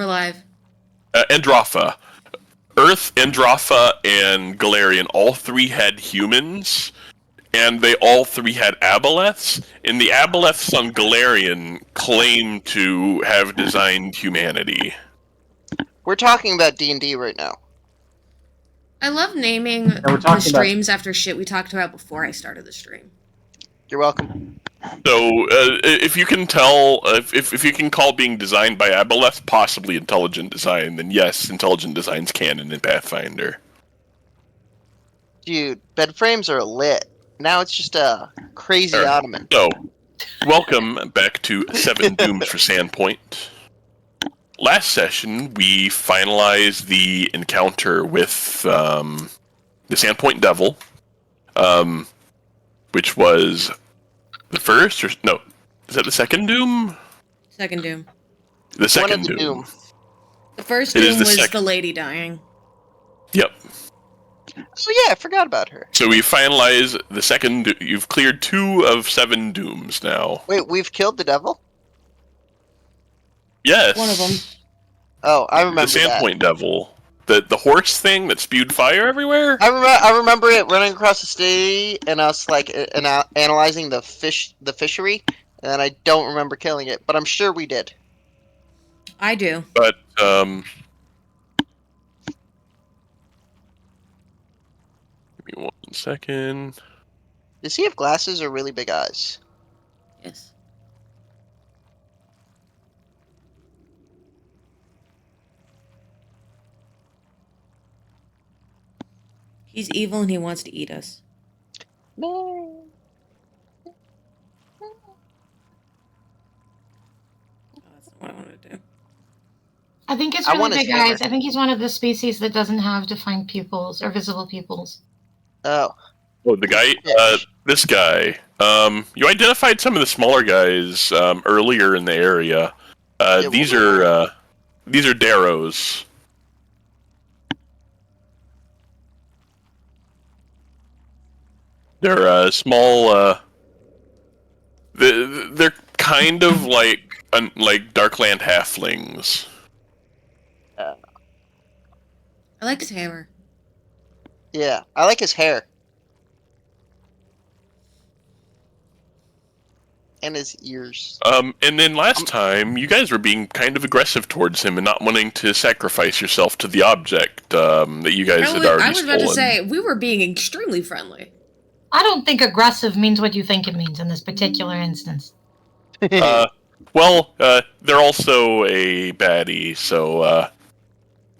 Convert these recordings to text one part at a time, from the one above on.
alive. Androffa. Earth, Androffa, and Galarian, all three had humans, and they all three had aboleths, and the aboleths on Galarian claim to have designed humanity. We're talking about D&D right now. I love naming the streams after shit we talked about before I started the stream. You're welcome. So, if you can tell, if you can call being designed by aboleth possibly intelligent design, then yes, intelligent design's canon in Pathfinder. Dude, bed frames are lit. Now it's just a crazy ottoman. So, welcome back to 7 Dooms for Sandpoint. Last session, we finalized the encounter with the Sandpoint Devil, which was the first, or no, is that the second Doom? Second Doom. The second Doom. The first Doom was the lady dying. Yep. Oh yeah, I forgot about her. So we finalized the second. You've cleared 2 of 7 Dooms now. Wait, we've killed the devil? Yes. One of them. Oh, I remember the Sandpoint Devil. The horse thing that spewed fire everywhere? I remember it running across the city and us like analyzing the fishery, and I don't remember killing it, but I'm sure we did. I do. But give me 1 second. Does he have glasses or really big eyes? Yes. He's evil and he wants to eat us. No. Oh, that's not what I wanted to do. I think it's really big eyes. I think he's one of the species that doesn't have defined pupils or visible pupils. Oh. Oh, the guy, this guy. You identified some of the smaller guys earlier in the area. These are Darrows. They're small. They're kind of like Darkland halflings. I like his hammer. Yeah, I like his hair. And his ears. And then last time, you guys were being kind of aggressive towards him and not wanting to sacrifice yourself to the object that you guys had already stolen. I was about to say, we were being extremely friendly. I don't think aggressive means what you think it means in this particular instance. Well, they're also a baddie, so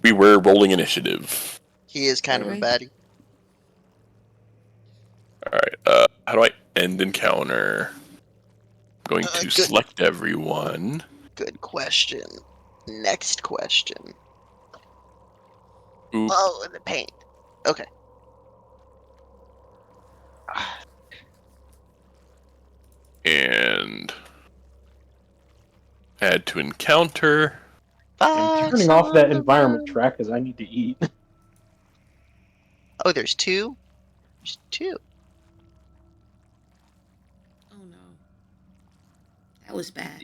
we were rolling initiative. He is kind of a baddie. Alright, how do I end encounter? I'm going to select everyone. Good question. Next question. Ooh. Oh, the paint. Okay. And add to encounter. I'm turning off that environment track because I need to eat. Oh, there's 2? There's 2. Oh no. That was bad.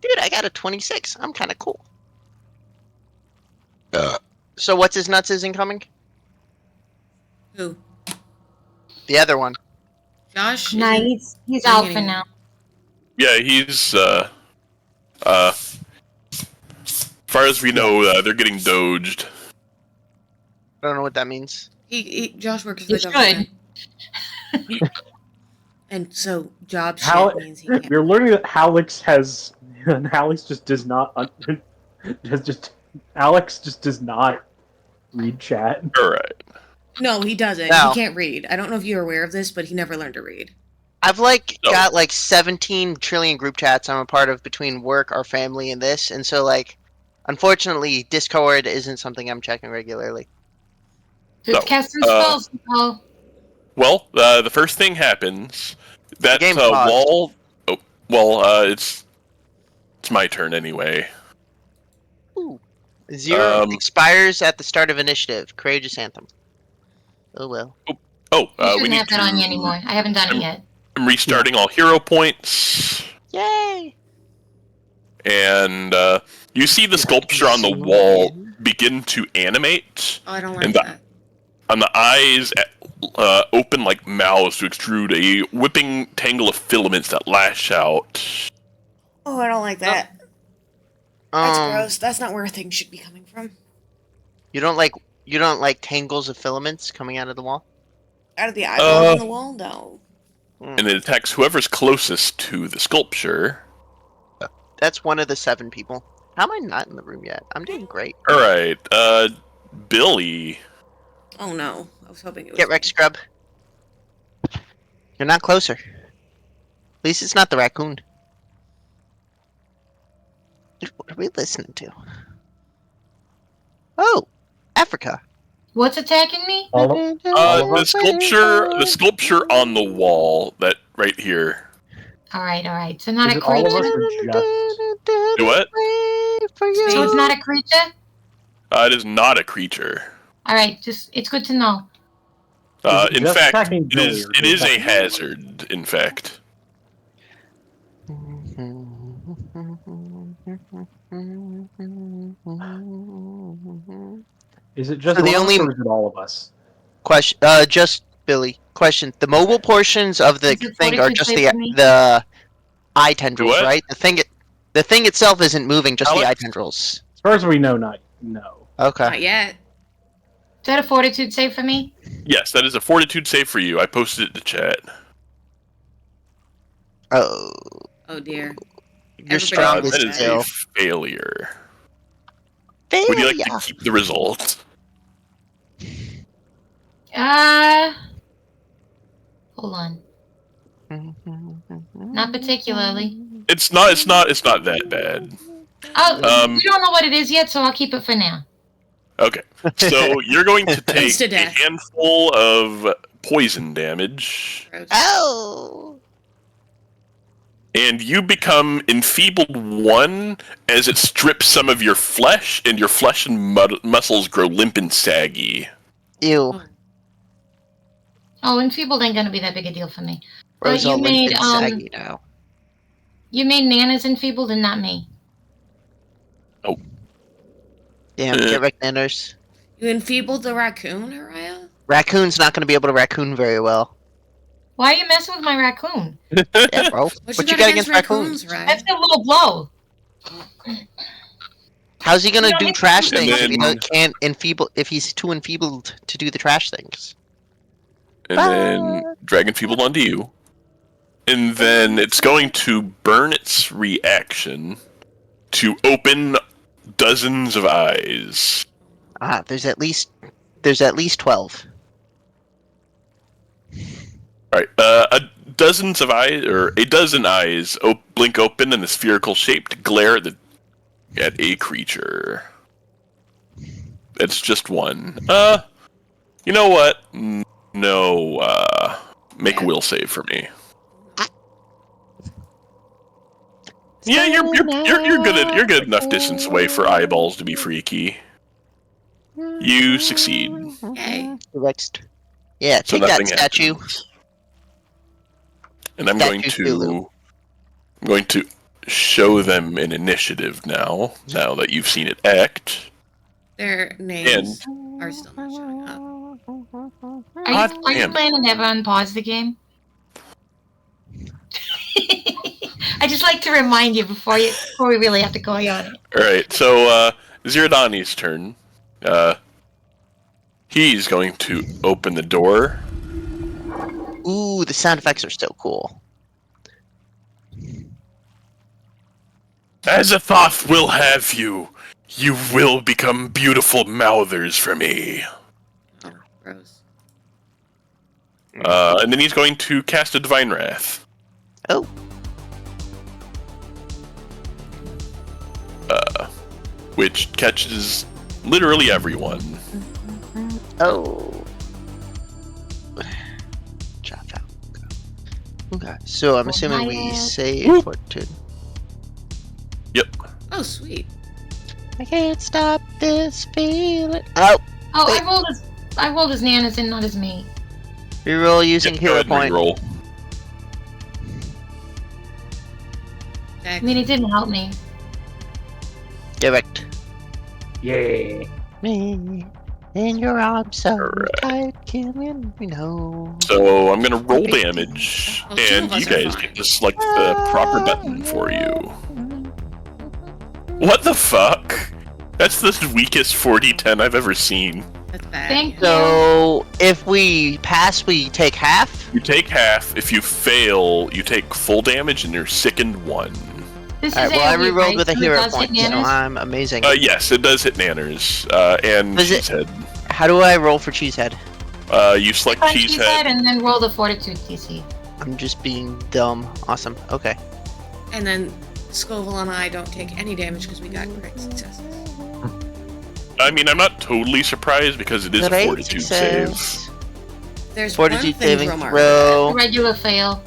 Dude, I got a 26. I'm kind of cool. So what's his nuts is incoming? Who? The other one. Josh? Nice. He's out for now. Yeah, he's as far as we know, they're getting doged. I don't know what that means. Josh works for the government. And so job shit means he can't. We're learning that Halix has Halix just does not Alex just does not read chat. Alright. No, he doesn't. No. He can't read. I don't know if you're aware of this, but he never learned to read. I've got 17 trillion group chats I'm a part of between work, our family, and this, and so unfortunately, Discord isn't something I'm checking regularly. Who's casting spells? Well, the first thing happens. That wall. Oh, well, it's my turn anyway. Ooh. 0 expires at the start of initiative. Courageous Anthem. Oh well. You shouldn't have that on you anymore. I haven't done it yet. I'm restarting all hero points. Yay! and you see the sculpture on the wall begin to animate. Oh, I don't like that. And the eyes open like mouths to extrude a whipping tangle of filaments that lash out. Oh, I don't like that. That's gross. That's not where things should be coming from. You don't like tangles of filaments coming out of the wall? Out of the eyeballs on the wall? No. And it attacks whoever's closest to the sculpture. That's one of the 7 people. How am I not in the room yet? I'm doing great. Alright, Billy. Oh no. I was hoping it was... Get Rex Scrub. You're not closer. At least it's not the raccoon. What are we listening to? Oh! Africa. What's attacking me? The sculpture on the wall, that right here. Alright. So not Is a it all of us creature? or just... What? So it's not a creature? It is not a creature. Alright, it's good to know. In just fact, attacking Billy, it is a hazard, in fact. Is it just So the us, only- or is it all of us? Question. Just Billy. Question. The mobile portions of the Is it thing are 42 just safe for me? the eye tendrils, What? right? The thing itself isn't moving, just the Alex? eye tendrils. As far as we know, no. Okay. Not yet. Is that a fortitude save for me? Yes, that is a fortitude save for you. I posted it to chat. Oh, Oh dear. you're Everybody strong knows as That is still. a failure. Would you like to keep the result? Hold on. Not particularly. It's not that bad. Oh, we don't know what it is yet, so I'll keep it for now. Okay, so you're going to take a Insta-death. handful of poison damage, Gross. Oh. and you become enfeebled 1 as it strips some of your flesh, and your flesh and muscles grow limp and saggy. Ew. Oh, enfeebled ain't gonna be that big a deal for me. Rose you all limp made, and saggy now. You made Nana's enfeebled and not me. Damn, get Rick Nanners. You enfeebled the raccoon, Araya? Raccoon's not going to be able to raccoon very well. Why are you messing with my raccoon? Yeah, bro. What you got got against against raccoons? Araya? That's a little blow. How's he gonna You don't do hit trash them. things if he then- can't enfeeble? If he's too enfeebled to do the trash things? And then drag enfeebled onto you. And then it's going to burn its reaction to open dozens of eyes. Ah, there's at least 12. Alright, a dozen eyes blink open in a spherical shape to glare at a creature. It's just one. You know what? No, make a will save for me. Yeah, you're good enough distance away for eyeballs to be freaky. You succeed. Yay. Next. Yeah, So take that nothing statue. happens. And I'm Statue going to show them an initiative now that you've seen it act. Their names are still not showing up. Are you damn. planning to ever unpause the game? I just like to remind you before we really have to call you on it. Alright, so Ziradani's turn. He's going to open the door. Ooh, the sound effects are so cool. Azathoth will have you. You will become beautiful mouthers for me. Oh, gross. And then he's going to cast a Divine Wrath. Oh. Which catches literally everyone. Oh. Chop out. Okay, so I'm assuming we say fortitude. Yep. Oh, sweet. I can't stop this feeling. Oh, Oh, wait. I rolled as Nana's and not as me. Reroll using Yep, go hero ahead and point. reroll. I mean, it didn't help me. Direct. Yeah. Me in your arms so Alright. tight, killing me no. So I'm gonna roll damage, Well, two and of us you are guys fine. get to select the proper button for you. What the fuck? That's the weakest 40-10 I've ever seen. That's bad. Thank you. So if we pass, we take half. You take half. If you fail, you take full damage, and you're sickened 1. This Alright, is well, I AoE, rerolled right? with a So it hero does hit point, so Nanas? I'm amazing. Yes, it does hit Nanners, and Does it- Cheesehead. How do I roll for Cheesehead? You select Punch Cheesehead. and then roll the Fortitude DC. I'm just being dumb. Awesome. Okay. And then Scoville and I don't take any damage because we got crit successes. I mean, I'm not totally surprised because it is a Great fortitude save. success. There's Fortitude one thing, saving Dromar. throw. Regular fail.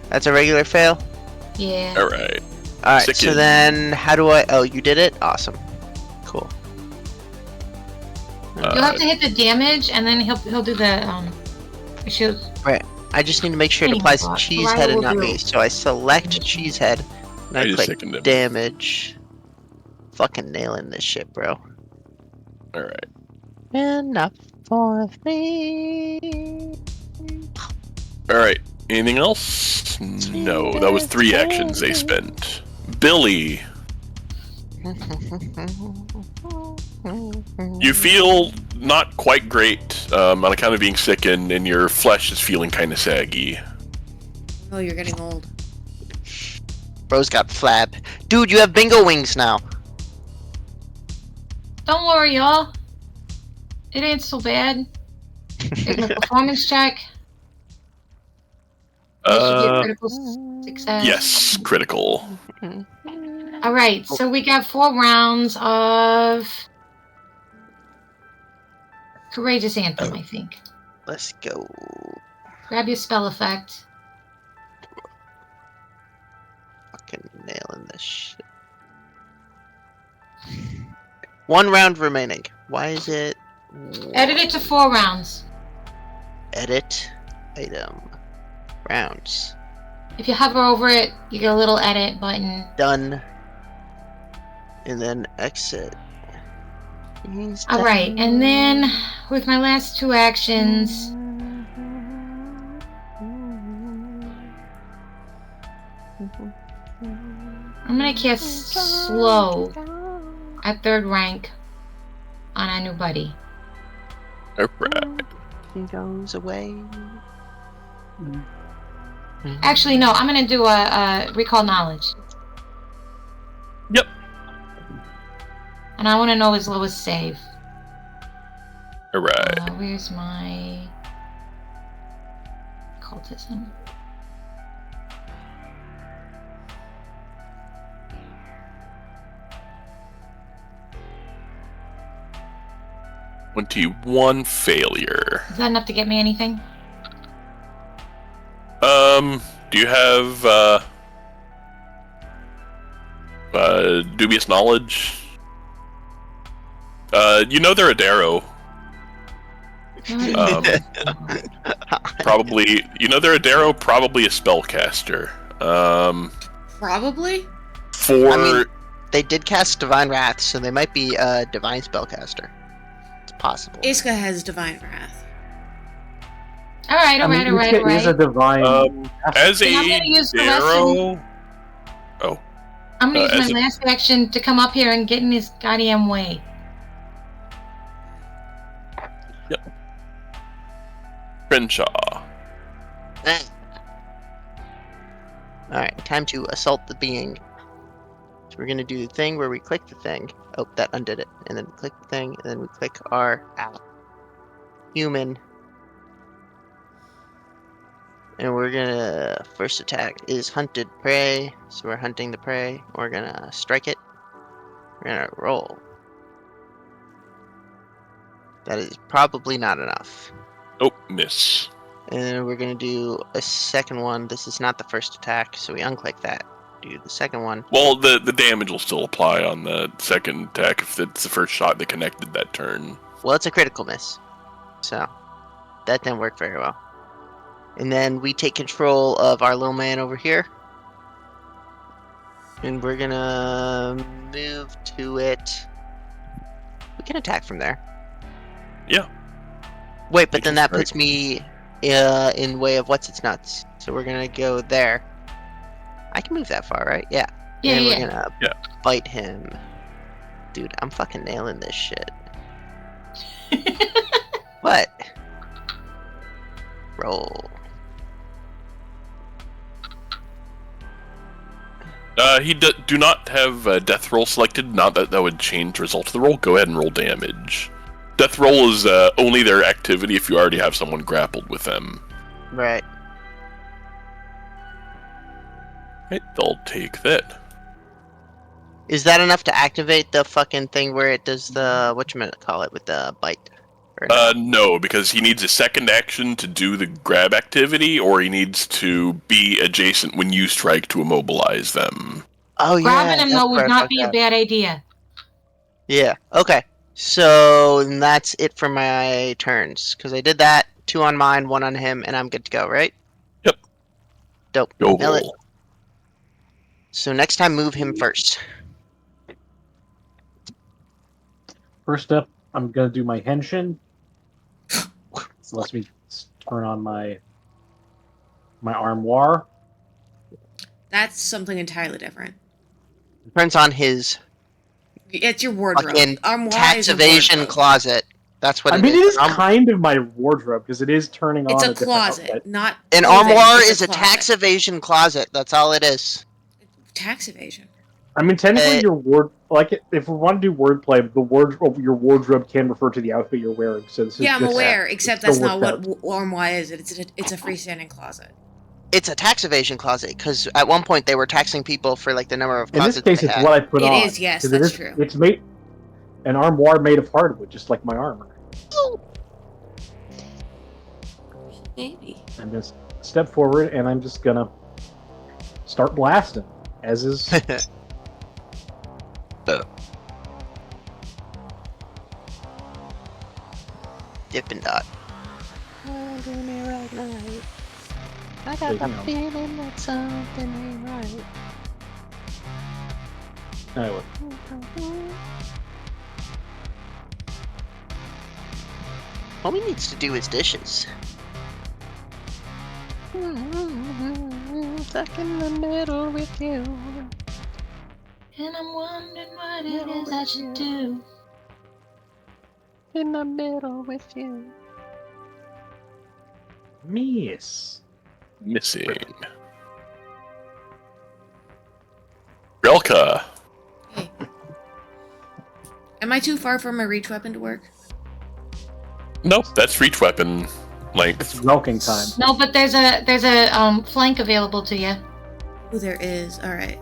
That's a regular fail. Yeah. Alright. All right. So Sickened. then, how do I? Oh, you did it. Awesome. Cool. You'll have to hit the damage, and then he'll do the shield. I just need to make sure it Hey, applies to Bob, Cheesehead and not will me. do. So I select Cheesehead, and I I just click sickened him. damage. Fucking nailing this shit, bro. Alright. Enough for me. Alright. Anything else? No, that was 3 actions they spent. Billy, you feel not quite great on account of being sickened, and your flesh is feeling kind of saggy. Oh, you're getting old. Bro's got flab. Dude, you have bingo wings now. Don't worry, y'all. It ain't so bad. Take my performance check. This should be a critical success. Yes, critical. Alright, so we got 4 rounds of Courageous Anthem, I think. Let's go. Grab your spell effect. Fucking nailing this shit. 1 round remaining. Why is it? Edit it to 4 rounds. Edit item rounds. If you hover over it, you get a little edit button. Done. And then exit. Alright, and then with my last 2 actions, I'm gonna cast Slow at 3rd rank on our new buddy. Alright. He goes away. Actually, no, I'm gonna do a Recall Knowledge. Yep. And I want to know his lowest save. Alright. Where's my cultism? One failure. Is that enough to get me anything? Do you have, dubious knowledge? You know they're a Darrow. Probably, you know they're a Darrow, probably a spellcaster. Probably? For... I mean, they did cast Divine Wrath, so they might be a Divine Spellcaster. It's possible. Iska has Divine Wrath. Alright, alright. Is a divine. as And I'm a gonna use the Darrow... I'm gonna use as my last action to come up here and get in his goddamn way. Crenshaw. Alright, time to assault the being. So we're gonna do the thing where we click the thing. Oh, that undid it. And then we click the thing, and then we click our human. And we're gonna, first attack is hunted prey. So we're hunting the prey. We're gonna strike it. We're gonna roll. That is probably not enough. Oh, miss. And we're gonna do a second one. This is not the first attack, so we unclick that. Do the second one. Well, the damage will still apply on the second attack if it's the first shot that connected that turn. Well, it's a critical miss. So, that didn't work very well. And then we take control of our little man over here. And we're gonna move to it. We can attack from there. Yeah. Wait, but We then can that strike. puts me in way of what's its nuts. So we're gonna go there. I can move that far, right? Yeah. Yeah, and yeah. we're gonna Yeah. bite him. Dude, I'm fucking nailing this shit. What? Roll. Do not have death roll selected. Not that would change the result of the roll. Go ahead and roll damage. Death roll is only their activity if you already have someone grappled with them. Right. Right, they'll take that. Is that enough to activate the fucking thing where it does the whatchamacallit with the bite? Or no? No, because he needs a second action to do the grab activity, or he needs to be adjacent when you strike to immobilize them. Oh yeah. Grabbing him that's though where would I not fucked be a up. bad idea. Yeah. Okay. So that's it for my turns because I did that. 2 on mine, 1 on him, and I'm good to go. Right? Yep. Dope. Go. Nail it. So next time, move him first. First up, I'm gonna do my henshin. So lets me turn on my armoire. That's something entirely different. Turns on his It's your wardrobe. fucking Armoire tax is a evasion wardrobe. closet. That's what I mean, it it is. is kind of my wardrobe because it is turning It's on a a different closet, outfit. not An clothing, armoire it's is a closet. tax evasion closet. That's all it is. Tax evasion. I mean, technically, your if we want to do wordplay, your wardrobe can refer to the outfit you're wearing. So this is Yeah, I'm just, aware, except still that's not worked what armoire is. It's a freestanding closet. It's a tax evasion closet because at one point they were taxing people for like the number of In this closets case, they it's had. what I put It on. is, yes, 'Cause that's true. It's made an armoire made of hardwood, just like my armor. Maybe. I'm gonna step forward, and I'm just gonna start blasting, as is. Dippin' Dot. I got the feeling that something ain't right. Anyway, Homie needs to do his dishes. Stuck in the middle with you. And I'm wondering what it is I should do. In the middle with you. miss. Missing. Relka. Hey. Am I too far from my reach weapon to work? Nope, that's reach weapon length. It's milking time. No, but there's a flank available to you. Oh, there is. All right.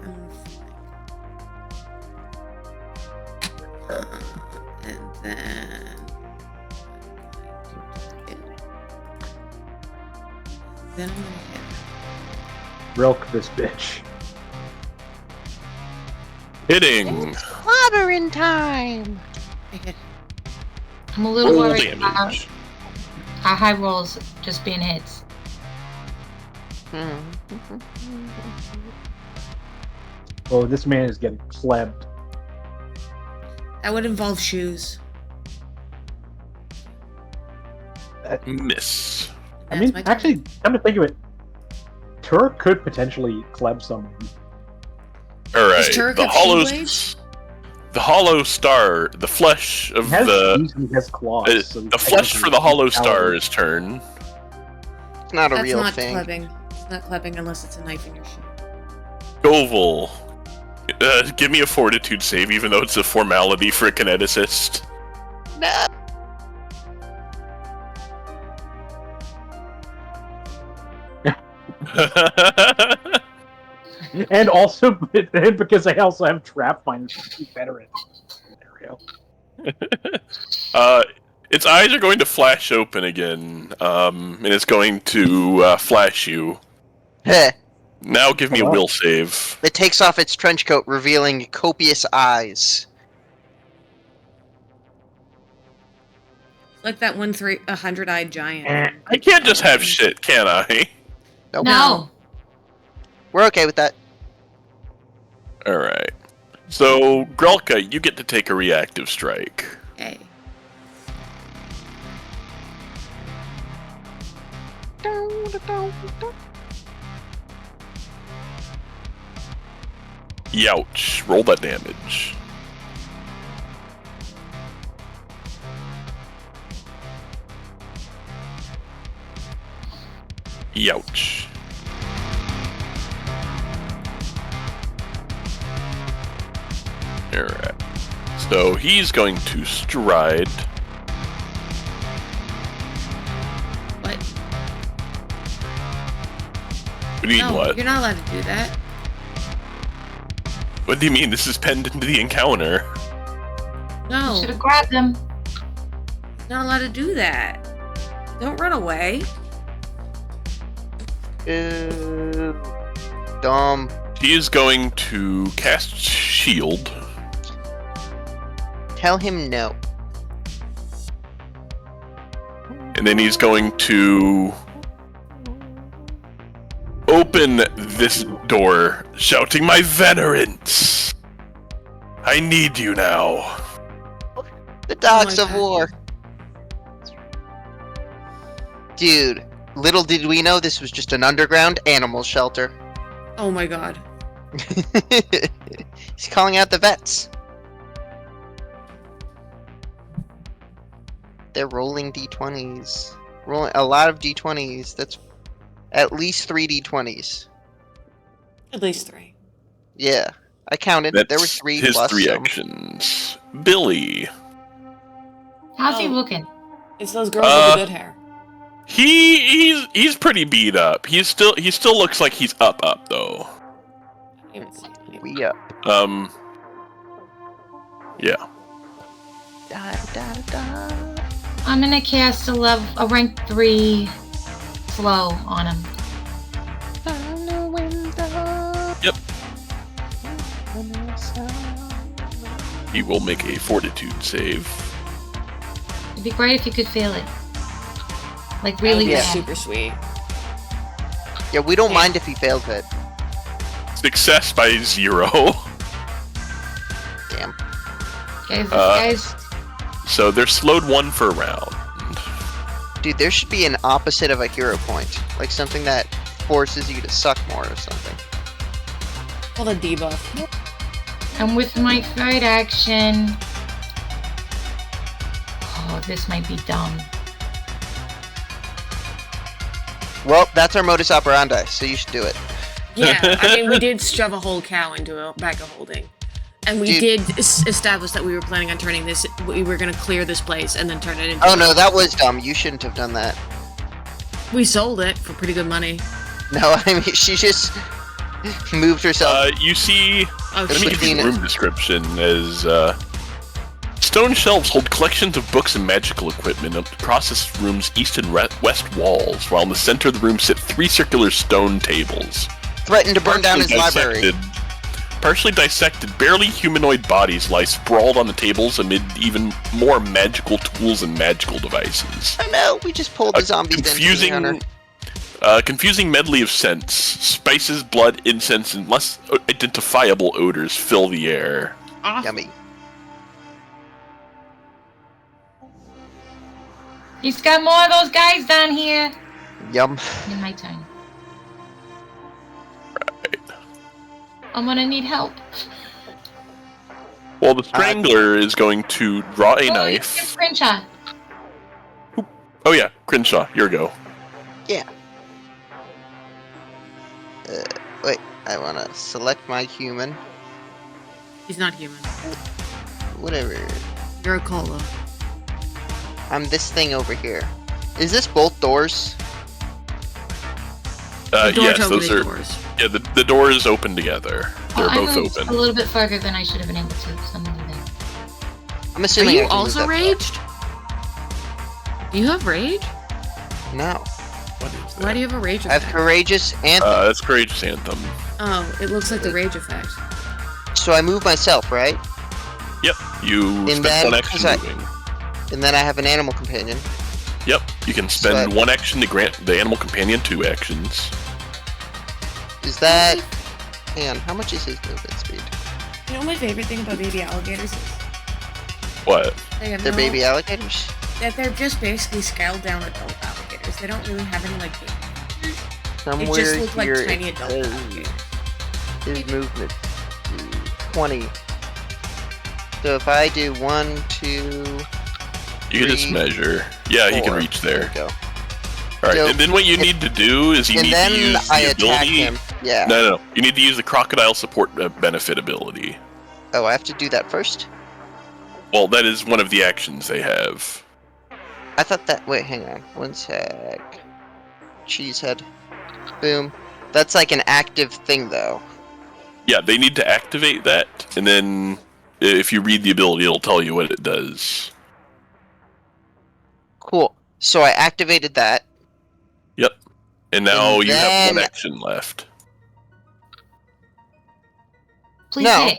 And then. Then I'm gonna hit. Milk this bitch. Hitting. Clobbering time! I hit. I'm a little Roll worried about damage. our high rolls just being hits. Oh, this man is getting plebed. That would involve shoes. Miss. I That's mean, my turn. actually, come to think of it, Turk could potentially pleb someone. All right. Turk The have hollow, shoe the hollow star, the flesh of He has the shoes and he has claws. So the flesh for the hollow star's turn. It's not a That's real not thing. clubbing. It's not clubbing unless it's a knife in your shoe. Goval. Give me a fortitude save, even though it's a formality for a kineticist. No. And also, because I also have trap miners to be better at scenario. Its eyes are going to flash open again, and it's going to flash you. Heh. Now give me a Hello? will save. It takes off its trench coat, revealing copious eyes. Like that 100-eyed giant. I can't just have shit, can I? Nope. No. We're okay with that. Alright. So, Grelka, you get to take a reactive strike. Hey. Youch. Roll that damage. Youch. Alright. So he's going to stride. What? What do you mean, No, what? you're not allowed to do that. What do you mean? This is penned into the encounter. No, Should have grabbed him. not allowed to do that. Don't run away. Dumb. He is going to cast Shield. Tell him no. And then he's going to open this door, shouting, "My venerants! I need you now." The dogs Oh of my God. war. Dude, little did we know this was just an underground animal shelter. Oh my god. He's calling out the vets. They're rolling d20s. Rolling a lot of d20s. That's at least 3 d20s. At least 3. Yeah, I counted. That's There were 3 his plus 3 some. actions. Billy. How's he Oh. looking? It's those girls with the good hair. He's pretty beat up. He still looks like he's up though. I haven't seen it. We up. Yeah. Da, da, da. I'm gonna cast a rank 3 slow on him. Yep. He will make a fortitude save. It'd be great if you could feel it. Like really Yeah. bad. Super sweet. Yeah, we don't mind if he fails it. Success by 0. Damn. Guys, So they're slowed 1 for a round. Dude, there should be an opposite of a hero point. Like something that forces you to suck more or something. Called a debuff. and with my third action... Oh, this might be dumb. Well, that's our modus operandi, so you should do it. Yeah, I mean, we did shove a whole cow into a bag of holding. And we did establish that we were planning on turning this, we were going to clear this place and then turn it into... Oh no, that was dumb. You shouldn't have done that. We sold it for pretty good money. No, I mean, she just moved herself. You see, Oh, let me shit. give you the room description as, stone shelves hold collections of books and magical equipment across this room's east and west walls, while in the center of the room sit 3 circular stone tables. Threatened to burn down his library. Partially dissected, barely humanoid bodies lie sprawled on the tables amid even more magical tools and magical devices. Oh no, we just pulled the zombies in. Confusing medley of scents, spices, blood, incense, and less identifiable odors fill the air. Yummy. He's got more of those guys down here. Yum. In my turn. Right. I'm gonna need help. Well, the Strangler is going to draw a knife. Crenshaw. Oh yeah, Crenshaw, your go. Yeah. Wait, I wanna select my human. He's not human. Whatever. You're a cola. I'm this thing over here. Is this both doors? The doors Yes, open those the are. doors. Yeah, the doors open together. They're I both moved open. a little bit further than I should have been able to. So I'm gonna do that. I'm Are assuming I you can move also that raged? You have rage? far. No. What is that? Why do you have a rage I have effect? Courageous Anthem. That's Courageous Anthem. Oh, it looks like the rage effect. So I move myself, right? Yep, you And spend then, 1 action 'cause moving. And then I have an animal companion. Yep, you can spend So 1 action to grant the animal companion 2 actions. Is that... Hang on, how much is his movement speed? You know what my favorite thing about baby alligators is? What? They have They're no- baby alligators? That they're just basically scaled down adult alligators. They don't really have any like baby. Somewhere They just look like here tiny it adult says alligators. his movement 20. So if I do 1, 2, You can just 3, measure. Yeah, he can 4. reach There there. we go. Alright, So- and then what you need to do is you And need then to use I the attack ability. him. Yeah. No. You need to use the crocodile support benefit ability. Oh, I have to do that first? Well, that is one of the actions they have. I thought that. Wait, hang on. One sec. Cheesehead. Boom. That's like an active thing, though. Yeah, they need to activate that, and then if you read the ability, it'll tell you what it does. Cool. So I activated that. Yep. And now And you have one then- action left. Please No. hit.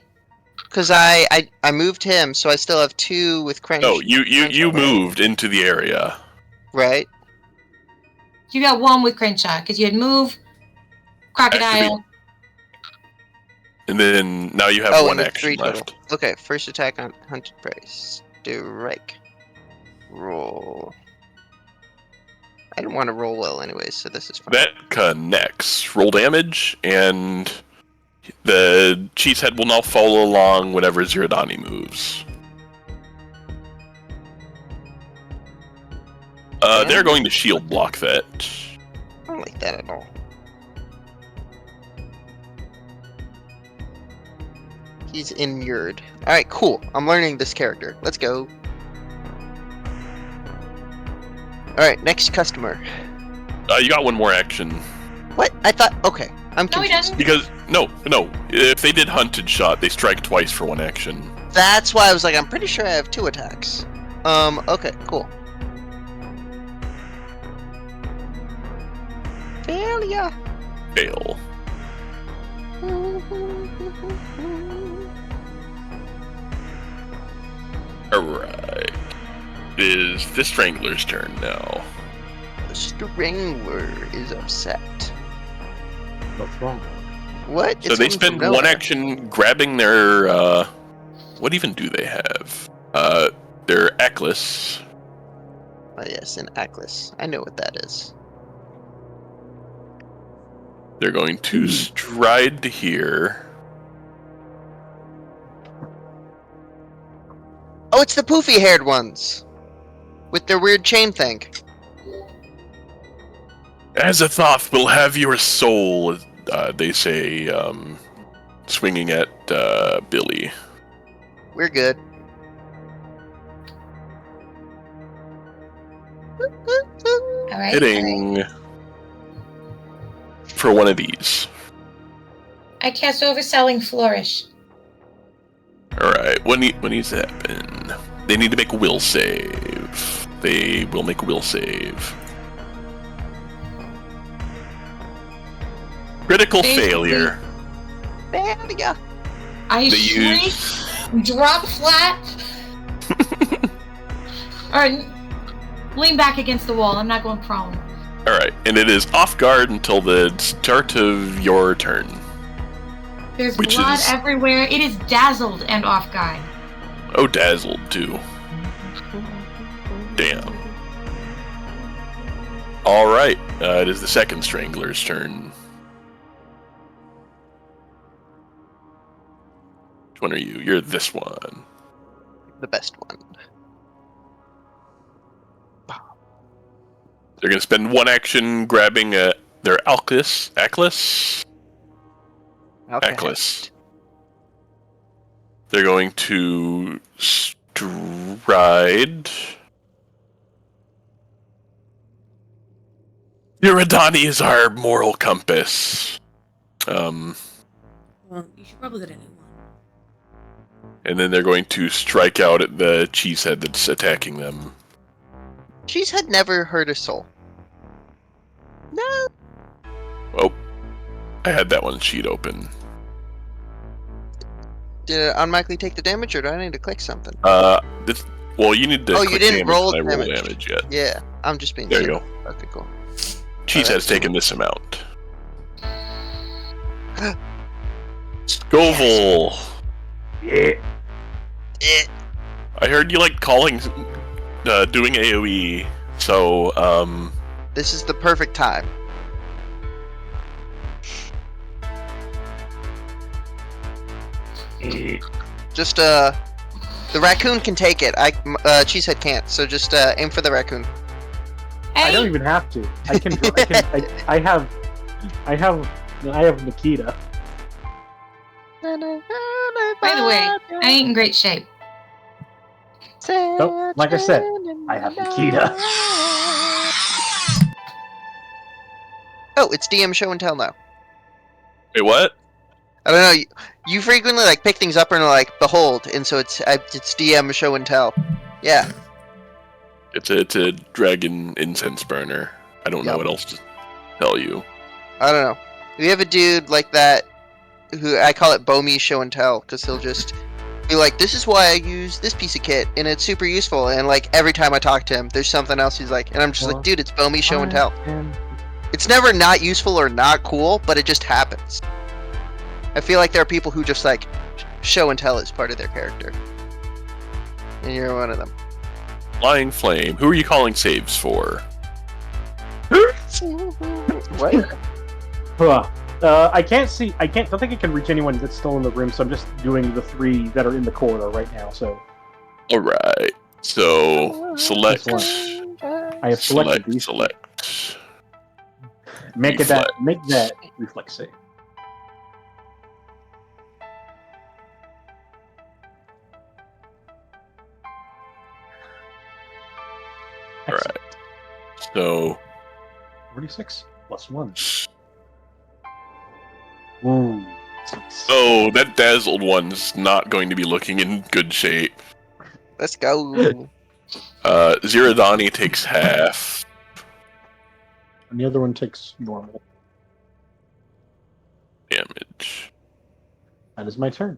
Because I moved him, so I still have 2 with Crunch. No, you Crenshaw, right? moved into the area. Right? You got 1 with Crenshaw because you had move, crocodile. And then now you have Oh, one and action 3 total. left. Okay, first attack on hunted prey. Strike. Roll. I didn't want to roll well anyways, so this is fine. That connects. Roll damage, and the cheesehead will now follow along whenever Ziradani moves. They're going to shield block that. I don't like that at all. He's inured. Alright, cool. I'm learning this character. Let's go. Alright, next customer. You got one more action. What? I thought... Okay. I'm No, he confused. doesn't. Because, no. If they did hunted shot, they strike twice for one action. That's why I was like, I'm pretty sure I have 2 attacks. Okay, cool. Failure. Fail. Alright. It is the Strangler's turn now. The Strangler is upset. What's wrong? What? So It's they coming spend from one nowhere. action grabbing their, what even do they have? Their Eklis. Oh yes, an Atlas. I know what that is. They're going to stride to here. Oh, it's the poofy-haired ones! With their weird chain thing. Azathoth will have your soul, they say, swinging at Billy. We're good. All right. Hitting for one of these. I cast Overselling Flourish. Alright, when he's happen, they need to make a will save. They will make a will save. Critical Basically- failure. Failure. I They shriek, use drop flat, or lean back against the wall. I'm not going prone. Alright, and it is off guard until the start of your turn. There's Which blood is- everywhere. It is dazzled and off guard. Oh, dazzled too. Damn. Alright, it is the second Strangler's turn. Which one are you? You're this one. The best one. They're going to spend one action grabbing their Aklis. They're going to stride. Iridani is our moral compass. Well, you should probably get a new one. And then they're going to strike out at the cheesehead that's attacking them. Cheesehead never hurt a soul. No. Oh, I had that one sheet open. Did it automatically take the damage, or do I need to click something? Well, you need to. Oh, you click didn't damage roll and I roll damage. damage yet. Yeah, I'm just being There you silly. go. Okay, cool. Cheesehead's Alright. taken this amount. Govel. Yeah. I heard you like doing AoE, so, This is the perfect time. Just, the raccoon can take it. Cheesehead can't, so just, aim for the raccoon. Hey, I don't even have to. I can. I have Nikita. by the way, I ain't in great shape. Nope, like I said, I have Nikita. Oh, it's DM show and tell now. wait, what? I don't know. You frequently like pick things up and are like, behold, and so it's DM show and tell. Yeah. It's a dragon incense burner. I don't know Yep. what else to tell you. I don't know. We have a dude like that who I call it Bomi show and tell because he'll just be like, "This is why I use this piece of kit, and it's super useful." And like every time I talk to him, there's something else he's like, and I'm just like, "Dude, it's Bomi show and tell." It's never not useful or not cool, but it just happens. I feel like there are people who just like show and tell is part of their character, and you're one of them. Flying Flame. Who are you calling saves for? What? I can't see. Don't think I can reach anyone that's still in the room. So I'm just doing the 3 that are in the corridor right now. So. All right. So select. I have selected these. Select. Make that reflex save. All right. So 46 plus 1. Ooh. So that dazzled one's not going to be looking in good shape. Let's go. Ziradani takes half. And the other one takes normal. Damage. That is my turn.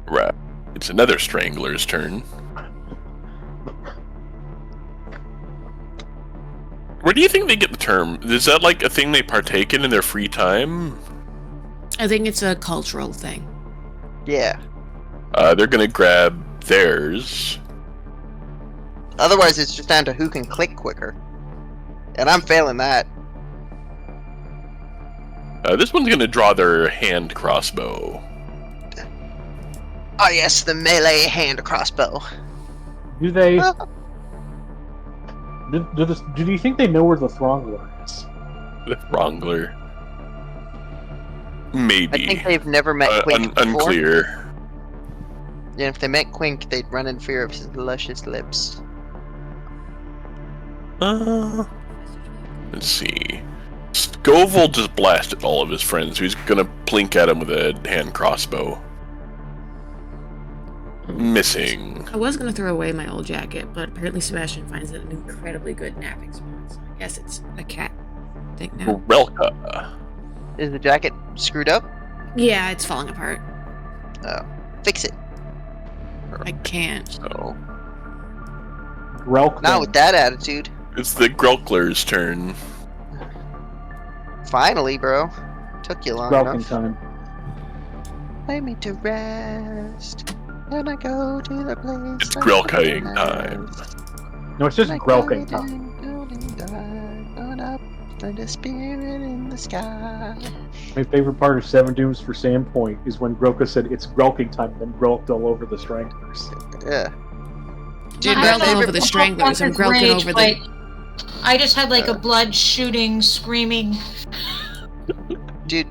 Right. It's another Strangler's turn. Where do you think they get the term? Is that like a thing they partake in their free time? I think it's a cultural thing. Yeah. They're gonna grab theirs. Otherwise, it's just down to who can click quicker. And I'm failing that. This one's gonna draw their hand crossbow. Oh yes, the melee hand crossbow. Do they? Do you think they know where the Throngler is? The Wrangler. Maybe. I think they've never met Quink before. Unclear. Yeah, if they met Quink, they'd run in fear of his luscious lips. Let's see. Scovel just blasted all of his friends, so he's gonna plink at him with a hand crossbow. Missing. I was gonna throw away my old jacket, but apparently Sebastian finds it an incredibly good napping spot. So I guess it's a cat thing now. Relka. Is the jacket screwed up? Yeah, it's falling apart. Oh. Fix it. I can't. So Relk. Not with that attitude. it's the Grelkler's turn. Finally, bro. Took you long Relking enough. time. Lay me to rest. When I go to the place. It's Grelking time. No, it's just Grelking time. The spirit in the sky. My favorite part of Seven Dooms for Sandpoint is when Grelka said it's Grelking time, and then Grelked all over the Stranglers. Yeah. Dude, I Grelking had over the Stranglers. I'm fucking Grelking rage, over like, the... I just had like a blood shooting, screaming. Dude,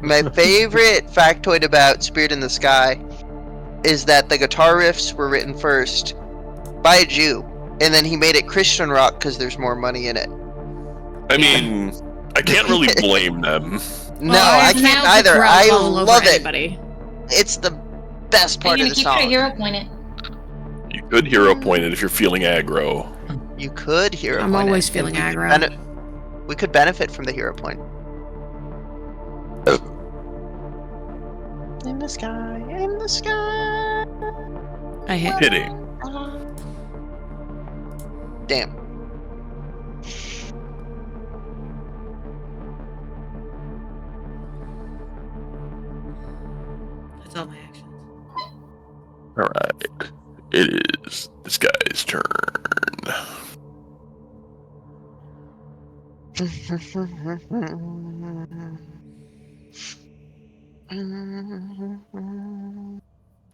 my favorite factoid about Spirit in the Sky is that the guitar riffs were written first by a Jew, and then he made it Christian rock because there's more money in it. I mean, I can't really blame them. No, I can't either. I love it. Anybody. It's the best Are part you of gonna the keep it or song. hero point it? You could hero point it if you're feeling aggro. You could hero I'm point always it. feeling We could aggro. We could benefit from the hero point. In the sky, in the sky. I hit. Hitting. Damn. That's all my actions. Alright. It is this guy's turn.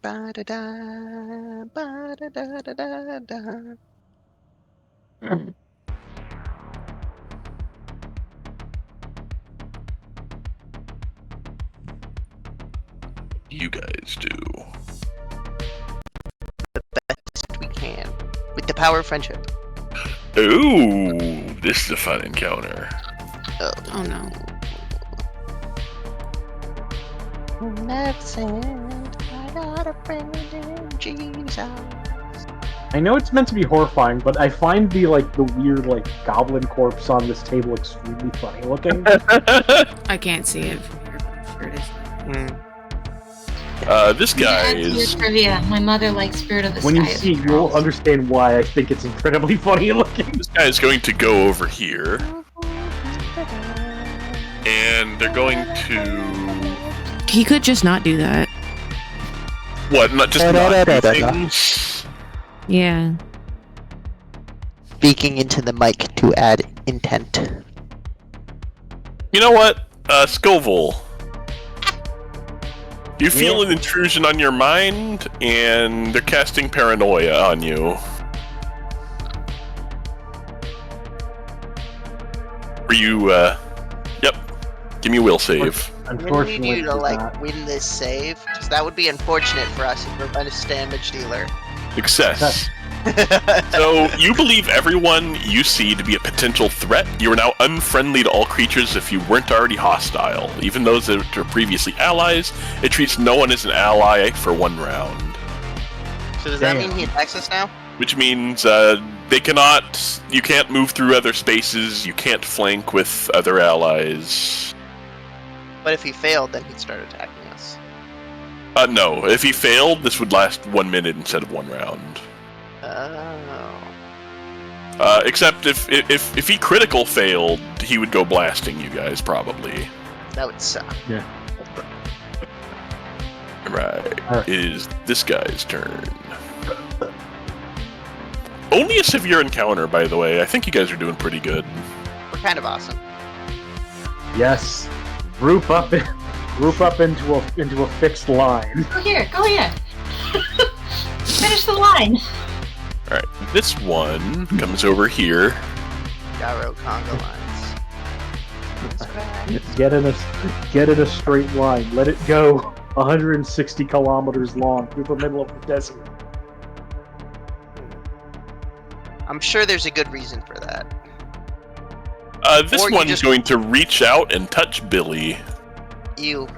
Ba-da-da, ba-da-da-da-da-da. You guys do. Best we can. With the power of friendship. Ooh, this is a fun encounter. Oh no. That's it. I got a friend in Jesus. I know it's meant to be horrifying, but I find the weird goblin corpse on this table extremely funny looking. I can't see it from here, but I'm sure it is. This guy Yeah, it's is. your trivia. My mother likes Spirit of the When Sky. you see it, you'll understand why I think it's incredibly funny looking. This guy is going to go over here, and they're going to. He could just not do that. What? Not just not do things? Yeah. Speaking into the mic to add intent. You know what, Scoville? You feel an intrusion on your mind, and they're casting paranoia on you. Are you, Yep. Give me a will save. We need Unfortunately, you to it's not. win this save, because that would be unfortunate for us if we're a bonus damage dealer. Success. So, you believe everyone you see to be a potential threat. You are now unfriendly to all creatures if you weren't already hostile. Even those that were previously allies, it treats no one as an ally for 1 round. So does that mean he attacks us now? Which means, they cannot... You can't move through other spaces, you can't flank with other allies. But if he failed, then he'd start attacking us. No. If he failed, this would last 1 minute instead of 1 round. Oh. Except if he critical failed, he would go blasting you guys, probably. That would suck. Yeah. Right. Alright. It is this guy's turn. Only a severe encounter, by the way. I think you guys are doing pretty good. We're kind of awesome. Yes. Group up into a fixed line. Go here. Go here. Finish the line. Alright, this one comes over here. Gyro conga lines. That's right. Get in a straight line. Let it go 160 kilometers long through the middle of the desert. I'm sure there's a good reason for that. This Or you one's just- going to reach out and touch Billy. You.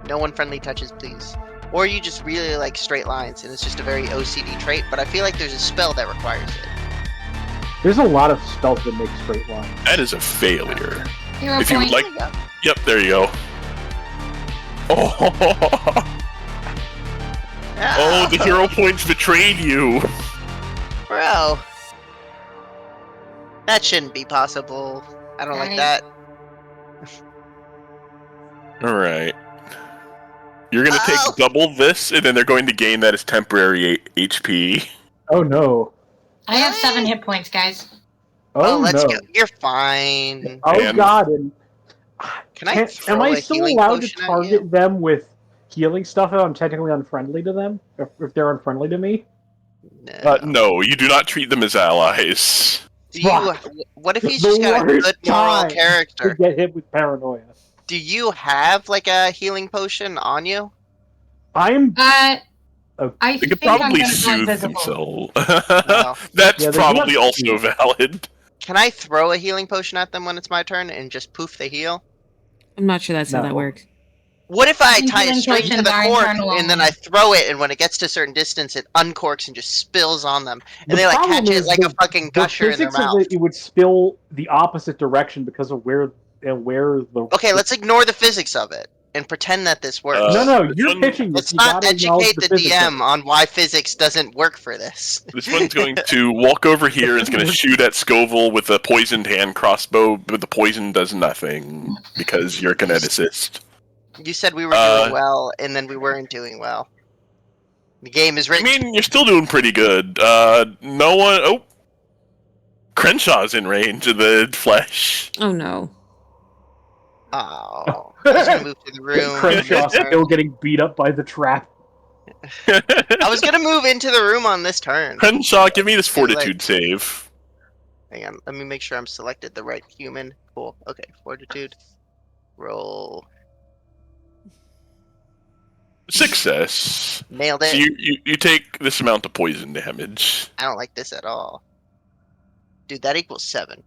No one friendly touches, please. Or you just really like straight lines, and it's just a very OCD trait, but I feel like there's a spell that requires it. There's a lot of spells that make straight lines. That is a failure. Hero If you would point. like... Yep, there you go. Oh, oh, the hero points betrayed you. Bro. That shouldn't be possible. I don't like Right. that. Alright. You're gonna Oh. take double this, and then they're going to gain that as temporary HP. Oh no. I have 7 hit points, guys. Oh, let's no. go. You're fine. Oh And- god, and Can I throw am I a still healing allowed to potion at target you? them with healing stuff if I'm technically unfriendly to them? If they're unfriendly to me? No. No, you do not treat them as allies. Do you? Fuck. What if he's The just got a worst good moral time character? To get hit with paranoia. Do you have like a healing potion on you? I'm I They could think I'm probably gonna go soothe invisible. themselves. No. That's Yeah, they probably do have also to. valid. Can I throw a healing potion at them when it's my turn and just poof they heal? I'm not sure that's how No. that works. What if I think tie a healing string to potions the are cork internal and then only. I throw it, and when it gets to a certain distance, it uncorks and just spills on them, and The they like problem catch it is like a fucking the gusher in their physics of mouth? it would spill the opposite direction because of where the. Okay, let's ignore the physics of it and pretend that this works. No, This you're one- pitching this. Let's You not gotta acknowledge educate the physics of DM it. on why physics doesn't work for this. This one's going to walk over here and is going to shoot at Scoville with a poisoned hand crossbow, but the poison does nothing because you're a kineticist. You said we were doing well, and then we weren't doing well. The game is rigged. I mean, you're still doing pretty good. No one... Oh! Crenshaw's in range of the flesh. Oh no. Oh. I was gonna move to the room. Crenshaw's still getting beat up by the trap. I was gonna move into the room on this turn. Crenshaw, give me this fortitude save. Hang on, let me make sure I'm selected the right human. Cool. Okay, fortitude. Roll. Success. Nailed it. So you take this amount of poison damage. I don't like this at all. Dude, that equals 7.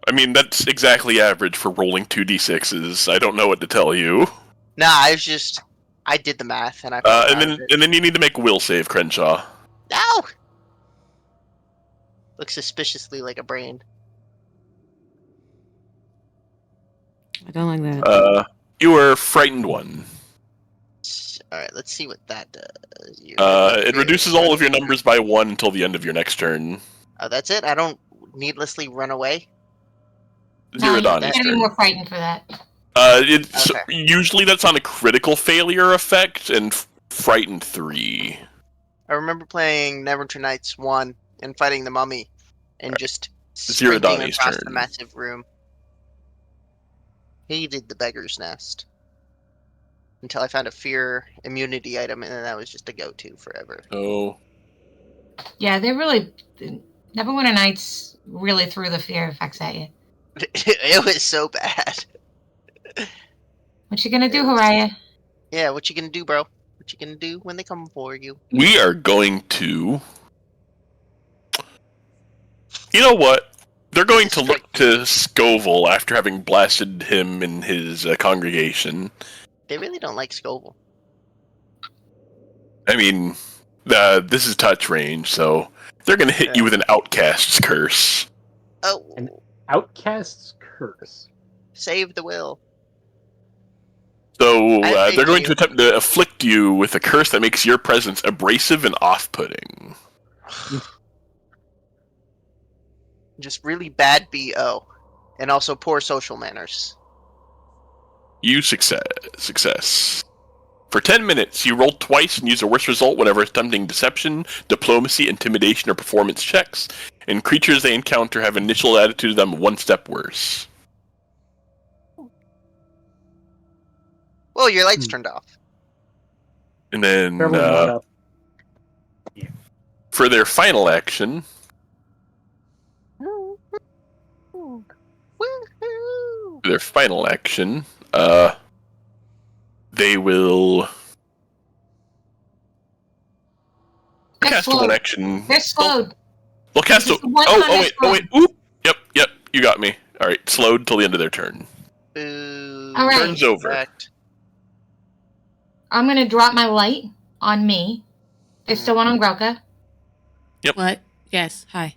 I mean, that's exactly average for rolling 2d6s. I don't know what to tell you. Nah, I did the math and I. And then you need to make a will save, Crenshaw. No. Looks suspiciously like a brain. I don't like that. You were frightened one. All right, let's see what that does. It reduces all of your numbers by 1 until the end of your next turn. Oh, that's it. I don't needlessly run away. No, you Zero can't be more frightened for that. Usually that's on a critical failure effect and frightened 3. I remember playing Neverwinter Nights 1 and fighting the mummy and just Zero sprinting Donnie's across turn. the massive room. Hated the beggar's nest. Until I found a fear immunity item, and then that was just a go-to forever. Oh. Yeah, they really. Neverwinter Nights really threw the fear effects at you. It was so bad. What you gonna do, Haraya? Yeah, what you gonna do, bro? What you gonna do when they come for you? We are going to... You know what? They're going to look to Scoville after having blasted him in his congregation. They really don't like Scoville. I mean, this is touch range, so they're going to hit you with an Outcast's Curse. Oh. An Outcast's Curse. Save the will. So they're going to attempt to afflict you with a curse that makes your presence abrasive and off-putting. Just really bad BO. And also poor social manners. You success. For 10 minutes, you roll twice and use a worse result whenever attempting deception, diplomacy, intimidation, or performance checks, and creatures they encounter have initial attitude of them 1 step worse. Whoa, your lights turned off. And then, Fairly not up. for their final action, they will cast one action. They're slowed. They'll cast a... Oh, wait. Oop. Yep, you got me. Alright, slowed till the end of their turn. All right. Turn's over. Correct. I'm gonna drop my light on me. There's still one on Grelka. Yep. What? Yes. Hi.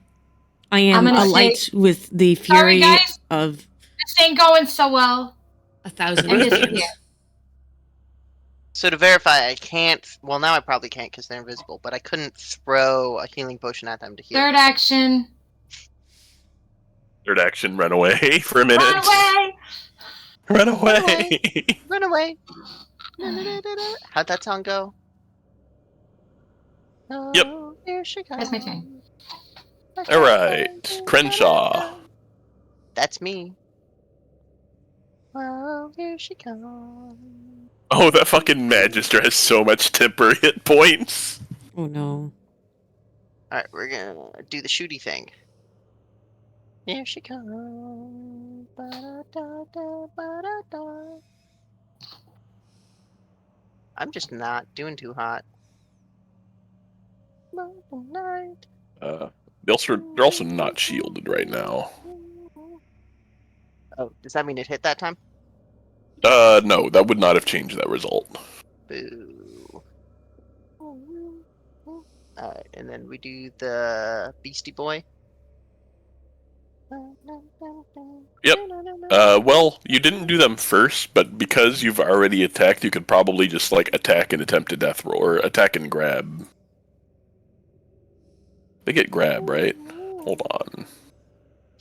I am gonna a light with the fury Sorry, guys. of This ain't going so well. 1,000 And this is demons. here. So to verify, I can't... Well, now I probably can't because they're invisible, but I couldn't throw a healing potion at them to heal. Third action. Third action, run away for a minute. Run away! Run away! Run away! How'd that song go? Yep. Oh, here she comes. That's my turn. Alright, Crenshaw. That's me. Well, here she comes. Oh, that fucking Magister has so much temper hit points. Oh no. Alright, we're gonna do the shooty thing. Here she comes. Ba-da-da-da, ba-da-da. I'm just not doing too hot. They're also not shielded right now. Oh, does that mean it hit that time? No, that would not have changed that result. Boo. Alright, and then we do the Beastie Boy. Yep. Well, you didn't do them first, but because you've already attacked, you could probably just, like, attack and attempt a death roll, or attack and grab. They get grab, right? Hold on.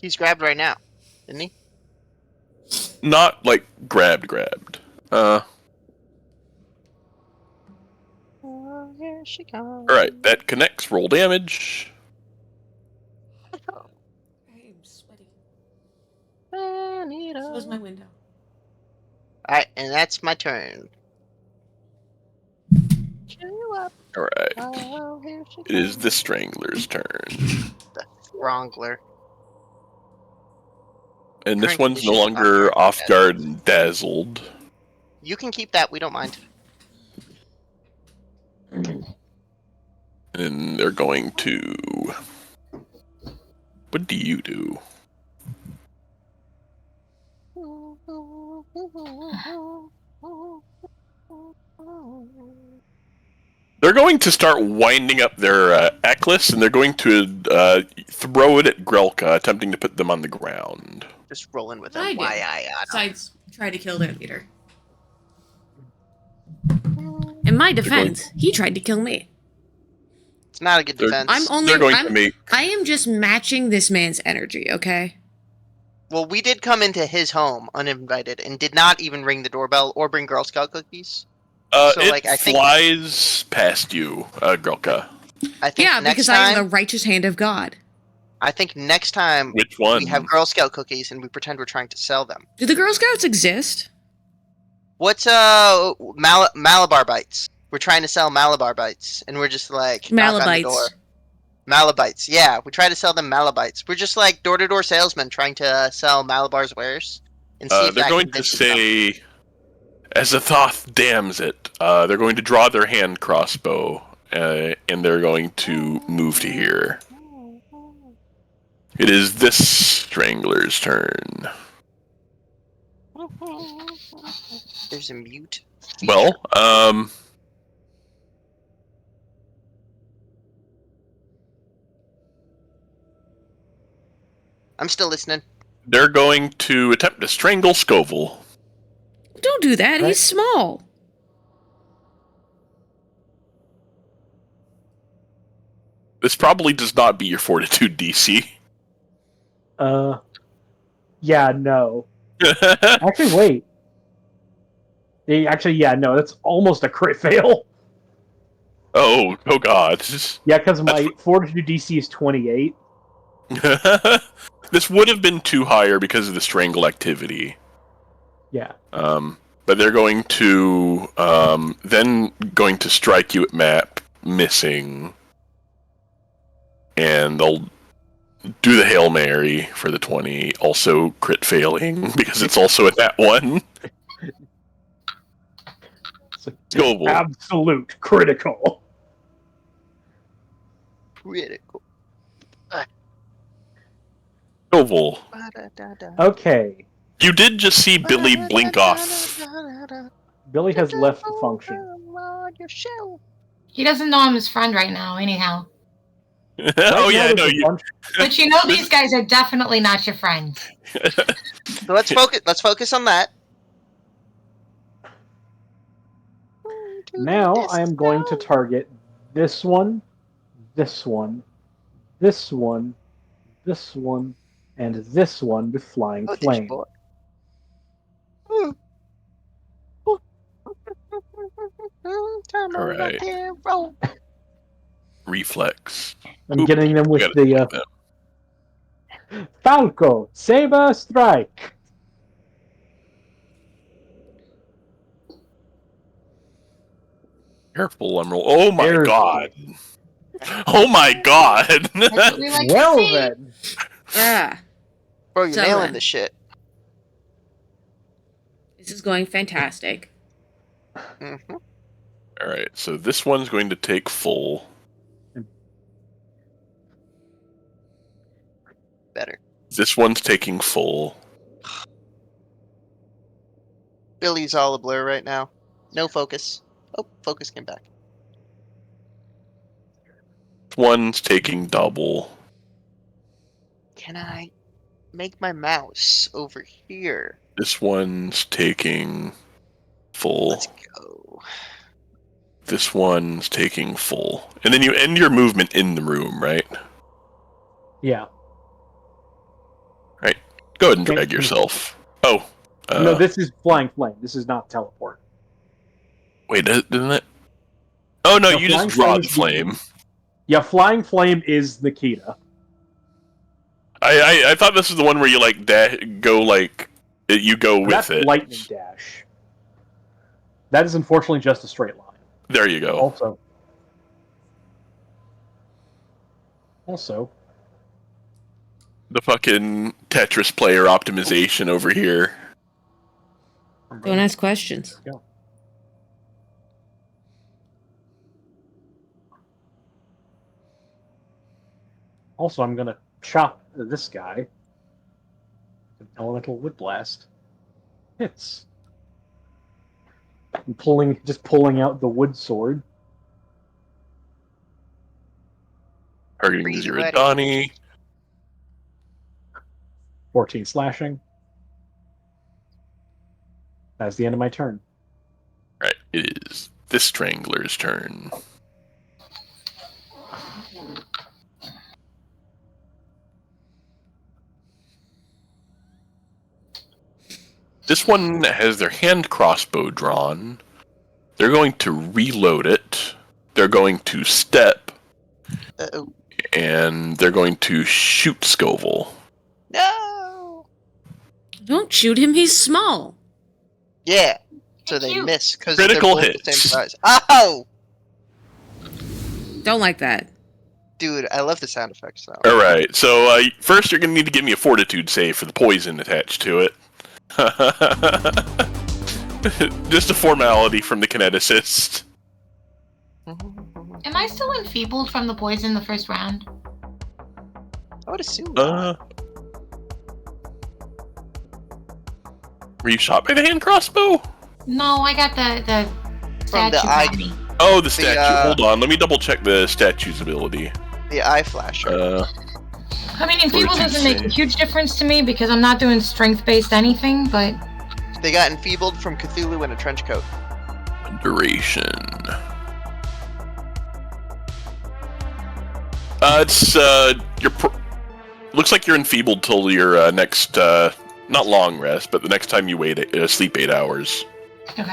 He's grabbed right now, isn't he? Not like grabbed. Oh, here she comes. Alright, that connects. Roll damage. I am sweaty. So is my window. Alright, and that's my turn. Chew up. Alright. Oh, here she It is comes. the Strangler's turn. The Strangler. And this Current one's no condition, longer off guard and dazzled. You can keep that, we don't mind. And they're going to... What do you do? They're going to start winding up their Eklis, and they're going to throw it at Grelka, attempting to put them on the ground. Just rolling with I them. did. Why I Besides, try to kill their leader. In my defense, he tried to kill me. It's not a good defense. They're going to make... I am just matching this man's energy, okay? Well, we did come into his home uninvited and did not even ring the doorbell or bring Girl Scout cookies. So, it I think flies past you, Grelka. I think Yeah, next because time, I am the righteous hand of God. I think next time Which one? we have Girl Scout cookies and we pretend we're trying to sell them. Do the Girl Scouts exist? What's Malabar Bites? We're trying to sell Malabar Bites, and we're just like knock on the door. Malabites. Malabites, yeah. We try to sell them Malabites. We're just like door-to-door salesmen trying to sell Malabar's wares. And see if They're that going to convinces them. say, as the Thoth damns it, they're going to draw their hand crossbow, and they're going to move to here. It is this Strangler's turn. There's a mute. Well, I'm still listening. they're going to attempt to strangle Scoville. Don't do that. Right. He's small. This probably does not be your Fortitude DC. Yeah, no. Actually, wait. No, that's almost a crit fail. oh god. Yeah, because my Fortitude DC is 28. This would have been too higher because of the strangle activity. Yeah. But they're going to then going to strike you at map, missing, and they'll do the Hail Mary for the 20, also crit failing because it's also at that one. Scoville. Absolute critical. Critical. Scoville. Okay. You did just see Billy blink off. Billy has left the function. He doesn't know I'm his friend right now, anyhow. Oh yeah, no, you. But you know these guys are definitely not your friends. So let's focus on that. Now I am going to target this one, this one, this one, this one, and this one with Flying Flame. Alright. Reflex. I'm getting them with the Falco, Saber Strike. Careful, I'm roll. Oh my There's- god. Oh my god. That's what we like to Well see. then. Ah, Bro, you're So nailing then. this shit. this is going fantastic. Mm-hmm. Alright, so this one's going to take full. Better. This one's taking full. Billy's all a blur right now. No focus. Oh, focus came back. This one's taking double. Can I make my mouse over here? This one's taking full. Let's go. This one's taking full. And then you end your movement in the room, right? Yeah. Go ahead and drag yourself. Oh, No, this is Flying Flame. This is not teleport. Wait, doesn't it? Oh no, No, you just Flying draw Flame the is flame. Yeah, Flying Flame is Nikita. I thought this was the one where you like go like you go with That's it. Lightning Dash. That is unfortunately just a straight line. There you go. Also, The fucking Tetris player optimization over here. Don't ask questions. Go. Also, I'm gonna chop this guy. An elemental wood blast. Hits. I'm just pulling out the wood sword. Targeting the Ziradani. 14 slashing. That's the end of my turn. Right, it is this Strangler's turn. This one has their hand crossbow drawn. They're going to reload it. They're going to step. Uh-oh. And they're going to shoot Scoville. No! Don't shoot him, he's small. Yeah. So Thank they you. miss because they're Critical both hits. the same size. Oh! Don't like that. Dude, I love the sound effects though. Alright, so first you're going to need to give me a fortitude save for the poison attached to it. Just a formality from the kineticist. Am I still enfeebled from the poison the first round? I would assume not. Were you shot by the hand crossbow? No, I got the From the statue eye- on me. Oh, the statue. Hold on, let me double check the statue's ability. The eye flasher. I mean, enfeebled Fortitude doesn't make a save. huge difference to me because I'm not doing strength-based anything, but They got enfeebled from Cthulhu in a trench coat. Duration. It's looks like you're enfeebled till your next not long rest, but the next time you sleep 8 hours. okay.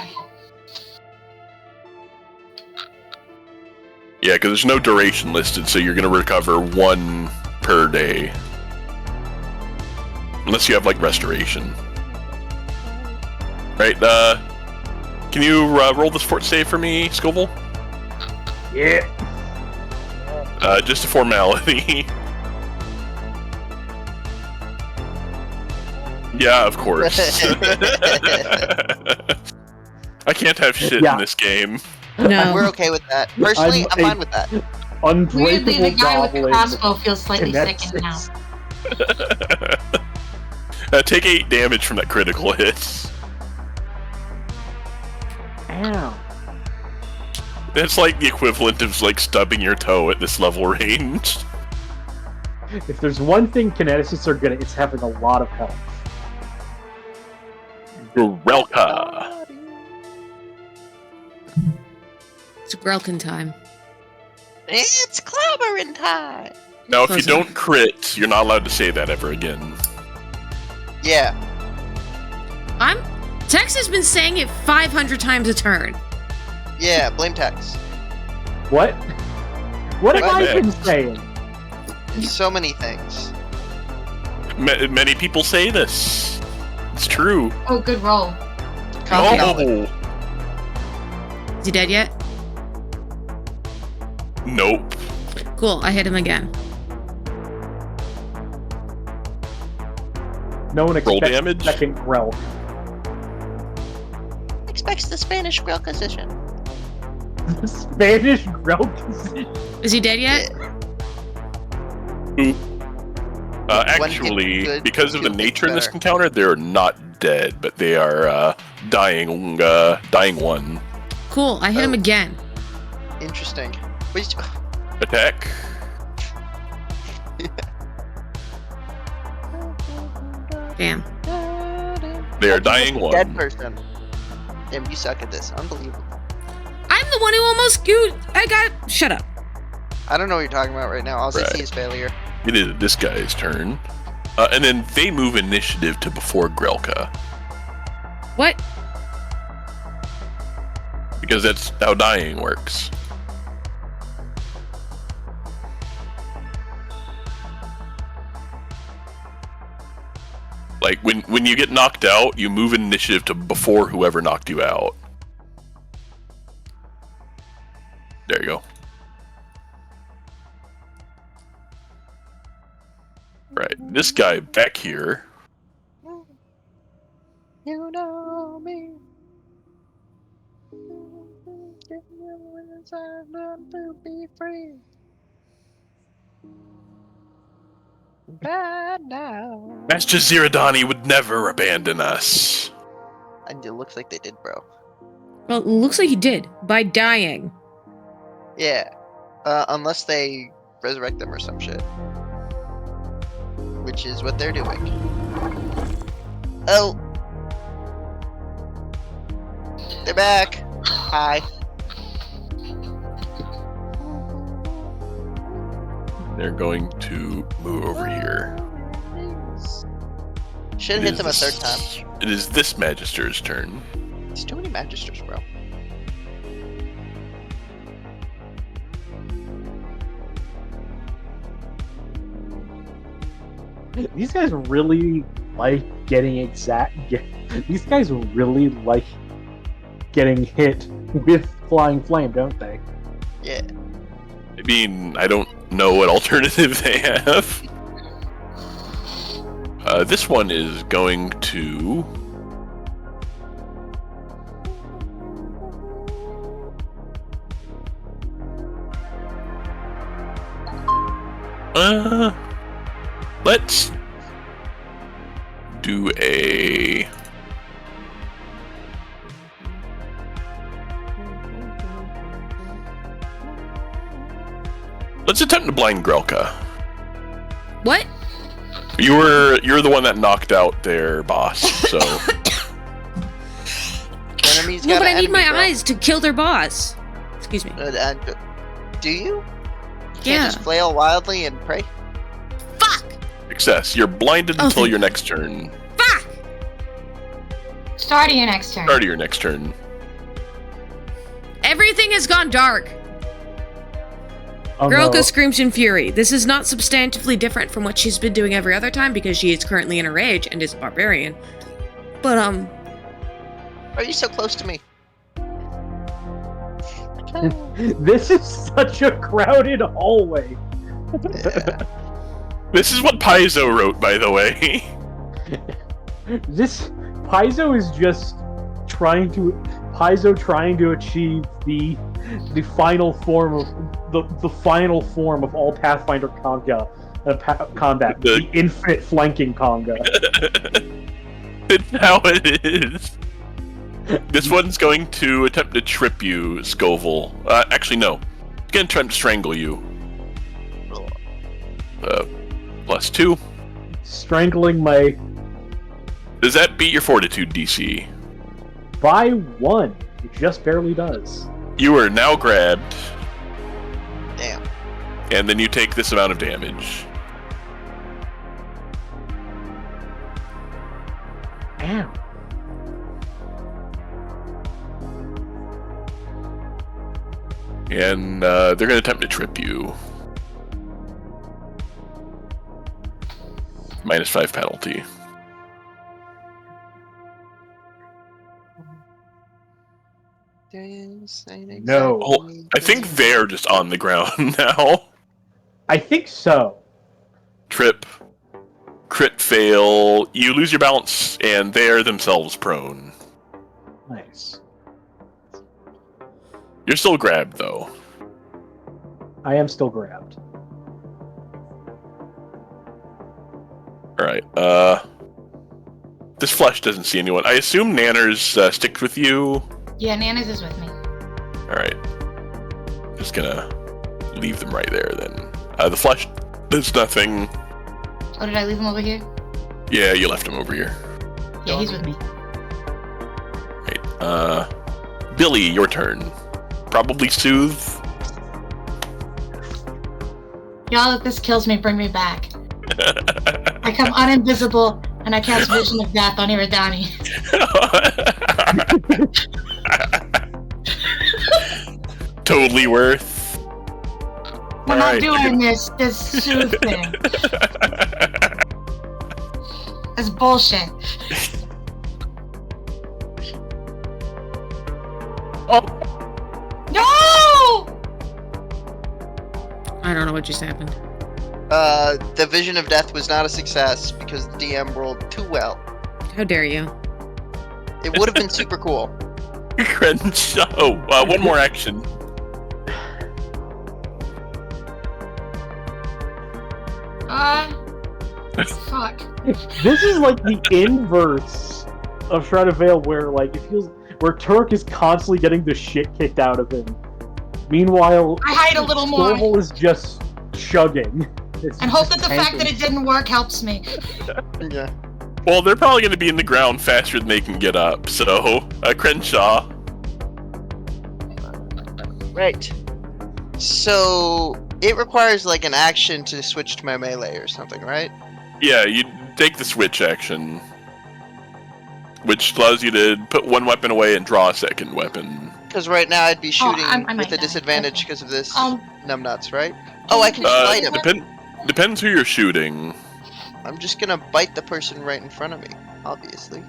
Yeah, because there's no duration listed, so you're gonna recover 1 per day, unless you have like restoration. Right? Can you roll this fort save for me, Scoville? Yeah. Just a formality. Yeah, of course. I can't have shit in this game. No. We're okay with that. Personally, I'm fine with that. Unbreakable Weirdly, the guy with the goblin. crossbow feels slightly sickened now. Take 8 damage from that critical hit. Ow. That's like the equivalent of like stubbing your toe at this level range. If there's one thing kineticists are good at, it's having a lot of health. Grelka. It's Grelkin time. It's clobbering time! Now, if you Closer. don't crit, you're not allowed to say that ever again. Yeah. Tex has been saying it 500 times a turn. Yeah, blame Tex. What? What have What? I been saying? So many things. Many people say this. It's true. Oh, good roll. Calm Oh, down. Is he dead yet? nope. Cool, I hit him again. No one Roll expects damage? second Grell. Expects the Spanish grill position. The Spanish Grell position. Is he dead yet? Actually, good, because of the two nature of this better. encounter, they're not dead, but they are dying. Dying 1. Cool, I hit him Oh. again. Interesting. Wait, Attack. Damn. They are dying 1. Dead person. Damn, you suck at this. Unbelievable. I'm the one who almost shut up. I don't know what you're talking about right now. All I Right. see is failure. It is this guy's turn. And then they move initiative to before Grelka. What? Because that's how dying works. Like, when you get knocked out, you move initiative to before whoever knocked you out. There you go. Right, this guy back here. You know me. To be free. Bad now. Master Ziradani would never abandon us. And it looks like they did, bro. Well, it looks like he did by dying. Yeah. Unless they resurrect them or some shit. Which is what they're doing. Oh! They're back! Hi. They're going to move over here. Should have hit them a third time. It is this Magister's turn. There's too many Magisters, bro. These guys really like getting These guys really like getting hit with flying flame, don't they? Yeah. I mean, I don't know what alternative they have. This one is going to... let's do a... Let's attempt to blind Grelka. What? You're the one that knocked out their boss, so... Enemies No, got but an I need enemy, my bro. eyes to kill their boss. Excuse me. Do you? You Yeah. can't just flail wildly and pray? Fuck! Success. You're blinded Oh, until thank your next turn. Fuck! Start of your next turn. Start of your next turn. Everything has gone dark. Oh, Grelka no. screams in fury. This is not substantively different from what she's been doing every other time because she is currently in a rage and is a barbarian. But, Are you so close to me? This is such a crowded hallway. Yeah. This is what Paizo wrote, by the way. This Paizo is just trying to achieve the final form of the final form of all Pathfinder combat, the infinite flanking conga. It's how it is. This one's going to attempt to trip you, Scoville. Actually, no. It's going to try to strangle you. +2. Strangling my Does that beat your Fortitude DC? by 1. It just barely does. You are now grabbed, Damn. and then you take this amount of damage. Ow. And they're going to attempt to trip you. -5 penalty. No. Oh, I think they're just on the ground now. I think so. Trip. Crit fail. You lose your balance, and they're themselves prone. Nice. You're still grabbed, though. I am still grabbed. Alright, this flesh doesn't see anyone. I assume Nanners sticks with you. Yeah, Nana's is with me. Alright. Just gonna leave them right there, then. The flesh does nothing. Oh, did I leave him over here? Yeah, you left him over here. Yeah, he's with me. Right, Billy, your turn. Probably soothe. Y'all, if this kills me, bring me back. I come uninvisible And I cast Vision of Death on Iridani. Totally worth. We're not doing this soothe thing. That's bullshit. Oh. No! I don't know what just happened. The Vision of Death was not a success because the DM rolled too well. How dare you? It would have been super cool. Crenshaw. One more action. Fuck. This is like the inverse of Shroud of Veil, where like it feels where Turk is constantly getting the shit kicked out of him. Meanwhile, I hide a little more. Storval is just chugging. And hope that the fact that it didn't work helps me. Yeah. Well, they're probably going to be in the ground faster than they can get up, so, Crenshaw. Right. So, it requires like an action to switch to my melee or something, right? Yeah, you take the switch action, which allows you to put one weapon away and draw a second weapon. Because right now I'd be shooting I might with a die. disadvantage Okay. because of this numbnuts, right? can Oh, I you can please bite him. Depends who you're shooting. I'm just gonna bite the person right in front of me, obviously.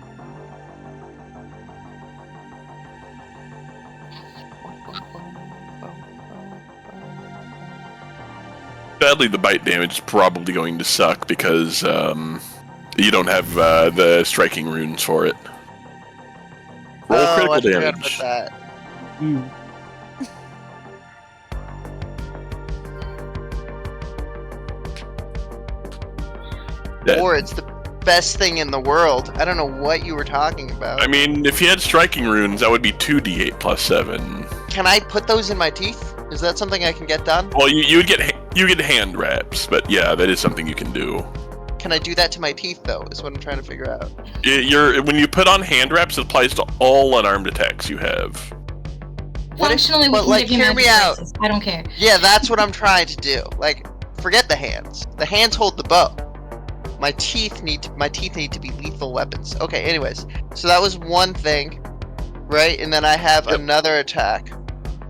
Sadly, the bite damage is probably going to suck because you don't have the striking runes for it. Roll critical I forgot damage. about that. You Dead. Or it's the best thing in the world. I don't know what you were talking about. I mean, if you had striking runes, that would be 2d8 plus 7. Can I put those in my teeth? Is that something I can get done? Well, you would get hand wraps, but yeah, that is something you can do. Can I do that to my teeth though? Is what I'm trying to figure out. When you put on hand wraps, it applies to all unarmed attacks you have. What if- Functionally, we but, can like, give you hear magic me out. braces. I don't care. Yeah, that's what I'm trying to do. Like, forget the hands. The hands hold the bow. My teeth need to be lethal weapons. Okay, anyways. So that was one thing, right? And then I have Yep. another attack.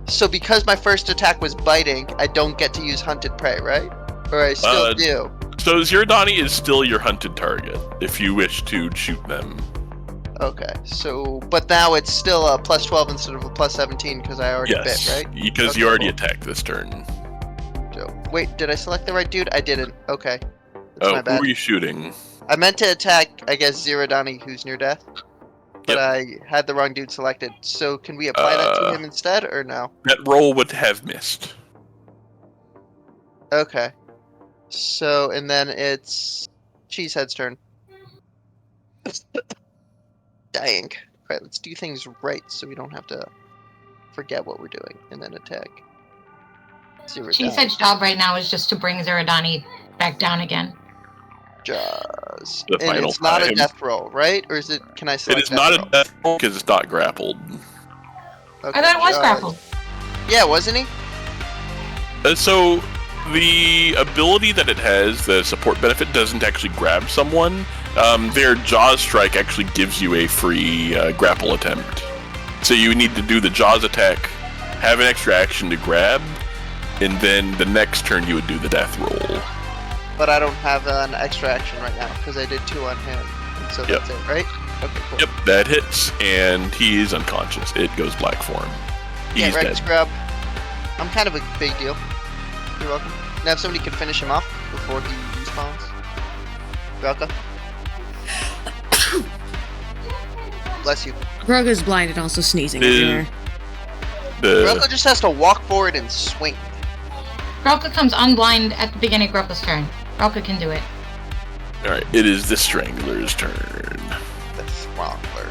So because my first attack was biting, I don't get to use hunted prey, right? Or I still do. So Zirodani is still your hunted target if you wish to shoot them. Okay. So, but now it's still a plus 12 instead of a plus 17 because I already Yes, bit, right? because Okay, you already cool. attacked this turn. So, wait, did I select the right dude? I didn't. Okay. That's my Who bad. were you shooting? I meant to attack, I guess, Zirodani, who's near death. But Yep. I had the wrong dude selected. So can we apply that to him instead, or no? That roll would have missed. Okay. So, and then it's Cheesehead's turn. Dang. Alright, let's do things right so we don't have to forget what we're doing. And then attack. Zirodani. Cheesehead's job right now is just to bring Zerodani back down again. Jaws. The And final it's not a time. death roll, right? Or is it, can I It select is not death a death roll because it's not grappled. roll? I thought it was Jaws. grappled. Yeah, wasn't he? So the ability that it has, the support benefit, doesn't actually grab someone. Their Jaws strike actually gives you a free grapple attempt. So you need to do the Jaws attack, have an extra action to grab, and then the next turn you would do the death roll. But I don't have an extra action right now because I did 2 on him. And so Yep. that's it, right? Okay, cool. Yep, that hits, and he's unconscious. It goes black for him. Yeah, He's right, dead. scrub. I'm kind of a big deal. You're welcome. Now if somebody could finish him off before he respawns. You're welcome. Bless you. Groga's blind and also sneezing everywhere. Rocco just has to walk forward and swing. Grelka comes unblind at the beginning of Grelka's turn. Grelka can do it. Alright, it is the Strangler's turn. The Strangler.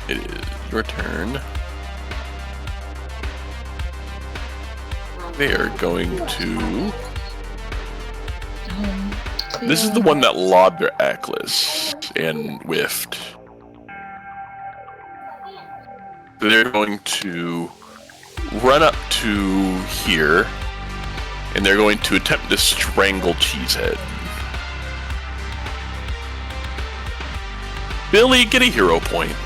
It is your turn. They are going to... This is the one that lobbed their Atlas and whiffed. They're going to run up to here And they're going to attempt to strangle Cheesehead. Billy, get a hero point.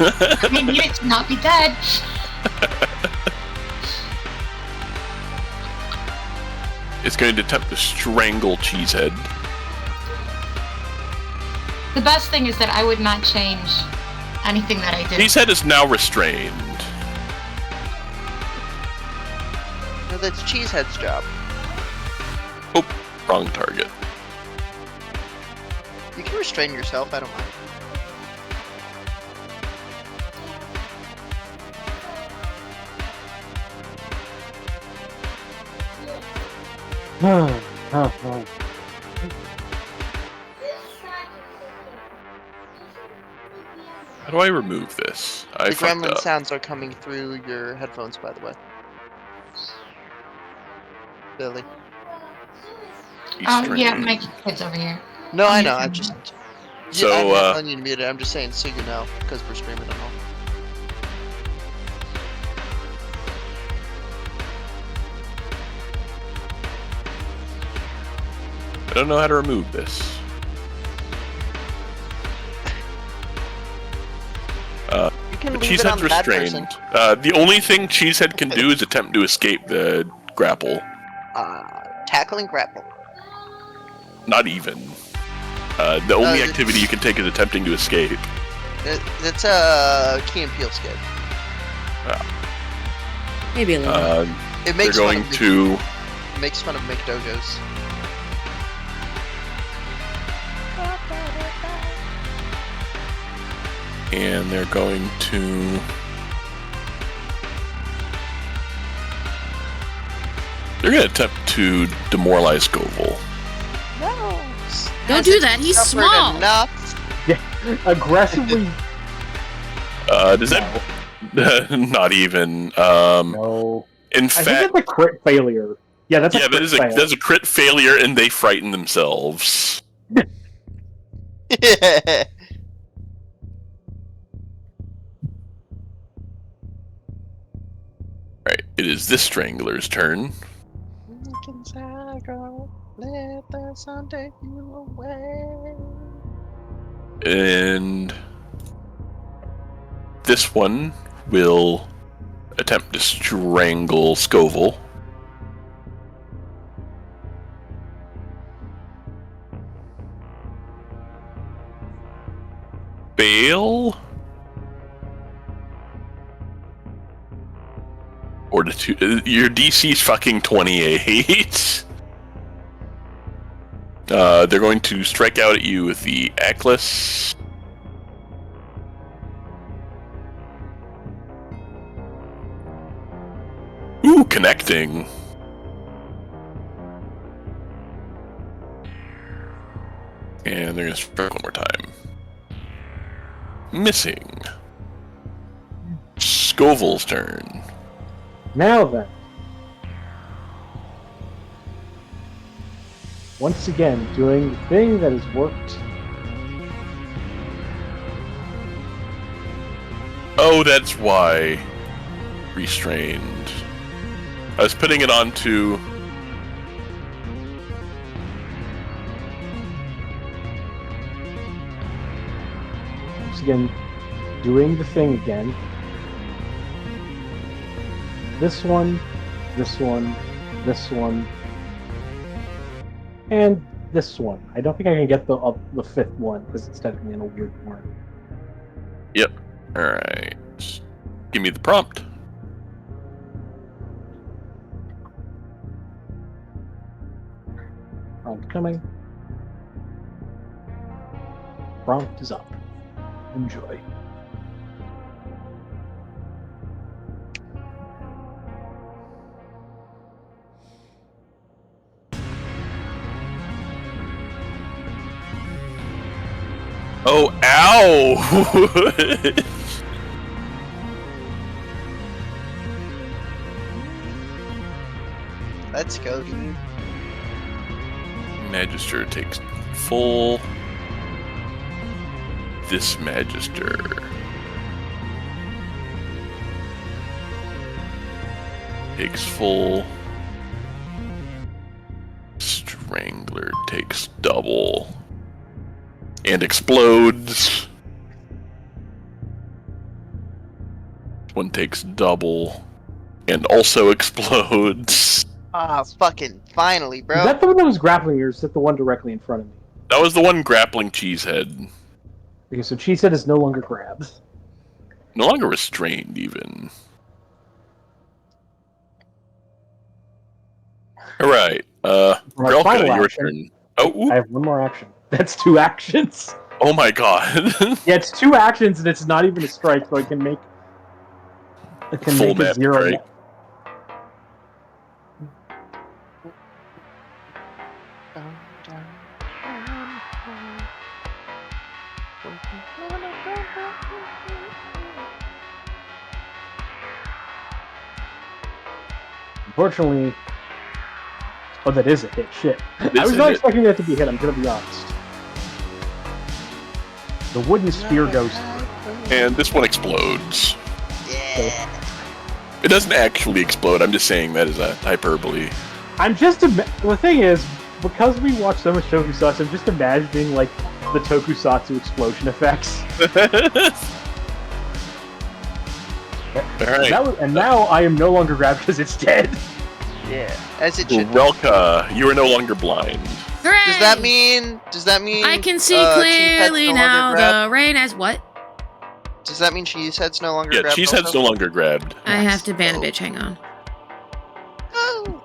I need it to not be dead. It's going to attempt to strangle Cheesehead. The best thing is that I would not change anything that I did. Cheesehead is now restrained. No, that's Cheesehead's job. Oh, wrong target. You can restrain yourself, I don't mind. How do I remove this? I The fucked gremlin up. sounds are coming through your headphones, by the way. Billy. Yeah, Restrained. my kid's over here. No, I know, I'm just... So, I'm not telling you to mute it, I'm just saying so you know, because we're streaming and all. I don't know how to remove this. You can leave it on Cheesehead's that person. restrained. The only thing Cheesehead can do is attempt to escape the grapple. Tackle and grapple. Not even. The only it's- activity you can take is attempting to escape. It's a Key and Peele skit. Maybe a little. It They're makes going to... makes fun of McDojos. And they're going to... They're going to attempt to demoralize Goval. No. Don't do that, he's Suffered small. enough. Aggressively. Does that... not even. No. In I think fact... that's a crit failure. Yeah, that's a Yeah, crit fail. that's a crit failure, and they frighten themselves. Right, it is this Strangler's turn. Let the sun take you away. And this one will attempt to strangle Scoville. Fail? Or the two, your DC's fucking 28. They're going to strike out at you with the Atlas. Ooh, connecting. And they're gonna strike one more time. Missing. Scoville's turn. Now then. Once again, doing the thing that has worked. Oh, that's why. Restrained. I was putting it onto... Once again, doing the thing again. This one, this one, this one, and this one. I don't think I can get the fifth one because it's technically in a weird form. Yep. Alright. Give me the prompt. Prompt coming. Prompt is up. Enjoy. Oh, ow! Let's go, dude. Magister takes full. This Magister takes full. Strangler takes double. And explodes. One takes double. And also explodes. Ah, fucking finally, bro. Is that the one that was grappling, or is that the one directly in front of me? That was the one grappling Cheesehead. Okay, so Cheesehead is no longer grabbed. No longer restrained, even. Alright, My final Grelka, your action. turn. Oh, I have one more action. That's 2 actions. oh my god. Yeah, it's 2 actions, and it's not even a strike, so I can make. I can Full make a map 0. strike. Unfortunately. Oh, that is a hit. Shit. It I was is a not hit. expecting that to be hit, I'm gonna be honest. The wooden spear goes. And this one explodes. Yeah. It doesn't actually explode, I'm just saying that as a hyperbole. I'm just. The thing is, because we watch so much tokusatsu, I'm just imagining, like, the tokusatsu explosion effects. Alright. And now I am no longer grabbed because it's dead. Yeah. As it should. Grelka, you are no longer blind. Hooray! Does that mean? I can see Cheesehead's clearly no now. longer grabbed? The rain has what? Does that mean Cheesehead's no longer Yeah, grabbed? Cheesehead's also? no longer grabbed. I have to ban a bitch. Hang on. Oh.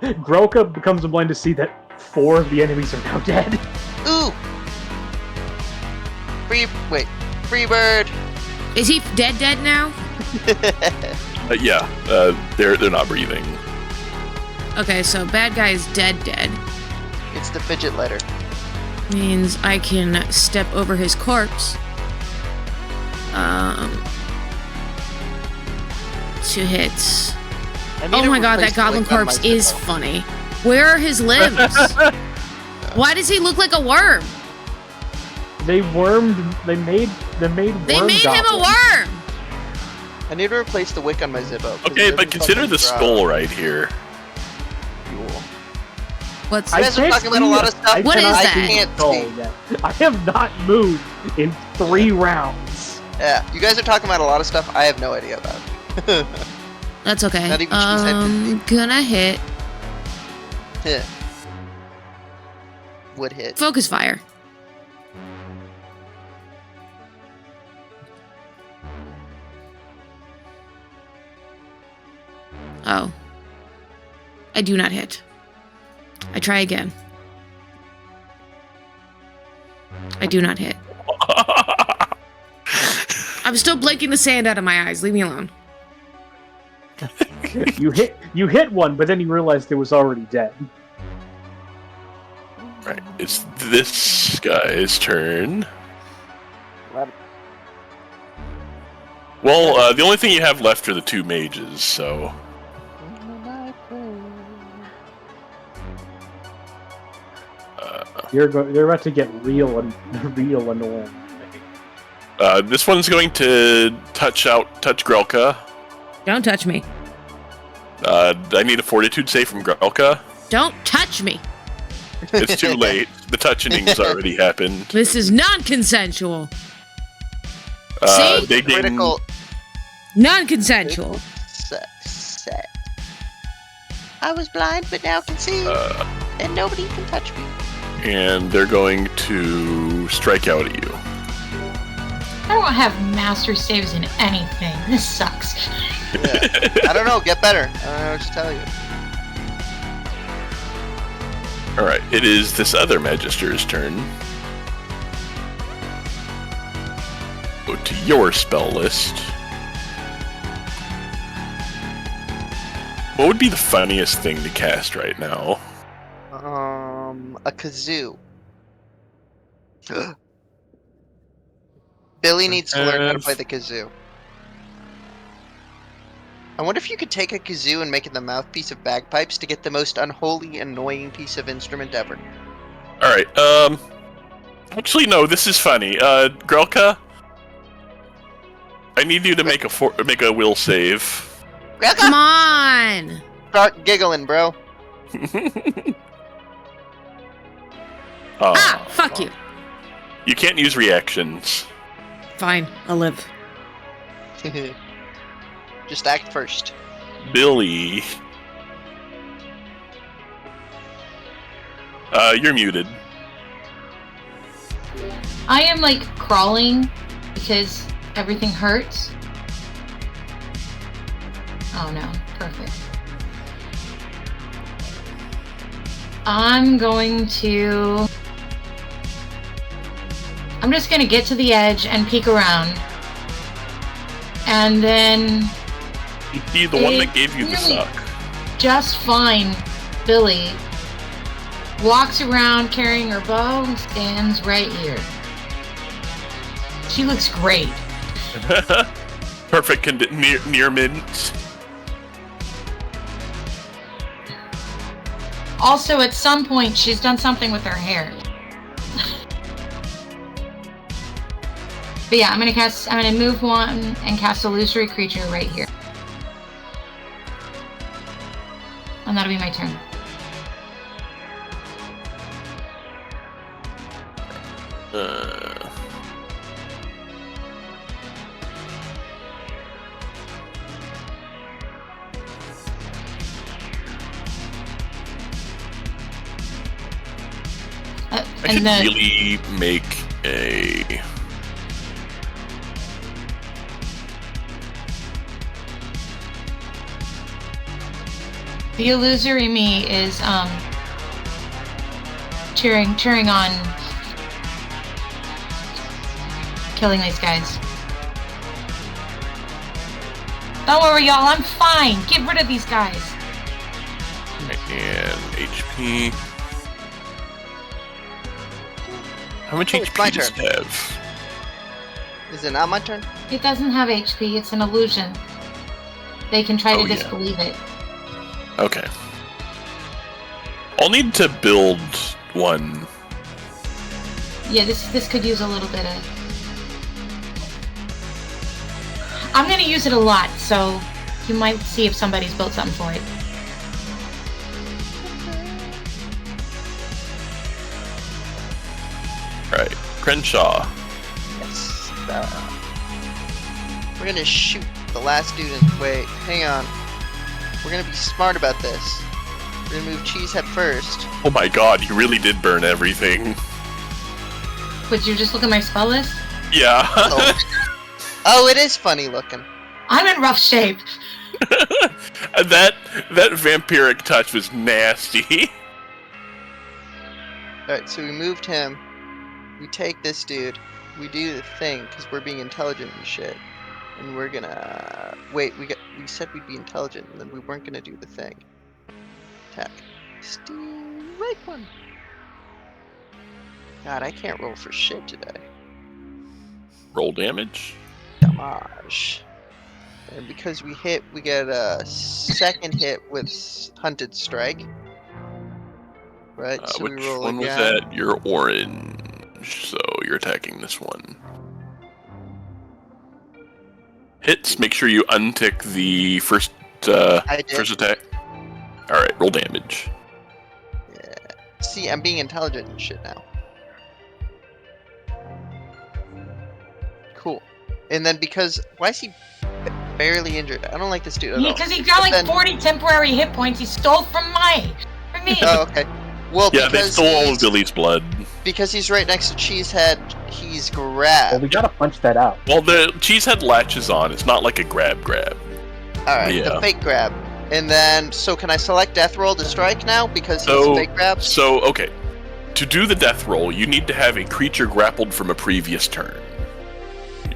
Grelka becomes blind to see that 4 of the enemies are now dead. Ooh. Free bird. Is he dead now? Yeah, they're not breathing. Okay, so bad guy is dead. It's the fidget letter. Means I can step over his corpse. 2 hits. Oh my god, that goblin corpse is funny. Where are his limbs? Why does he look like a worm? They made worm They made him a goblins. worm! I need to replace the wick on my Zippo. 'cause Okay, it but doesn't consider fucking the drop. skull right here. Cool. What's You guys are talking about a lot of stuff. What is cannot that? see I can't skull see. yet. I have not moved in 3 rounds. Yeah, you guys are talking about a lot of stuff I have no idea about. That's okay. Not even Cheesehead can Gonna hit. Hit. Would hit. Focus fire. Oh. I do not hit. I try again. I do not hit. I'm still blinking the sand out of my eyes. Leave me alone. You hit one, but then you realized it was already dead. Right, it's this guy's turn. Well, the only thing you have left are the 2 mages, so... You're about to get real annoying. This one's going to touch Grelka. Don't touch me. I need a fortitude save from Grelka. Don't touch me. It's too late. The touching's already happened. This is non-consensual. See? Digging, Critical Non-consensual. set. I was blind, but now can see, and nobody can touch me. and they're going to strike out at you. I don't have master saves in anything. This sucks. Yeah. I don't know. Get better. I don't know what to tell you. Alright, it is this other Magister's turn. Go to your spell list. What would be the funniest thing to cast right now? A kazoo. Billy needs to learn how to play the kazoo. I wonder if you could take a kazoo and make it the mouthpiece of bagpipes to get the most unholy, annoying piece of instrument ever. Alright, actually no, this is funny. Grelka, I need you to make a will save. Come on! Start giggling, bro. Ah, fuck you. You can't use reactions. Fine, I'll live. Just act first. Billy. You're muted. I am like crawling because everything hurts. Oh no, perfect. I'm just gonna get to the edge and peek around. And then You see the one that gave you the really suck. just fine Billy walks around carrying her bow and stands right here. She looks great. Perfect near mint. Also, at some point, she's done something with her hair. But yeah, I'm gonna move one and cast illusory creature right here. And that'll be my turn. I And should the really make a... illusory me is cheering on killing these guys. Don't worry, y'all. I'm fine. Get rid of these guys. And HP. How much Oh, it's my HP does turn. it have? Is it not my turn? It doesn't have HP. It's an illusion. They can try Oh, to yeah. disbelieve it. Okay. I'll need to build one. Yeah, this could use a little bit of... I'm gonna use it a lot, so you might see if somebody's built something for it. Right. Crenshaw. Yes. We're gonna shoot the last dude in... Wait, hang on. We're gonna be smart about this. We're gonna move Cheesehead first. Oh my god, you really did burn everything. Would you just look at my spell list? Yeah. Oh, it is funny looking. I'm in rough shape. that vampiric touch was nasty. Alright, so we moved him. We take this dude. We do the thing, because we're being intelligent and shit. And we're gonna... Wait, we said we'd be intelligent, and then we weren't gonna do the thing. Attack. Steal right one. God, I can't roll for shit today. Roll damage. Damage. And because we hit, we get a second hit with Hunted Strike. Right, so we Which roll one was again. that? You're orange, so you're attacking this one. Hits. Make sure you untick the first I did. first attack. All right, roll damage. Yeah. See, I'm being intelligent and shit now. Cool. And then because... Why is he barely injured? I don't like this dude at all. Because he got like Then- 40 temporary hit points he stole from me. Oh, okay. Well, Yeah, they because stole all of he's- Billy's blood. Because he's right next to Cheesehead, he's Well, grabbed. we gotta punch that out. Well, the cheesehead latches on. It's not like a grab. Alright, yeah. the fake grab. And then, so can I select Death Roll to strike now? Because he's So- fake grabs? So, okay. To do the death roll, you need to have a creature grappled from a previous turn.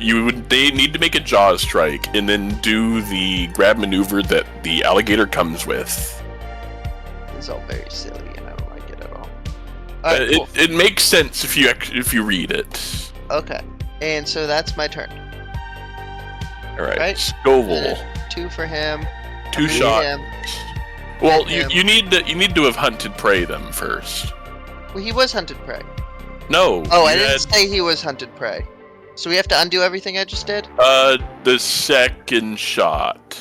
They need to make a jaws strike and then do the grab maneuver that the alligator comes with. It's all very silly and I don't like it at all. Alright, cool. It makes sense if you read it. Okay. And so that's my turn. All right, Right. Scoville, 2 for him. 2 Hit shots. him. Well, him. you need to have hunted prey them first. Well, he was hunted prey. No. Oh, you I didn't had, say he was hunted prey. So we have to undo everything I just did? the second shot.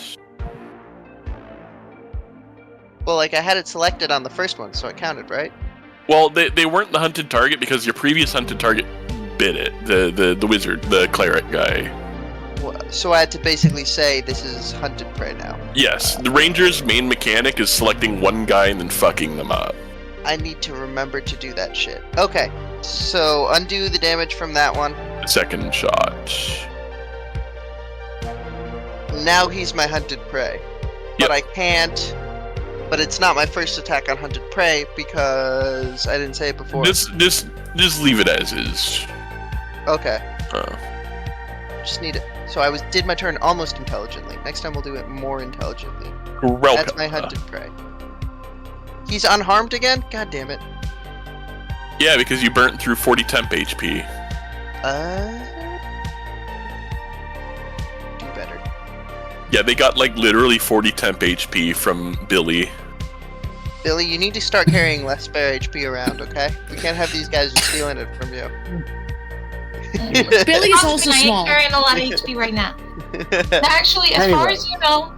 Well, like I had it selected on the first one, so it counted, right? Well, they weren't the hunted target because your previous hunted target bit it. The wizard, the cleric guy. So I had to basically say this is hunted prey now. Yes, the ranger's main mechanic is selecting one guy and then fucking them up. I need to remember to do that shit. Okay, so undo the damage from that one. Second shot. Now he's my hunted prey. Yep. But I can't... But it's not my first attack on hunted prey because I didn't say it before. Just leave it as is. Okay. Just need it. So I did my turn almost intelligently. Next time we'll do it more intelligently. That's my hunted prey. He's unharmed again? God damn it. Yeah, because you burnt through 40 temp HP. Do better. Yeah, they got like literally 40 temp HP from Billy. Billy, you need to start carrying less spare HP around, okay? We can't have these guys just stealing it from you. Billy's also I ain't small. carrying a lot of HP right now. Actually, as far as you know,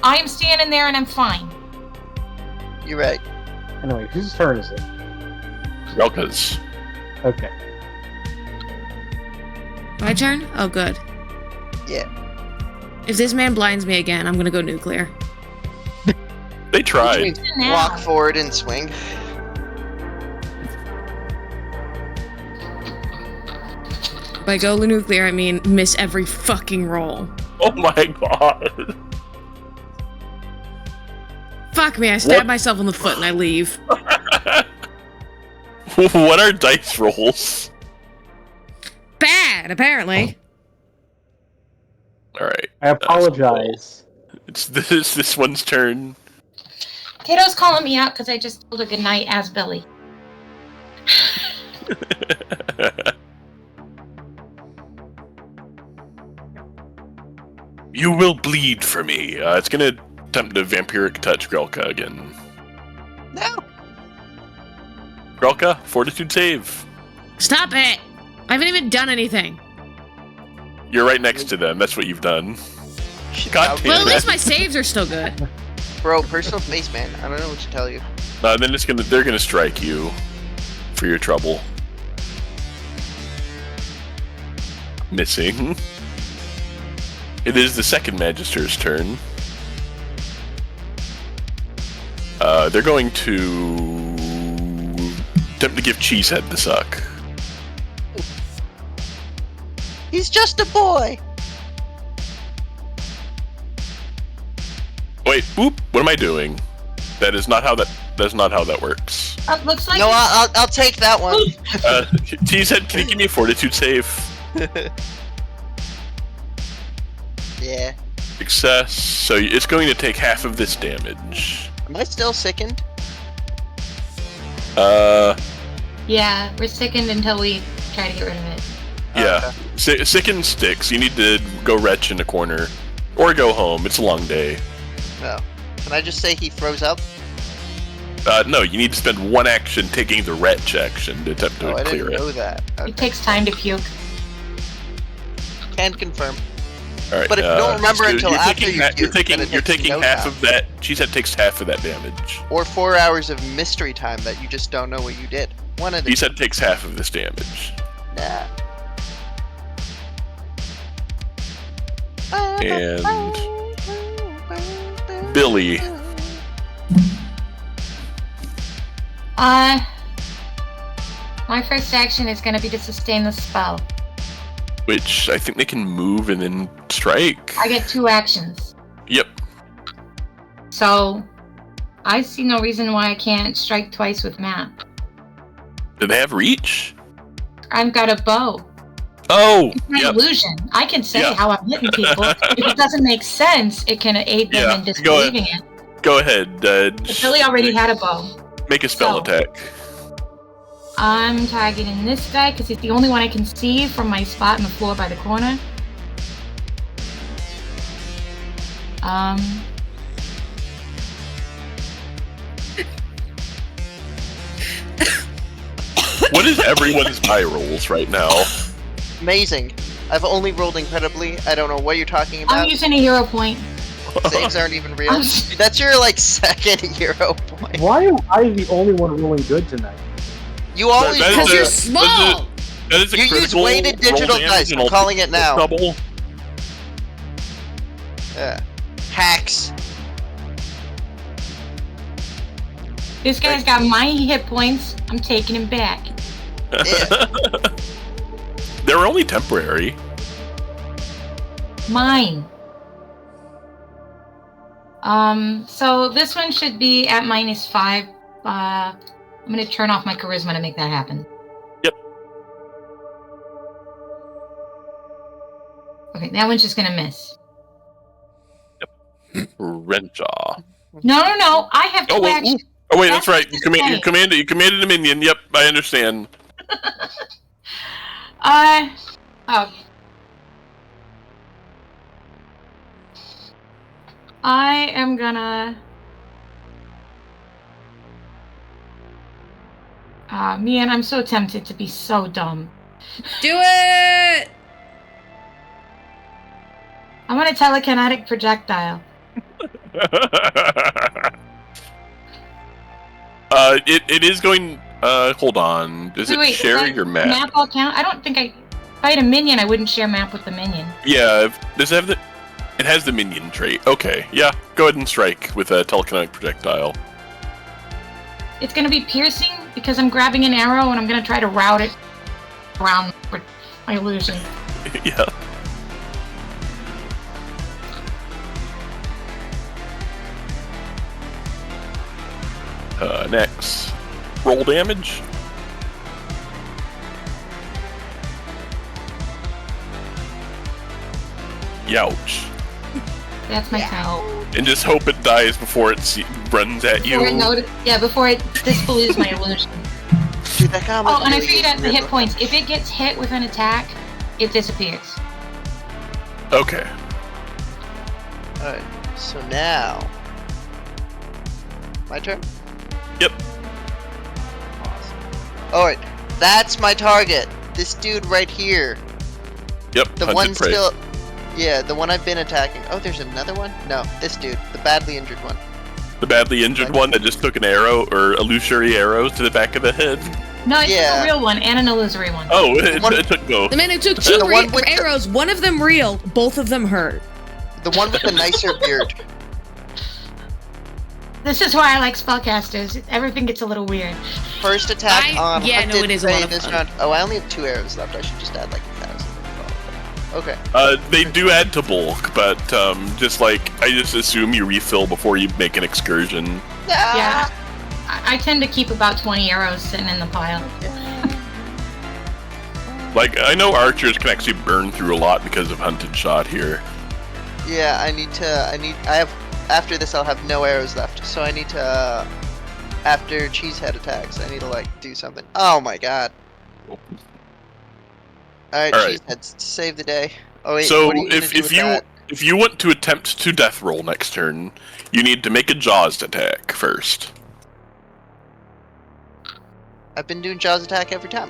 I am standing there and I'm fine. You're right. Anyway, whose turn is it? Relka's. Okay. My turn? Oh, good. Yeah. If this man blinds me again, I'm gonna go nuclear. They tried. Walk forward and swing. By go nuclear, I mean miss every fucking roll. Oh my god. Fuck me, I stab myself in the foot and I leave. What are dice rolls? Bad, apparently. Alright. I apologize. It's this one's turn. Kato's calling me out because I just told her goodnight as Billy. You will bleed for me. It's gonna attempt to vampiric touch Grelka again. No. Grelka, fortitude save. Stop it! I haven't even done anything. You're right next to them. That's what you've done. God damn Well, at it. least my saves are still good. Bro, personal space, man. I don't know what to tell you. Then they're gonna strike you for your trouble. Missing. It is the second Magister's turn. They're going to attempt to give Cheesehead the suck. He's just a boy. Wait, whoop! What am I doing? That is not how that works. Looks like No, I'll take that one. Cheesehead, can you give me a fortitude save? Yeah. Success. So it's going to take half of this damage. Am I still sickened? yeah, we're sickened until we try to get rid of it. Yeah. Sicken sticks. You need to go retch in a corner. Or go home. It's a long day. No. Can I just say he froze up? No, you need to spend one action taking the retch action to attempt to I clear didn't it. know that. Okay. It takes time to puke. Can confirm. Alright, But if you don't remember until after you you're puke, then it you're takes taking no half time. of that. Cheesehead takes half of that damage. Or 4 hours of mystery time that you just don't know what you did. One of the Cheesehead takes half of this damage. Nah. And Billy. My first action is going to be to sustain the spell. Which I think they can move and then strike. I get 2 actions. Yep. So, I see no reason why I can't strike twice with Matt. Do they have reach? I've got a bow. Oh, It's an yep. illusion. I can say Yeah. how I'm hitting people. If it doesn't make sense, it can aid them Yeah, in disbelieving it. Go ahead. But Billy already had a bow. Make a spell So- attack. I'm targeting this guy because he's the only one I can see from my spot in the floor by the corner. What is everyone's eye rolls right now? Amazing. I've only rolled incredibly. I don't know what you're talking about. I'm using a hero point. Saves aren't even real. That's your like second hero point. Why am I the only one rolling good tonight? You always That is Because a- you're that is small. That is a You use critical weighted roll digital damage dice. and I'm I'll calling take it now. Double. Hacks. This guy's got my hit points. I'm taking him back. Yeah. They're only temporary. Mine. So this one should be at -5. I'm gonna turn off my charisma to make that happen. Yep. Okay, that one's just gonna miss. Renjaw. No. I have two Oh, well, actions. oh wait, that's right. You That's commanded a minion. Yep, I understand. Oh. I am gonna. Man, I'm so tempted to be so dumb. Do it! I'm gonna telekinetic projectile. It is going. Hold on. Does it Wait, share does your that map? Map all count? I don't think if I had a minion, I wouldn't share map with the minion. Yeah. Does it have the? It has the minion trait. Okay. Yeah. Go ahead and strike with a telekinetic projectile. It's gonna be piercing because I'm grabbing an arrow and I'm gonna try to route it around with my illusion. Yeah. Next. Roll damage. Youch. That's my turn. And just hope it dies before it runs at you. Before it disbelieves my illusion. Dude, that guy was Oh, and I really figured out the weird hit looking. points. If it gets hit with an attack, it disappears. Okay. Alright, so now. My turn? Yep. Awesome. Alright, that's my target. This dude right here. Yep. The hunted one prey. still. Yeah, the one I've been attacking. Oh, there's another one? No, this dude. The badly injured one. The badly injured one that just took an arrow or illusory arrow to the back of the head. No, it's Yeah. a real one and an illusory one. Oh, one- it took go. The man who took two The one with the- arrows, one of them real, both of them hurt. The one with the nicer beard. This is why I like spellcasters. Everything gets a little weird. First attack on yeah, no, hunted it is a prey lot of this fun. round. Oh, I only have 2 arrows left. I should just add like 1,000. Okay. They do add to bulk, but just like I just assume you refill before you make an excursion. Yeah. I tend to keep about 20 arrows sitting in the pile. Like I know archers can actually burn through a lot because of hunted shot here. Yeah, after this I'll have no arrows left, so I need to, after Cheesehead attacks, I need to, like, do something. Oh my god. Alright, Alright. Cheesehead, save the day. Oh wait, So what are you gonna do with that? if you want to attempt to death roll next turn, you need to make a Jaws attack first. I've been doing Jaws attack every time.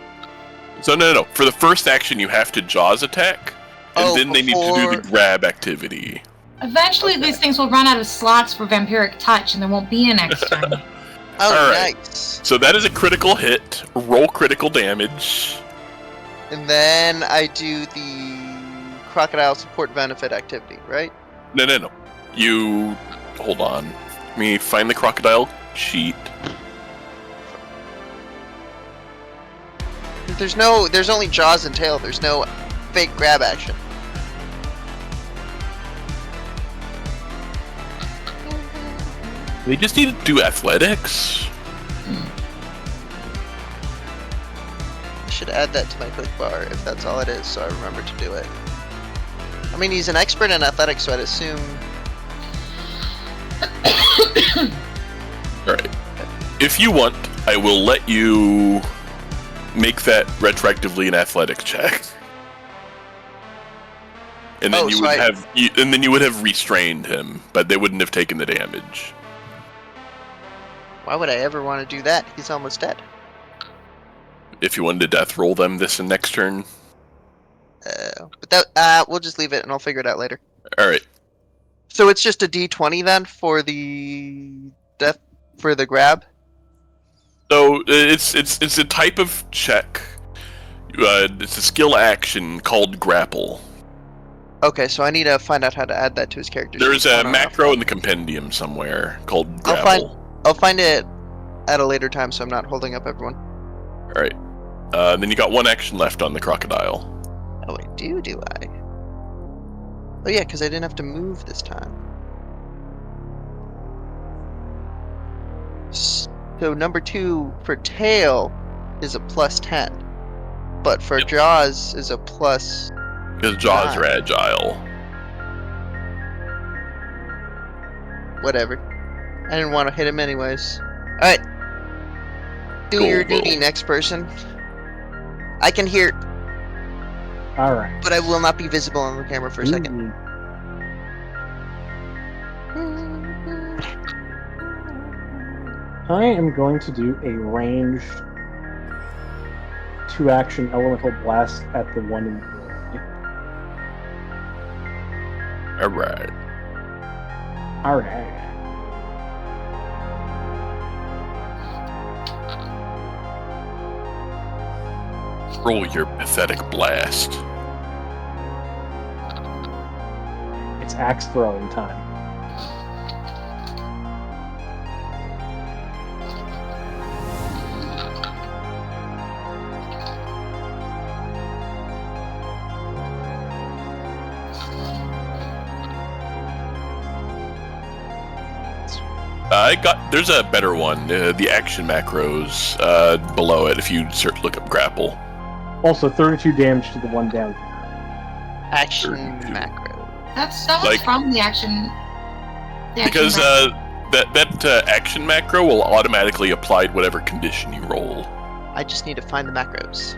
So no. For the first action, you have to Jaws attack, and Oh, then they need to do the before- grab activity. Eventually, Okay. these things will run out of slots for vampiric touch, and there won't be a next turn. Oh, Alright. nice. So that is a critical hit. Roll critical damage. And then I do the crocodile support benefit activity, right? No. You hold on. Let me find the crocodile sheet. There's only Jaws and tail. There's no fake grab action. They just need to do athletics. I should add that to my quick bar if that's all it is, so I remember to do it. I mean, he's an expert in athletics, so I'd assume. Alright. If you want, I will let you make that retroactively an athletics check. And then Oh, you so would and then you would have restrained him, but they wouldn't have taken the damage. Why would I ever want to do that? He's almost dead. If you wanted to death roll them this and next turn. But that we'll just leave it and I'll figure it out later. Alright. So it's just a D20 then for the grab. So it's a type of check. It's a skill action called grapple. Okay, so I need to find out how to add that to his character. There's sheet. a macro in the compendium somewhere called grapple. I'll find it at a later time, so I'm not holding up everyone. All right. Then you got one action left on the crocodile. Oh, I do I? Oh yeah, because I didn't have to move this time. So number 2 for tail is a +10, but for jaws is a plus. Because jaws are agile. Whatever. I didn't want to hit him anyways. Alright. Do your duty, next person. I can hear, All right. but I will not be visible on the camera for a second. I am going to do a ranged 2-action elemental blast at the one in the middle. Alright. All right. Roll your pathetic blast. It's axe throwing time. There's a better one. The action macros below it. If you look up grapple. Also, 32 damage to the one down here. Action 32. macro. That's so much Like- from the action. Because that action macro will automatically apply to whatever condition you roll. I just need to find the macros.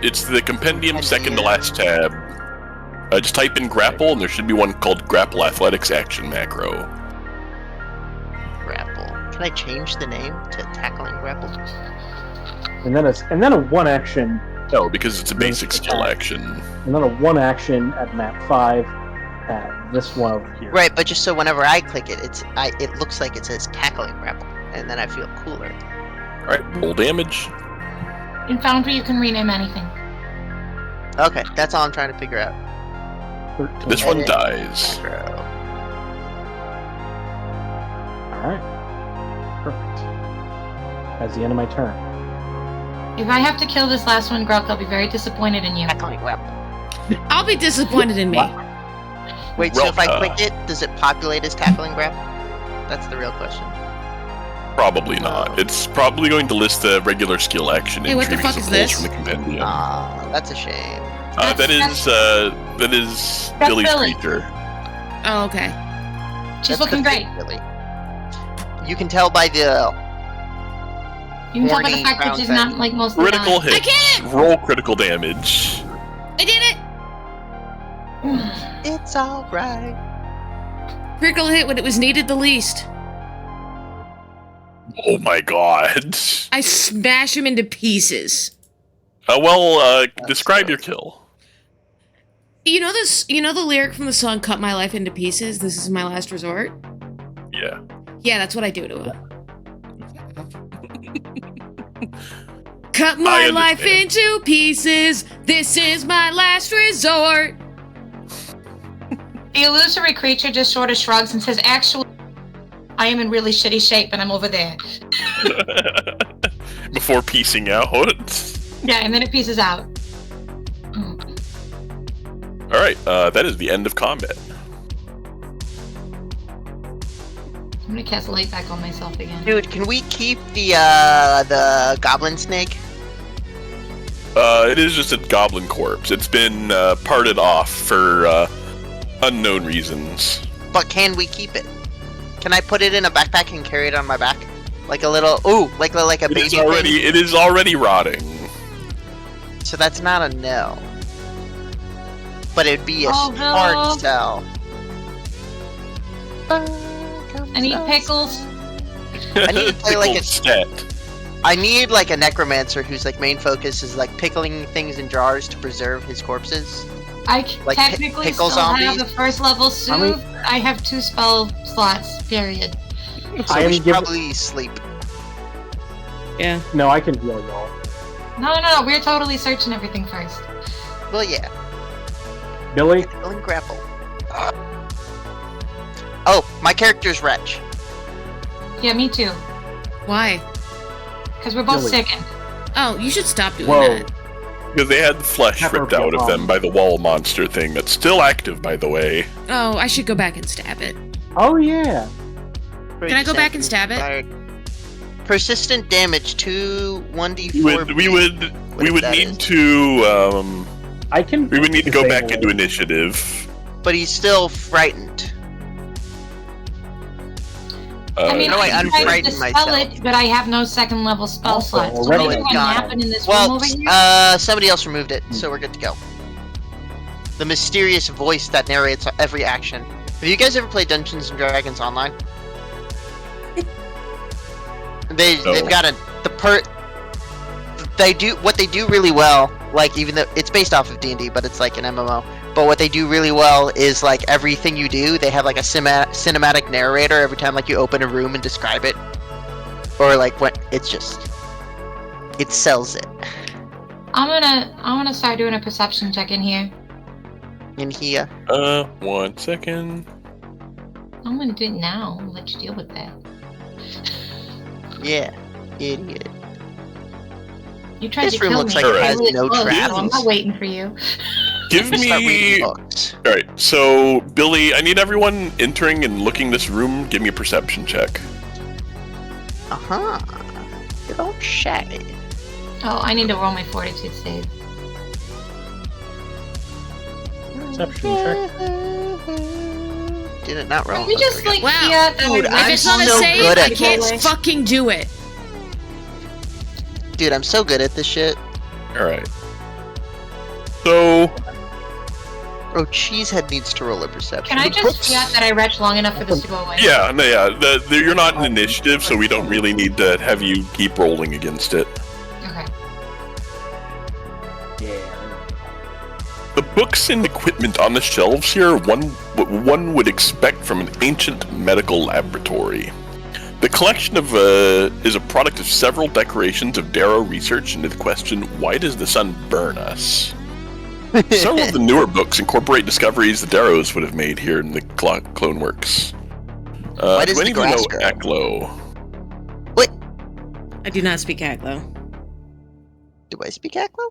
It's the compendium second to last tab. Just type in grapple, and there should be one called grapple athletics action macro. Grapple. Can I change the name to tackling grapple? And then a 1-action, No, because it's a basic skill action. and then a 1-action at map 5 at this one over here. Right, but just so whenever I click it, it looks like it says tackling grapple, and then I feel cooler. Alright, roll damage. In Foundry, you can rename anything. Okay, that's all I'm trying to figure out. 13. This one Edit dies. macro. Alright. Perfect. That's the end of my turn. If I have to kill this last one, Grok, I'll be very disappointed in you. Tackling grapple. I'll be disappointed in me. Wait, so if I Relka. click it, does it populate as tackling grapple? That's the real question. Probably not. It's probably going to list the regular skill action Hey, what the entry fuck because is it pulls this? from the compendium. Ah, that's a shame. That is That's Billy's Billy. creature. Oh, okay. She's That's looking great. Really. You can tell by the You can tell by the Horny fact that brown she's thing. not like most of the Critical time. hit. I can't! Roll critical damage. I did it! it's alright. Critical hit when it was needed the least. Oh my god. I smash him into pieces. Describe your kill. You know this? You know the lyric from the song "Cut My Life into Pieces"? This is my last resort. Yeah. Yeah, that's what I do to him. Cut my life understand. into pieces. This is my last resort. The illusory creature just sort of shrugs and says, "Actually, I am in really shitty shape, and I'm over there." Before piecing out. Yeah, and then it pieces out. Alright, that is the end of combat. I'm gonna cast light back on myself again. Dude, can we keep the goblin snake? It is just a goblin corpse. It's been parted off for unknown reasons. But can we keep it? Can I put it in a backpack and carry it on my back? Like a little, like a baby thing? It is already rotting. So that's not a no. But it'd be a Oh, no. hard sell. I need pickles. I need to play like Pickled a stat. I need like a necromancer whose like main focus is like pickling things in jars to preserve his corpses. Like technically pickle still have zombies? a first level soothe. I have 2 spell slots, period. So I we am should given- probably sleep. Yeah. No, I can heal y'all. No, we're totally searching everything first. Well, yeah. Billy, Heal and grapple. Oh, my character's Wretch. Yeah, me too. Why? Because we're both Really? sickened. Oh, you should stop doing whoa. that. Because they had the flesh Never ripped out of been them wrong. by the wall monster thing that's still active, by the way. Oh, I should go back and stab it. Oh yeah. Can I go back and stab it? Fired. Persistent damage to 1d4. We would Whatever that need is. to I can. we would need to go back disable into it. initiative. But he's still frightened. I mean, no, I I tried to unfrightened dispel myself. it, but I have no second level spell Also, slots. So already maybe what gone. happened in this room Well, over here? somebody else removed it, so we're good to go. The mysterious voice that narrates every action. Have you guys ever played Dungeons and Dragons online? No. They've got they do what they do really well. Like, even though it's based off of D&D, but it's like an MMO. But what they do really well is, like, everything you do, they have like a cinematic narrator every time, like, you open a room and describe it, or like what it sells it. I'm gonna start doing a perception check in here. In here, 1 second. I'm gonna do it now. I'll let you deal with that. yeah, idiot. You tried This to room kill looks me. like it I has really no close, so I'm traps. not waiting for you. Give Start me. reading books. All right, so Billy, I need everyone entering and looking this room. Give me a perception check. You don't shy. Oh, I need to roll my fortitude save. Perception check. Did it not roll? Can we just like Wow. fiat that Dude, I If it's not a so save, good I at can't this. fucking do it. Dude, I'm so good at this shit. All right. So Oh, Cheesehead needs to roll a perception. Can I just fiat that I retch long enough for this to go away? yeah, no, yeah. You're not in initiative, so we don't really need to have you keep rolling against it. Okay. Yeah. The books and equipment on the shelves here are what one would expect from an ancient medical laboratory. The collection is a product of several decorations of Darrow research into the question, why does the sun burn us? Several of the newer books incorporate discoveries the Darrows would have made here in the Clone Works. Why does do the any of you know grass grow? Aklo? I do not speak Aglo. Do I speak Aklo?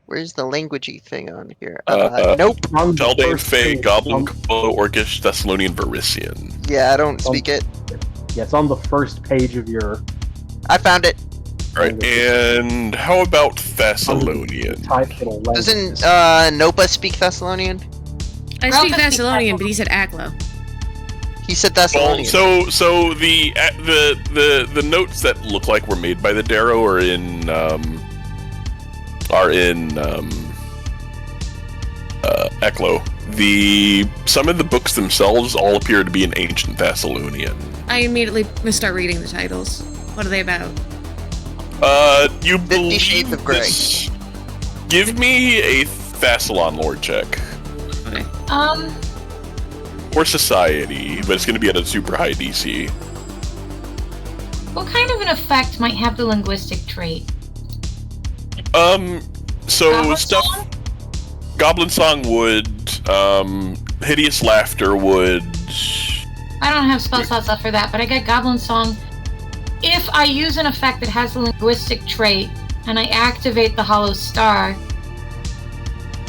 Where's the languagey thing on here? Nope. On the Taldane, first Fey, page, Goblin, Koboldo, Orcish, Thessalonian, Varisian. Yeah, I don't speak it. Yeah, it's on the first page of your I found it. Alright, and how about Thessalonian? title. Doesn't Nopa speak Thessalonian? I Ralph speak speaks Thessalonian, but he said Aglo. He said Well, Thessalonian. so the notes that look like were made by the Darrow are in Eklo. Some of the books themselves all appear to be in ancient Thessalonian. I immediately start reading the titles. What are they about? You 50 believe Shades of Grey. this- Give me a Thessalon lore check. Okay. Or society, but it's going to be at a super high DC. What kind of an effect might have the linguistic trait? So Goblin stuff. song? Goblin Song would. Hideous Laughter would. I don't have spell slots left for that, but I got Goblin Song. If I use an effect that has the linguistic trait and I activate the Hollow Star,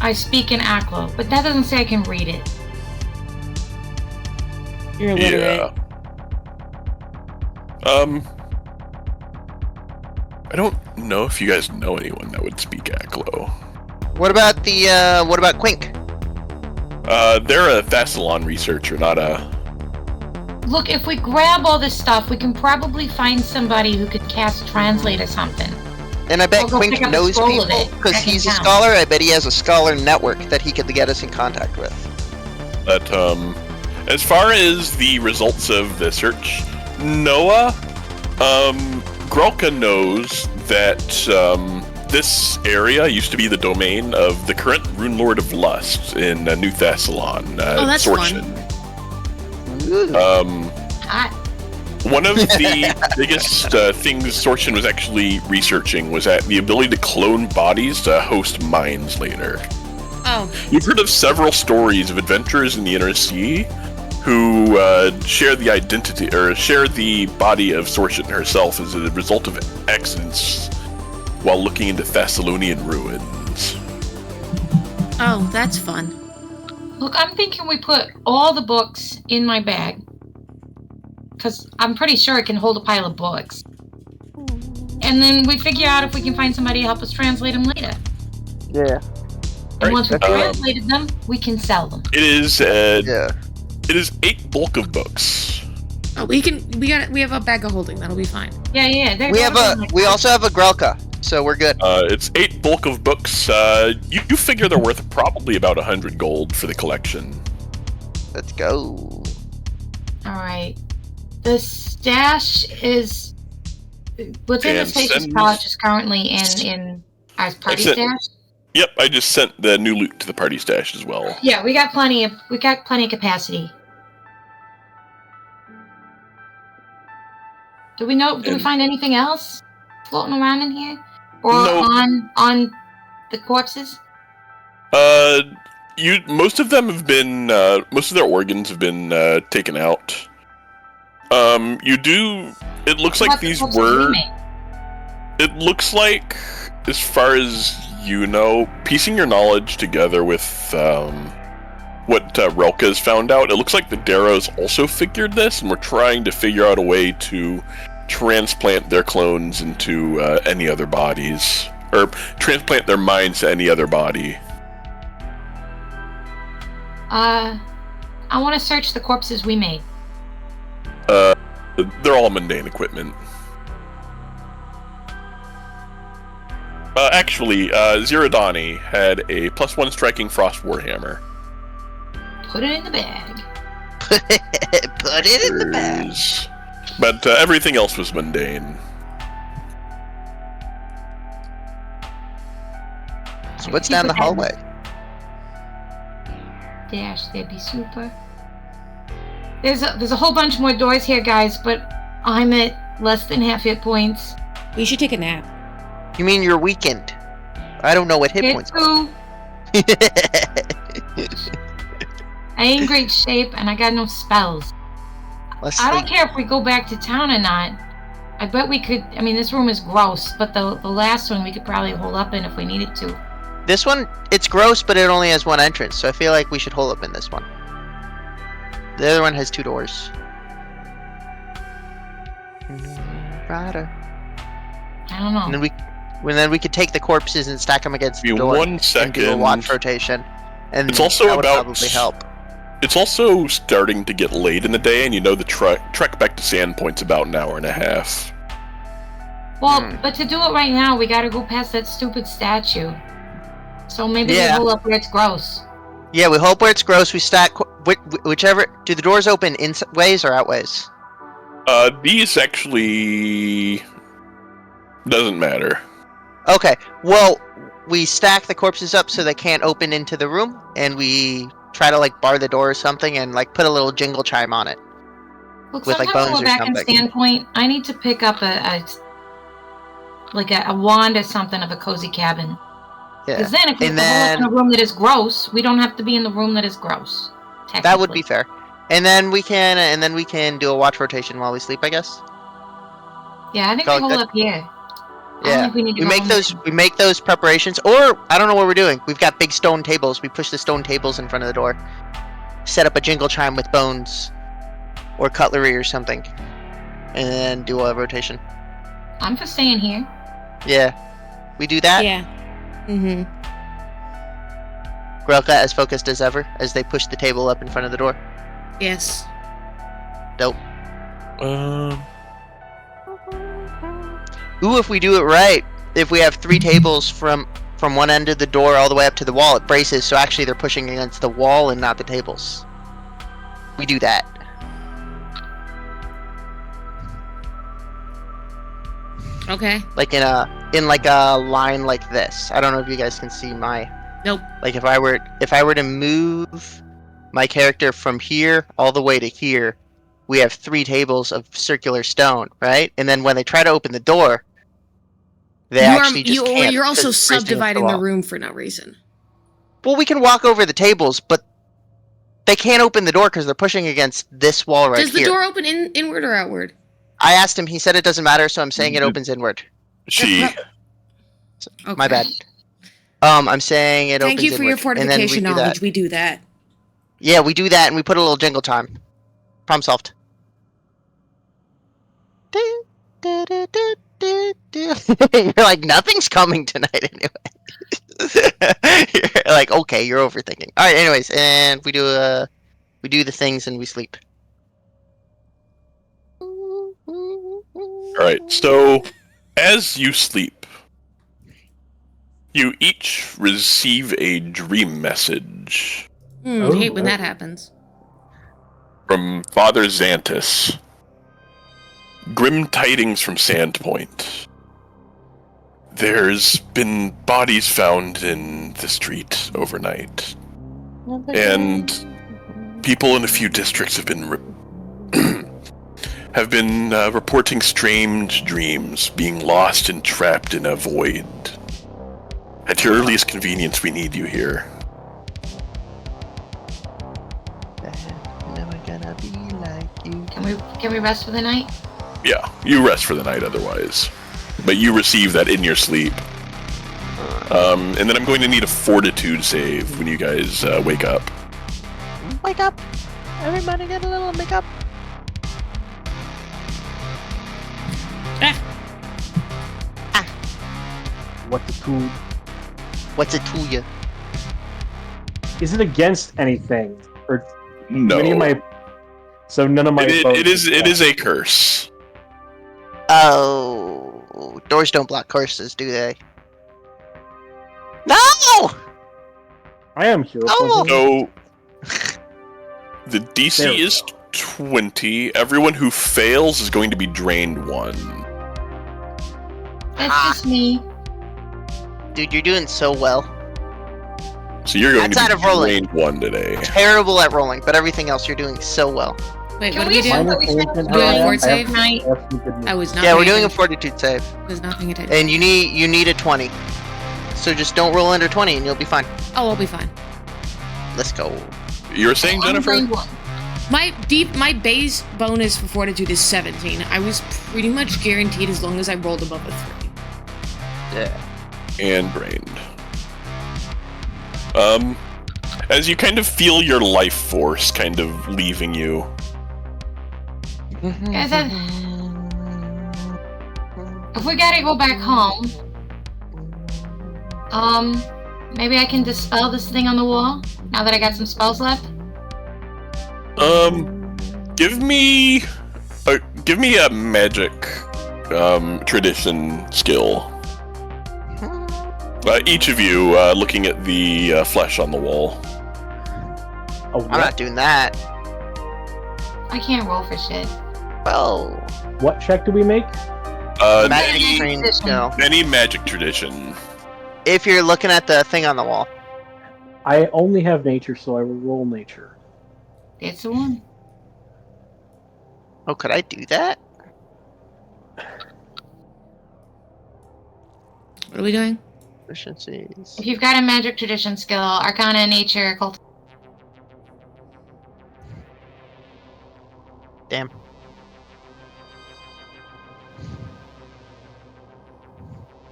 I speak in Aklo, but that doesn't say I can read it. You're illiterate. Yeah. I don't know if you guys know anyone that would speak Aklo. What about Quink? They're a Thessalon researcher, not a. Look, if we grab all this stuff, we can probably find somebody who could cast Translate or something. And I bet I'll go pick Quink up a knows scroll of people it. because Back in he's a town. scholar. I bet he has a scholar network that he could get us in contact with. But as far as the results of the search, Noah, Grolka knows that this area used to be the domain of the current Rune Lord of Lust in New Thessalon. Oh, that's Sorchin. Hot. One of the biggest things Sorchin was actually researching was that the ability to clone bodies to host minds later. Oh. You've heard of several stories of adventurers in the Inner Sea who share the identity or share the body of Sorchin herself as a result of accidents while looking into Thessalonian ruins. Oh, that's fun. Look, I'm thinking we put all the books in my bag. Because I'm pretty sure it can hold a pile of books. And then we figure out if we can find somebody to help us translate them later. Yeah. And once we've translated them, we can sell them. It is Yeah. It is 8 bulk of books. Oh, we have a bag of holding. That'll be fine. Yeah. We also have a Grelka, so we're good. It's 8 bulk of books. You figure they're worth probably about 100 gold for the collection. Let's go. Alright. The stash is... What's in the Spacious Pouch is currently in our party stash? Yep, I just sent the new loot to the party stash as well. Yeah, we got plenty of capacity. Do we find anything else floating around in here? Or on the corpses? Most of them have been most of their organs have been taken out. It looks like these were... It looks like, as far as you know, piecing your knowledge together with what Relka has found out, it looks like the Darrows also figured this, and we're trying to figure out a way to transplant their clones into any other bodies. Or transplant their minds to any other body. I want to search the corpses we made. They're all mundane equipment. Actually, Ziradani had a +1 striking frost warhammer. Put it in the bag. Put it in the bag. But everything else was mundane. So what's down the hallway? Dash, that'd be super. There's a whole bunch more doors here, guys, but I'm at less than half hit points. We should take a nap. You mean you're weakened? I don't know what hit points are. I ain't in great shape, and I got no spells. I don't care if we go back to town or not. I bet we could. I mean, this room is gross, but the last one we could probably hold up in if we needed to. This one, it's gross, but it only has one entrance, so I feel like we should hold up in this one. The other one has 2 doors. Rider. I don't know. And then we could take the corpses and stack them against the door. 1 second. And do a watch rotation. And it's also that would probably help. It's also starting to get late in the day, and you know the trek back to Sandpoint's about an hour and a half. Well, but to do it right now, we gotta go past that stupid statue. So maybe we hold up where it's gross. Yeah, we hold where it's gross. We stack whichever. Do the doors open in ways or out ways? These actually doesn't matter. Okay. Well, we stack the corpses up so they can't open into the room, and we try to bar the door or something, and put a little jingle chime on it. Look, with sometime bones we're or back in something. Standpoint, I need to pick up a wand or something of a cozy cabin. Yeah. Because then if we hold up in a room that is gross, we don't have to be in the room that is gross. That would be fair. And then we can do a watch rotation while we sleep, I guess. Yeah, I think we hold up here. Yeah, we make those preparations, or I don't know what we're doing. We've got big stone tables. We push the stone tables in front of the door, set up a jingle chime with bones, or cutlery or something, and then do a rotation. I'm for staying here. Yeah, we do that. Yeah. Mm-hmm. Grelka as focused as ever as they push the table up in front of the door. Yes. Dope. Ooh, if we do it right, if we have 3 tables from one end of the door all the way up to the wall, it braces, so actually they're pushing against the wall and not the tables. We do that. Okay. Like in in like a line like this. I don't know if you guys can see my. Nope. Like if I were to move my character from here all the way to here, we have 3 tables of circular stone, right? And then when they try to open the door, they actually just can't. You're also 'cause it's bracing against subdividing the wall. room for no reason. Well, we can walk over the tables, but they can't open the door because they're pushing against this wall right Does the here. door open inward or outward? I asked him. He said it doesn't matter, so I'm saying it opens inward. She. Okay. My bad. I'm saying it opens Thank you for your inward, and then we fortification do that. knowledge. We do that. Yeah, we do that, and we put a little jingle time. Problem solved. You're like, nothing's coming tonight anyway. You're like, okay, you're overthinking. All right, anyways, and we do the things and we sleep. All right. So, as you sleep, you each receive a dream message I hate when that happens. from Father Xantus. Grim tidings from Sandpoint. There's been bodies found in the street overnight. And people in a few districts have been reporting strange dreams, being lost and trapped in a void. At your earliest convenience, we need you here. Never gonna be like you. Can we rest for the night? Yeah, you rest for the night otherwise. But you receive that in your sleep. And then I'm going to need a fortitude save when you guys wake up. Wake up! Everybody get a little makeup. What's a tool? What's it to you? Is it against anything? Or No. any of my... So none of my... It is a curse. Oh, doors don't block curses, do they? No! I am hero. Oh! So the DC There we is 20. Everyone who fails is going to be drained 1. That's just me. Dude, you're doing so well. So you're going Outside to of be rolling. drained 1 today. Terrible at rolling, but everything else you're doing so well. Wait, Can what do we we do? assume Minor that we spent pain, Do a I fort save? have some good news. I was not. Yeah, we're paying doing a attention. fortitude save. Was not paying attention. And you need a 20. So just don't roll under 20 and you'll be fine. Oh, I'll be fine. Let's go. You were saying, Jennifer? I'm one. My base bonus for fortitude is 17. I was pretty much guaranteed as long as I rolled above a 3. Yeah. And drained. As you kind of feel your life force kind of leaving you. Guys, if we gotta go back home, maybe I can dispel this thing on the wall now that I got some spells left. Give me a magic tradition skill. Each of you looking at the flesh on the wall. Oh, I'm not doing that. I can't roll for shit. Well, What check do we make? magic Any trained tradition. skill. Any magic tradition. If you're looking at the thing on the wall. I only have nature, so I will roll nature. It's the one. Oh, could I do that? What are we doing? Efficiencies. If you've got a magic tradition skill, Arcana, Nature, Occult. Damn.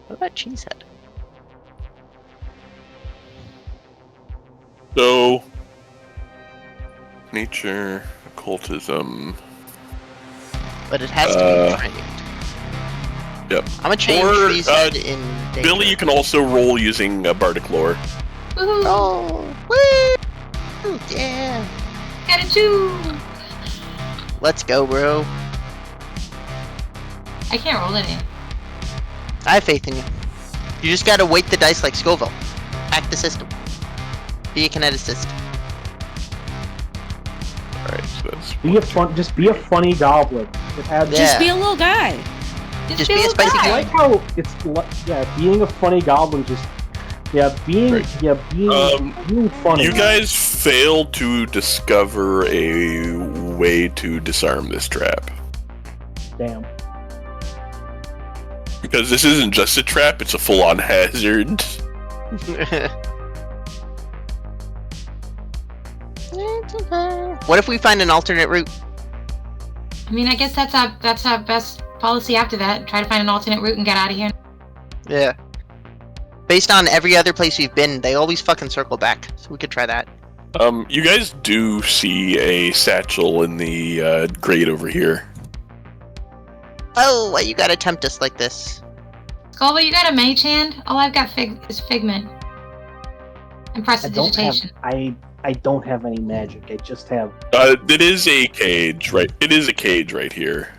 What about Cheesehead? So, nature, occultism. But it has to be trained. Yep. I'm gonna change Or, Cheesehead in danger. Billy, you can also roll using bardic lore. Woohoo! Oh, woo! Yeah. Got a 2! Let's go, bro. I can't roll any. I have faith in you. You just gotta weight the dice like Scoville. Hack the system. Be a kineticist. Alright, so that's Just be a funny goblin. It adds Yeah. Just be a little guy. Just be a spicy I guy. like how being a funny goblin just being funny. You guys failed to discover a way to disarm this trap. Damn. Because this isn't just a trap, it's a full-on hazard. What if we find an alternate route? I mean, I guess that's our best policy after that. Try to find an alternate route and get out of here. Yeah. Based on every other place we've been, they always fucking circle back. So we could try that. You guys do see a satchel in the grate over here. Oh, why you gotta tempt us like this? Skullboy, you got a mage hand? All I've got is Figment. And Prestidigitation. I don't have any magic. I just have. It is a cage, right? It is a cage right here.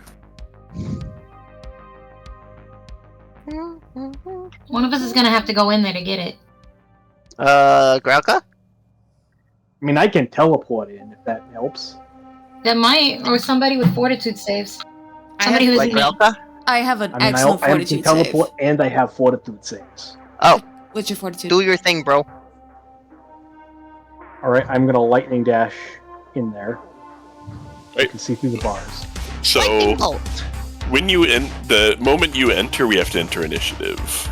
One of us is gonna have to go in there to get it. Grauka? I mean, I can teleport in if that helps. That might, or somebody with fortitude saves. Somebody who's Like in Grauka? I have an I mean, excellent I can fortitude teleport save. and I have fortitude saves. Oh, What's your fortitude? do your thing, bro. Alright, I'm gonna lightning dash in there. You Right. can see through the bars. So, Lightning bolt. when the moment you enter, we have to enter initiative.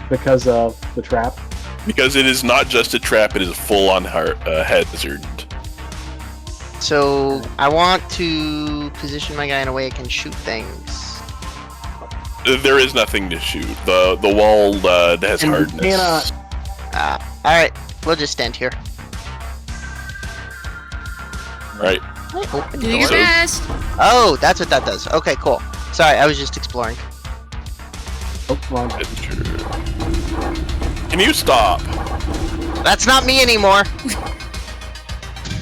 Because of the trap. Because it is not just a trap, it is a full-on hazard. So, I want to position my guy in a way I can shoot things. There is nothing to shoot. The wall has And we hardness. cannot- Alright, we'll just stand here. Right. Open Do your doors. best. Oh, that's what that does. Okay, cool. Sorry, I was just exploring. Oh, wrong. Can you stop? That's not me anymore.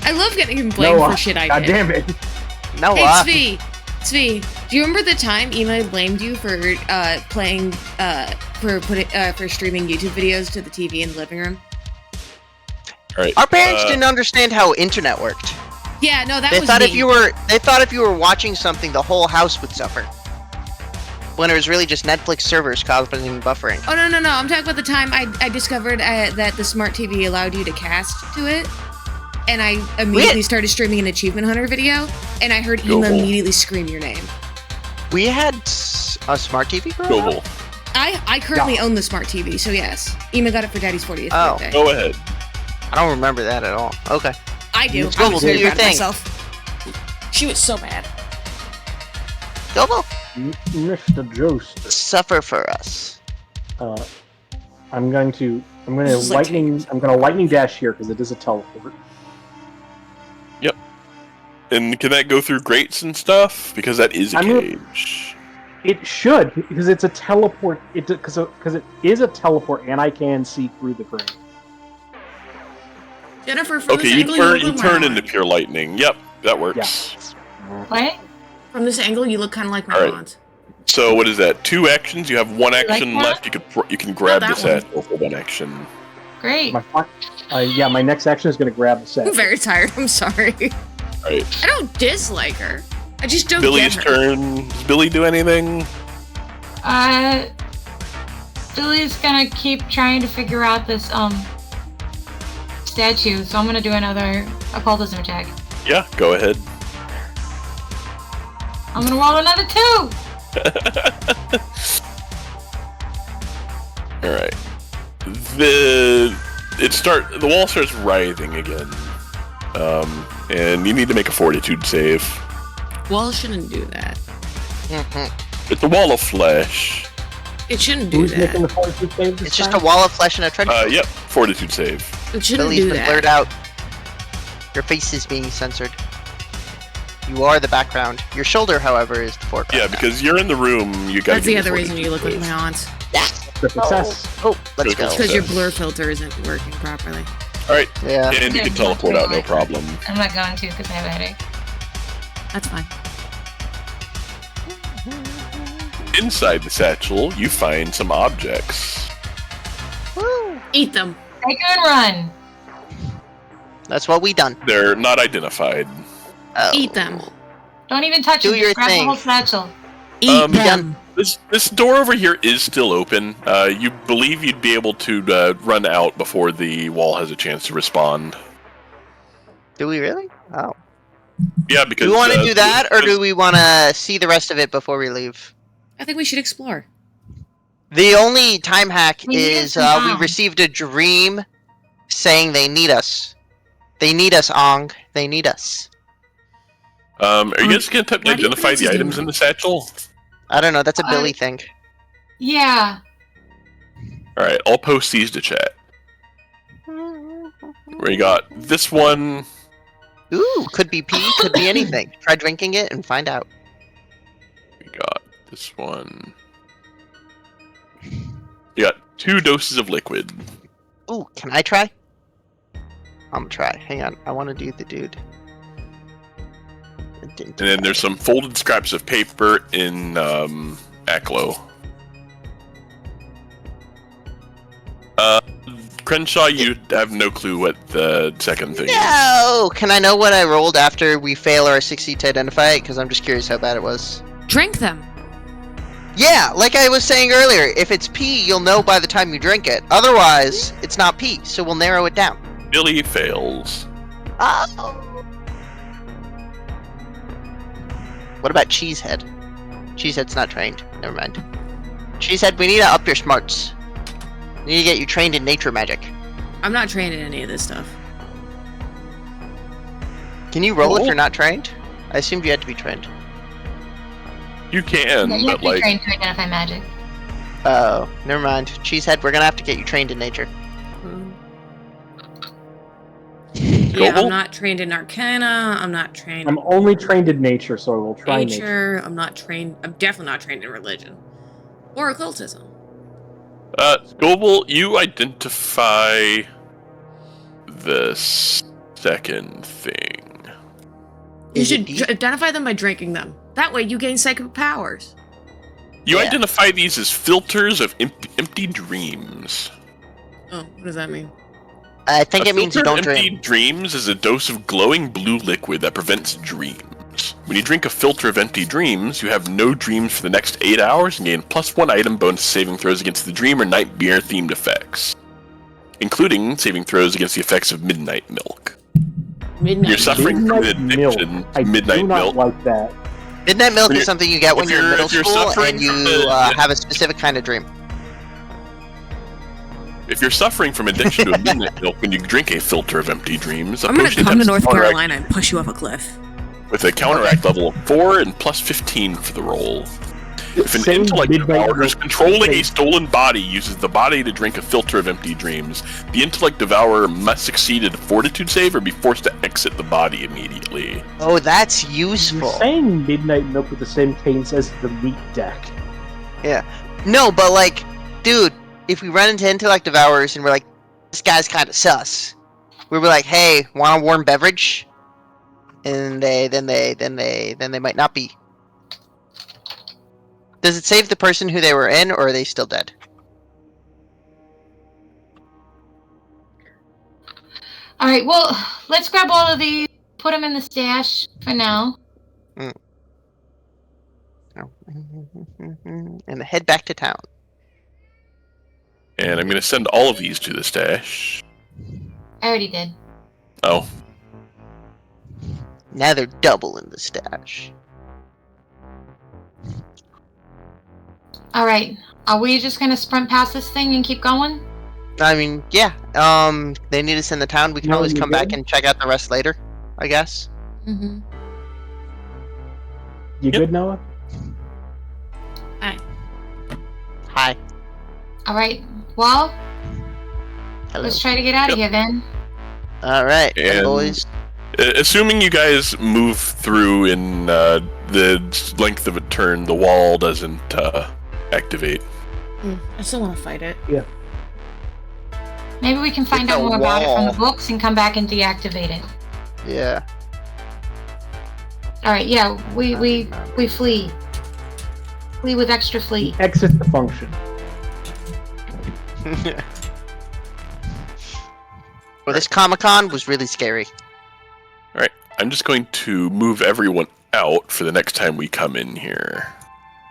I love getting blamed for shit I God did. damn it. No, Hey, Svi, do you remember the time Ema blamed you for playing for streaming YouTube videos to the TV in the living room? All right. Our parents didn't understand how internet worked. Yeah, no, that They was thought me. they thought if you were watching something, the whole house would suffer. When it was really just Netflix servers causing buffering. Oh no, I'm talking about the time I discovered that the smart TV allowed you to cast to it, and I immediately started streaming an Achievement Hunter video, and I heard Ema immediately scream your name. We had a smart TV growing up? Go, I currently own the smart TV, so yes, Ema got it for Daddy's 40th birthday. go ahead. I don't remember that at all. Okay. I do. Let's go, I was do very your proud of thing. myself. She was so mad. Gobo, Mr. Jost. suffer for us. I'm gonna This is like lightning dash here because it is a teleport. And can that go through grates and stuff? Because that is a cage. It should because it's a teleport. Because it is a teleport and I can see through the grate. Jennifer, from Okay, this you angle, turn look you like turn my into aunt. pure lightning. Yep, that works. What? From this angle, you look kind of like my Alright. aunt. So what is that? 2 actions. You have 1 action that? left. You can grab that the one. satchel for 1 action. Great. My next action is gonna grab the set. I'm very tired. I'm sorry. Right. I don't dislike her. I just don't Billy's get her. turn. Does Billy do anything? Billy's gonna keep trying to figure out this statue, so I'm gonna do another occultism check. Yeah, go ahead. I'm gonna roll another 2. All right. The wall starts writhing again. And you need to make a fortitude save. Wall shouldn't do that. It's a wall of flesh. It shouldn't do Who's making that. the fortitude save this It's just a time? wall of flesh and a treasure. Yep, fortitude save. It shouldn't Billy's do been blurred that. out. Your face is being censored. You are the background. Your shoulder, however, is the foreground. Yeah, because you're in the room. You got. That's the other reason you look like my aunt. The success. Oh, let's go. Because your blur filter isn't working properly. All right, Yeah. and you can teleport out, no problem. I'm not going to because I have a headache. That's fine. Inside the satchel, you find some objects. Woo. Eat them. Take and run. That's what we done. They're not identified. Oh. Eat them. Don't even touch Do it. your Just grab thing. the whole satchel. Eat them. This door over here is still open. You believe you'd be able to run out before the wall has a chance to respond. Do we really? Oh. Yeah, because Do we want to do that, or do we want to see the rest of it before we leave? I think we should explore. The only time hack We need is some we time. received a dream saying they need us. They need us, Ong. They need us. Are you guys going to attempt to why do you identify pronounce the his name items in wrong? the satchel? I don't know. That's a Billy thing. Yeah. Alright, I'll post these to chat. Where you got this one. Ooh, could be pee, could be anything. Try drinking it and find out. We got this one. You got 2 doses of liquid. Ooh, can I try? I'm gonna try. Hang on. I want to do the dude. And then there's some folded scraps of paper in Aklo. Crenshaw, you have no clue what the second thing is. No! Can I know what I rolled after we fail our 60 to identify it? Because I'm just curious how bad it was. Drink them. Yeah, like I was saying earlier, if it's pee, you'll know by the time you drink it. Otherwise, it's not pee, so we'll narrow it down. Billy fails. Oh! What about Cheesehead? Cheesehead's not trained. Never mind. Cheesehead, we need to up your smarts. We need to get you trained in nature magic. I'm not trained in any of this stuff. Can you roll if Oh. you're not trained? I assumed you had to be trained. You can, Yeah, you have but to be like, trained to identify magic. Oh, never mind. Cheesehead, we're gonna have to get you trained in nature. Yeah, Global? I'm not trained in Arcana. I'm not trained I'm only trained in nature, so I will try in nature. nature. I'm not trained. I'm definitely not trained in religion or occultism. Global, you identify the second thing. You Is it should D? identify them by drinking them. That way, you gain psychic powers. You Yeah. identify these as filters of empty dreams. Oh, what does that mean? I think A it means you filter don't of empty drink. dreams is a dose of glowing blue liquid that prevents dreams. When you drink a filter of empty dreams, you have no dreams for the next 8 hours and gain +1 item bonus saving throws against the dream or nightmare themed effects, including saving throws against the effects of midnight milk. Midnight. You're suffering from Midnight an milk. addiction I to midnight do not milk. like that. Midnight milk When is you're- something you get when if you're in you're- middle if you're school suffering and you from the- have a specific kind of dream. If you're suffering from addiction to a midnight milk when you drink a filter of empty dreams, a I'm gonna potion come to attempts North counteract Carolina and push you off a cliff. with a counteract level of 4 and +15 for the roll. If an Same intellect midnight devourer is milk controlling a thing. stolen body uses the body to drink a filter of empty dreams, the intellect devourer must succeed at a fortitude save or be forced to exit the body immediately. Oh, that's You're useful. saying midnight milk with the same cadence as the meat deck. No, but like, dude, if we run into intellect devourers and we're like, this guy's kind of sus, we were like, hey, want a warm beverage? And then they might not be. Does it save the person who they were in, or are they still dead? All right. Well, let's grab all of these, put them in the stash for now. And head back to town. And I'm going to send all of these to the stash. I already did. Oh, Now they're double in the stash. All right. Are we just gonna sprint past this thing and keep going? I mean, yeah. They need us in the town. We can No, always you come back good? and check out the rest later, I guess. Mm-hmm. You Yep. good, Noah? Hi. All right. Well, Hello. let's try to get out of Yep. here then. All right, And- boys. Assuming you guys move through in the length of a turn, the wall doesn't activate. I still want to fight it. Maybe we can find It's out a more about it from the wall. books and come back and deactivate it. Yeah. All right. Yeah. We flee. Flee with extra flee. Exit the function. Well, this Comic-Con was really scary. I'm just going to move everyone out for the next time we come in here.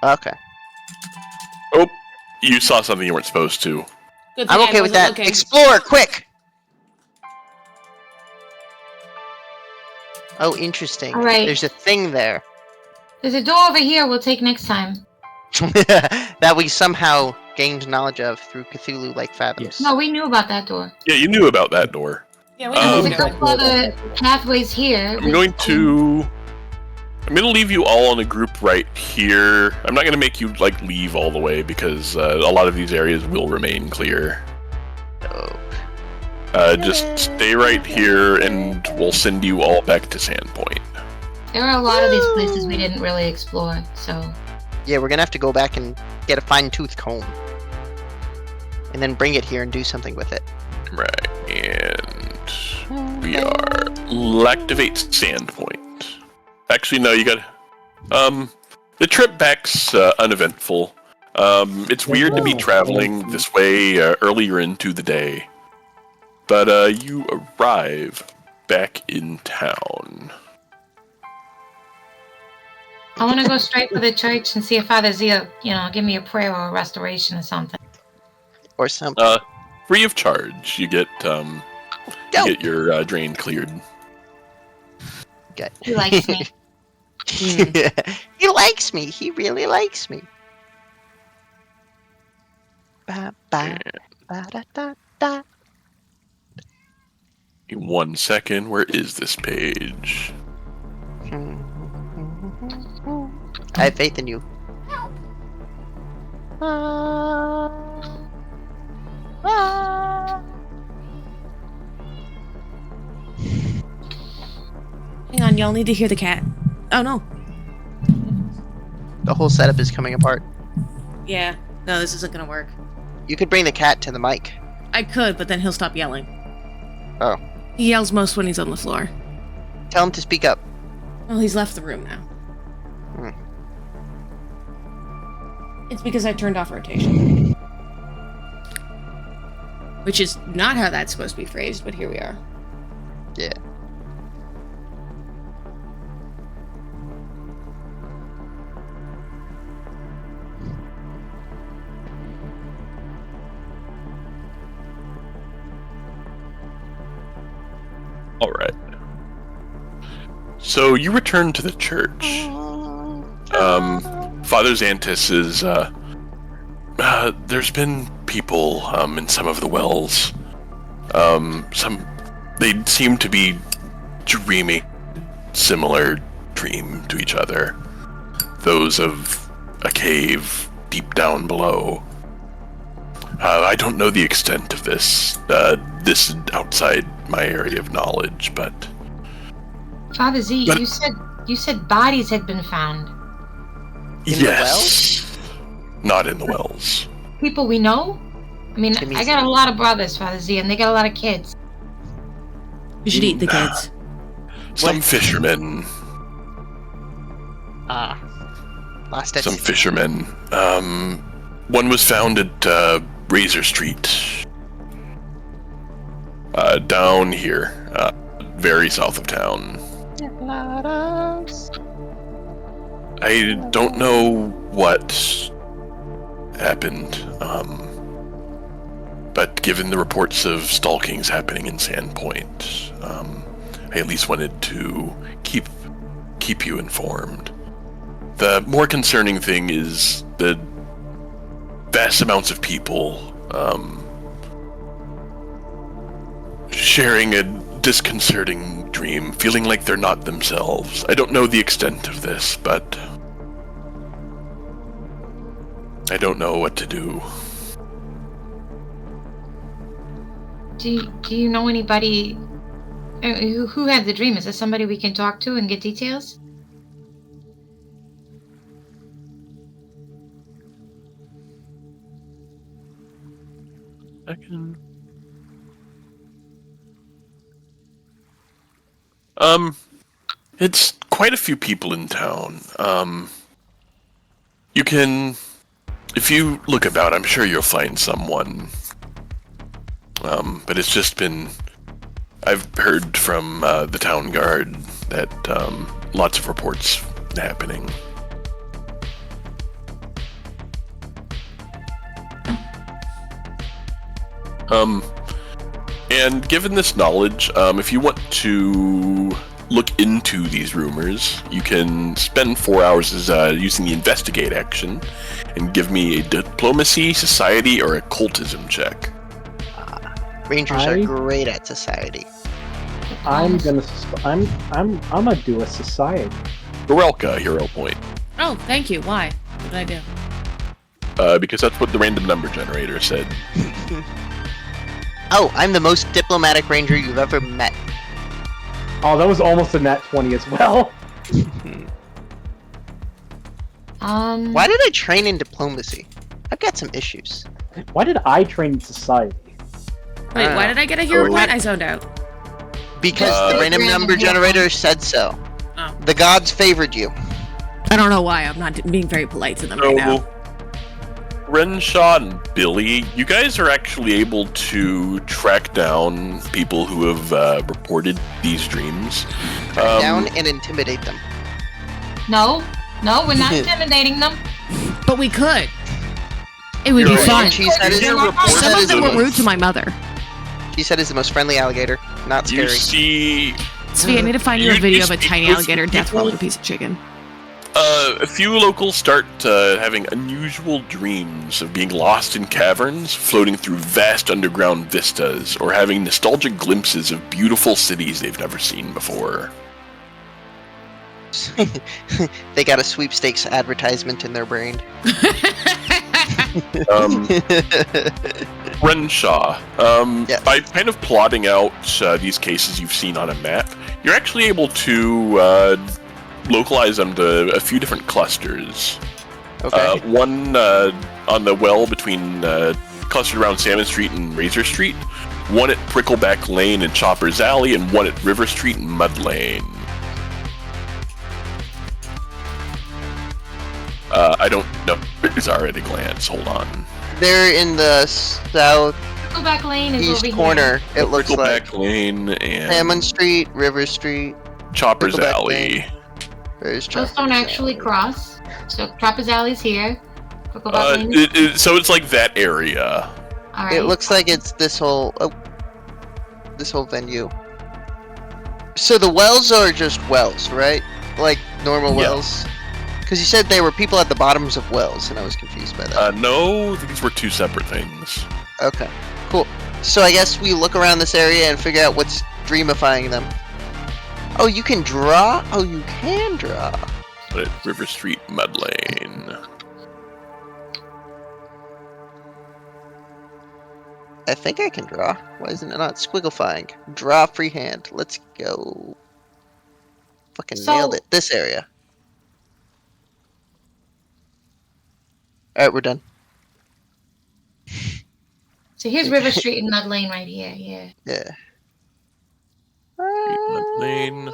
Okay. Oh, you saw something you weren't supposed to. Good thing I'm I okay with wasn't that. looking. Explore, quick! Oh, interesting. All right. There's a thing there. There's a door over here we'll take next time. That we somehow gained knowledge of through Cthulhu-like fathoms. Yes. No, we knew about that door. Yeah, you knew about that door. Yeah, And there's a Okay. couple other pathways here. I'm going to leave you all on a group right here. I'm not going to make you like leave all the way because a lot of these areas will remain clear. Just stay right here, and we'll send you all back to Sandpoint. There are a lot of these places we didn't really explore, so... Yeah, we're gonna have to go back and get a fine-tooth comb. And then bring it here and do something with it. Right, and we are... activate Sandpoint. Actually, no, you got... the trip back's uneventful. It's weird to be traveling this way earlier into the day. But you arrive back in town. I want to go straight for the church and see if Father Zia, give me a prayer or a restoration or something. Or something. Free of charge. You get your drain cleared. Good. He likes me. He likes me. He really likes me. Ba, ba, ba, da, da, da. 1 second. Where is this page? I have faith in you. Hang on, y'all need to hear the cat. Oh no. The whole setup is coming apart. Yeah. No, this isn't gonna work. You could bring the cat to the mic. I could, but then he'll stop yelling. Oh. He yells most when he's on the floor. Tell him to speak up. Well, he's left the room now. It's because I turned off rotation. Which is not how that's supposed to be phrased, but here we are. Yeah. All right. So you return to the church. Father Xantis is, there's been people, in some of the wells. They seem to be dreaming similar dream to each other. Those of a cave deep down below. I don't know the extent of this. This is outside my area of knowledge, but... Father Z, you said bodies had been found. In the wells? Not in the wells. People we know? I mean, I got a lot of brothers, Father Z, and they got a lot of kids. You should eat the kids. Some fishermen. Last Some fishermen. One was found at Razor Street. Down here. Very south of town. I don't know what happened, but given the reports of stalkings happening in Sandpoint, I at least wanted to keep you informed. The more concerning thing is the vast amounts of people sharing a disconcerting dream, feeling like they're not themselves. I don't know the extent of this, but I don't know what to do. Do you know anybody who had the dream? Is there somebody we can talk to and get details? It's quite a few people in town. You can, if you look about, I'm sure you'll find someone. But it's just been, I've heard from the town guard that lots of reports happening. And given this knowledge, if you want to look into these rumors, you can spend 4 hours using the investigate action and give me a diplomacy, society, or occultism check. Rangers are great at society. I'm gonna do a society. Gorelka, hero point. Oh, thank you. Why? What did I do? Because that's what the random number generator said. Oh, I'm the most diplomatic ranger you've ever met. Oh, that was almost a nat 20 as well. Why did I train in diplomacy? I've got some issues. Why did I train in society? Wait, why did I get a hero point? I zoned out. Because the random number generator said so. Oh. The gods favored you. I don't know why. I'm not being very polite to them right now. Renshaw and Billy, you guys are actually able to track down people who have reported these dreams. Track down and intimidate them. No, we're not intimidating them. But we could. It would be Right. fun. She said is Some of them were rude to my mother. She said is the most friendly alligator. Not You scary. see Svi, I need to find you a You video of a speak tiny with alligator death people? rolling a piece of chicken. a few locals start having unusual dreams of being lost in caverns, floating through vast underground vistas, or having nostalgic glimpses of beautiful cities they've never seen before. They got a sweepstakes advertisement in their brain. Renshaw, Yes. by kind of plotting out these cases you've seen on a map, you're actually able to localize them to a few different clusters. Okay. One on the well between clustered around Salmon Street and Razor Street, one at Prickleback Lane and Chopper's Alley, and one at River Street and Mud Lane. I don't know if these are at a glance. Hold on. They're in the southeast Pickleback Lane is over corner, it looks like. Prickleback Lane and Salmon Street, River Street. Chopper's Pickleback Alley. Lane. Where's here. Those Chopper's don't actually Alley? cross. So Trappers Alley's here. Pickleback Lane. So it's like that area. Alright. It looks like it's this whole venue. So the wells are just wells, right? Like normal Yeah. wells? Because you said they were people at the bottoms of wells, and I was confused by that. No, these were two separate things. Okay, cool. So I guess we look around this area and figure out what's dreamifying them. Oh, you can draw? Oh, you can draw. But at River Street, Mud Lane. I think I can draw. Why isn't it not squigglifying? Draw freehand. Let's go. Fucking So- nailed it. This area. Alright, we're done. So here's River Street and Mud Lane right here. Yeah. Yeah. Mud Lane,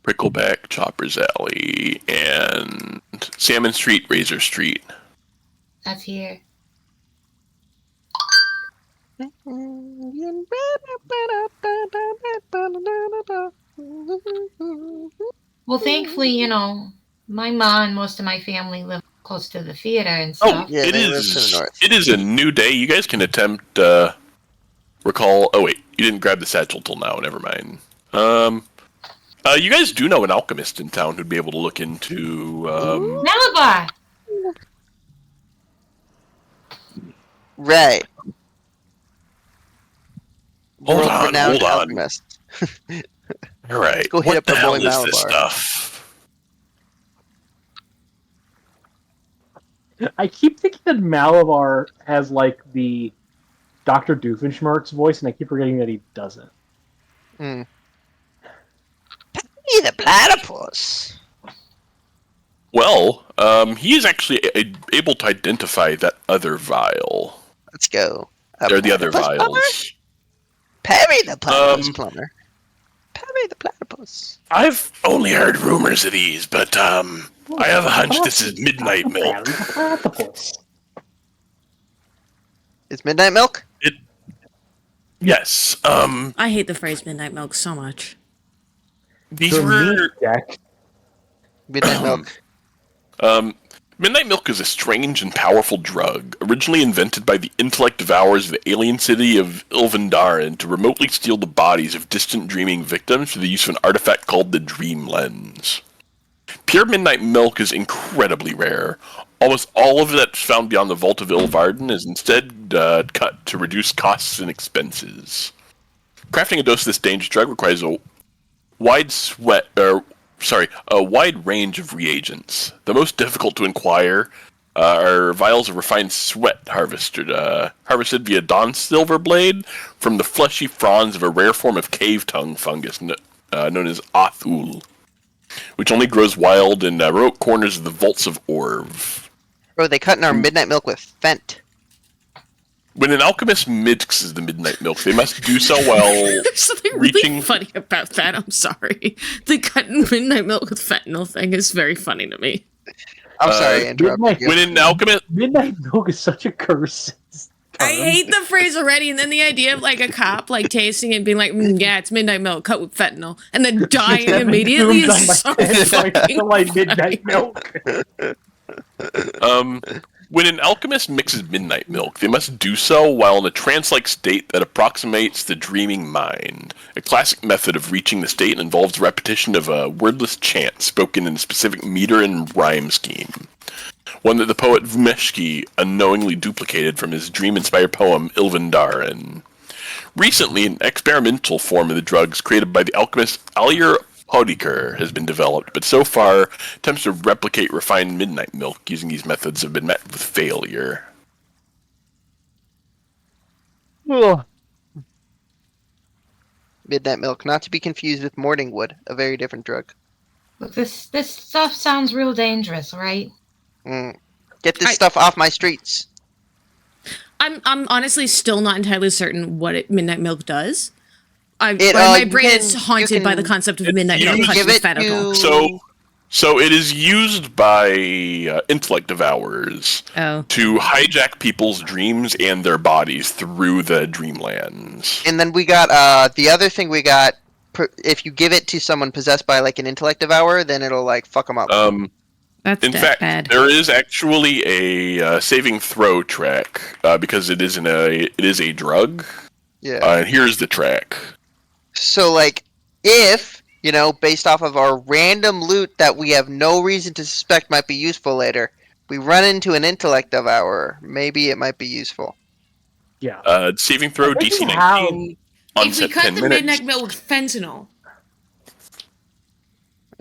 Prickleback, Chopper's Alley, and Salmon Street, Razor Street. That's here. Well, thankfully, my mom and most of my family live close to the theater and Oh, stuff. Yeah, it they live to the is. north. It is a new day. You guys can attempt recall. Oh wait, you didn't grab the satchel till now. Never mind. You guys do know an alchemist in town who'd be able to look into. Malabar! Right. Hold on, World-renowned hold on. alchemist. All right. go hit what up the our hell boy is this Malabar. stuff? I keep thinking that Malabar has like the Dr. Doofenshmirtz voice, and I keep forgetting that he doesn't. Hmm. Hey, the platypus. Well, he is actually able to identify that other vial. Let's go. They're the other platypus plumber? vials. Perry the platypus plumber. Perry the platypus. I've only heard rumors of these, but I have a hunch this is midnight milk. Platypus. Is midnight milk? Yes. I hate the phrase midnight milk so much. These The were meat deck. Midnight milk. Midnight Milk is a strange and powerful drug, originally invented by the intellect devourers of the alien city of Ilvendarin to remotely steal the bodies of distant dreaming victims through the use of an artifact called the Dream Lens. Pure Midnight Milk is incredibly rare. Almost all of that's found beyond the Vault of Ilvarden is instead cut to reduce costs and expenses. Crafting a dose of this dangerous drug requires a wide range of reagents. The most difficult to acquire are vials of refined sweat harvested via Dawn Silver Blade from the fleshy fronds of a rare form of cave tongue fungus known as Othul, which only grows wild in remote corners of the vaults of Orv. Bro, they cut in our midnight milk with Fent. When an alchemist mixes the midnight milk, they must do so while There's something really reaching. funny about that. I'm sorry. The cutting midnight milk with fentanyl thing is very funny to me. I'm sorry to interrupt Midnight, you. When an alchemist, Midnight Milk is such a curse. I hate the phrase already, and then the idea of like a cop like tasting it and being like, yeah, it's midnight milk cut with fentanyl, and then dying immediately is so fucking like Midnight Milk. when an alchemist mixes midnight milk, they must do so while in a trance-like state that approximates the dreaming mind. A classic method of reaching the state involves repetition of a wordless chant spoken in a specific meter and rhyme scheme. One that the poet Vmeshki unknowingly duplicated from his dream-inspired poem Ilvendarin. Recently, an experimental form of the drugs created by the alchemist Alir Hodiker has been developed, but so far, attempts to replicate refined midnight milk using these methods have been met with failure. Midnight milk, not to be confused with morning wood, a very different drug. Look, this stuff sounds real dangerous, right? Get this stuff off my streets. I'm honestly still not entirely certain what midnight milk does. My brain is haunted by the concept of midnight milk cut with fentanyl. So it is used by intellect devourers to hijack people's dreams and their bodies through the dreamlands. And then we got the other thing we got. If you give it to someone possessed by like an intellect devourer, then it'll like fuck them up. In fact, there is actually a saving throw track because it is a drug. Yeah. And here's the track. So like, if based off of our random loot that we have no reason to suspect might be useful later, we run into an intellect devourer, maybe it might be useful. Yeah. Saving throw DC 19. If we Onset cut 10 the minutes. midnight milk with fentanyl.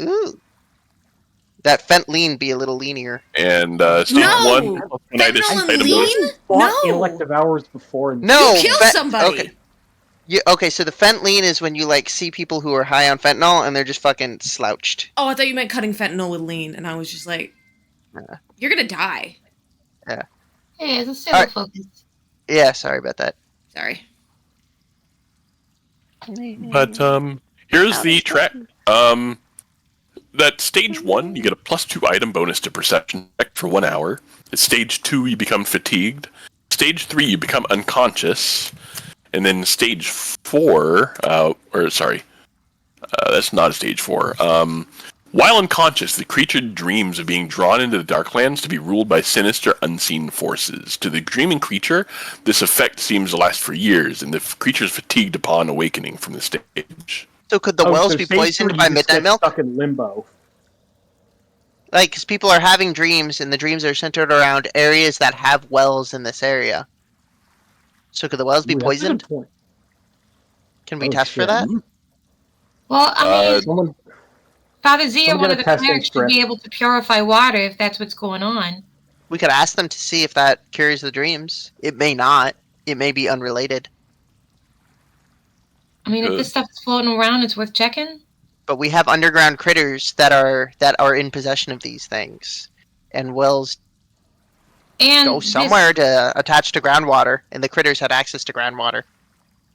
Ooh. That Fent lean be a little leanier. And stage No! 1. Fentanyl and lean? Fought No! intellect devourers before. And No! You kill somebody! Okay. Okay, so the Fent lean is when you like see people who are high on fentanyl and they're just fucking slouched. Oh, I thought you meant cutting fentanyl with lean, and I was just like, you're gonna die. Yeah. Hey, let's stay Alright. focused. Yeah, sorry about that. Sorry. But here's the track. That stage 1, you get a +2 item bonus to perception check for 1 hour. At stage 2, you become fatigued. Stage 3, you become unconscious. And then stage 4, that's not a stage 4. While unconscious, the creature dreams of being drawn into the Darklands to be ruled by sinister, unseen forces. To the dreaming creature, this effect seems to last for years, and the creature is fatigued upon awakening from the stage. So could the wells be poisoned by midnight milk? Stuck in limbo. Like, because people are having dreams, and the dreams are centered around areas that have wells in this area. So could the wells be Ooh, that's a poisoned? good point. Can we Oh, test for shit. that? Well, I mean, Someone, Father Zia, someone one get of a the testing clerics, should strip. be able to purify water if that's what's going on. We could ask them to see if that cures the dreams. It may not. It may be unrelated. I mean, if this stuff is floating around, it's worth checking. But we have underground critters that are in possession of these things. And wells And go somewhere to attach to groundwater, and the critters had access to groundwater.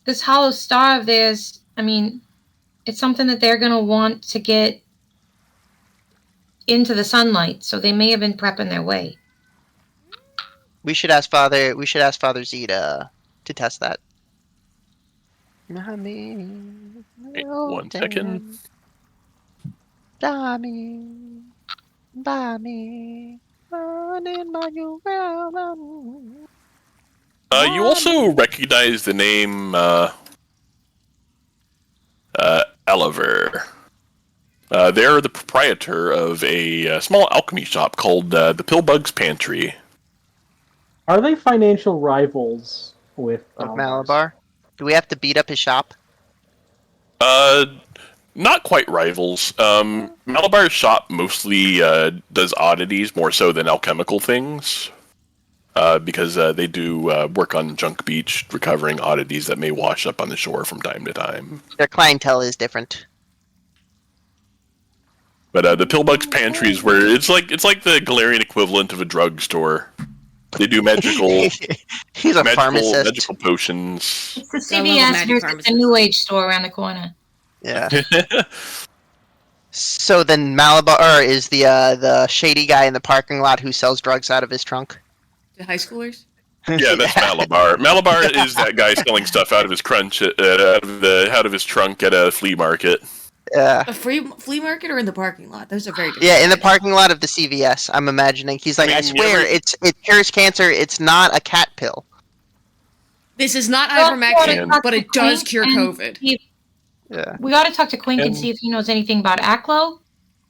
this hollow star of theirs, I mean, it's something that they're going to want to get into the sunlight, so they may have been prepping their way. We should ask Father Z to test that. Wait, 1 second. Mommy. You also recognize the name Oliver. They're the proprietor of a small alchemy shop called the Pillbug's Pantry. Are they financial rivals with Of Malabar's? Malabar? Do we have to beat up his shop? Not quite rivals. Malabar's shop mostly does oddities more so than alchemical things. Because they do work on Junk Beach, recovering oddities that may wash up on the shore from time to time. Their clientele is different. But the Pillbug's Pantry is where it's like the Galarian equivalent of a drugstore. They do magical, He's a pharmacist. magical potions. It's the I love a CVS magic versus pharmacist. the New Age store around the corner. Yeah. So then Malabar is the shady guy in the parking lot who sells drugs out of his trunk. To high schoolers? Yeah, that's Malabar. Malabar is that guy selling stuff out of his out of his trunk at a flea market. Yeah. A flea market or in the parking lot? Those are very different. Yeah, in the things. parking lot of the CVS, I'm imagining. He's like, I I mean, swear, it cures cancer, it's not a cat pill. This is not Well, ivermectin, and- but it does Quink cure and COVID. see if- Yeah. We got to talk to Quink and And- see if he knows anything about Aclo.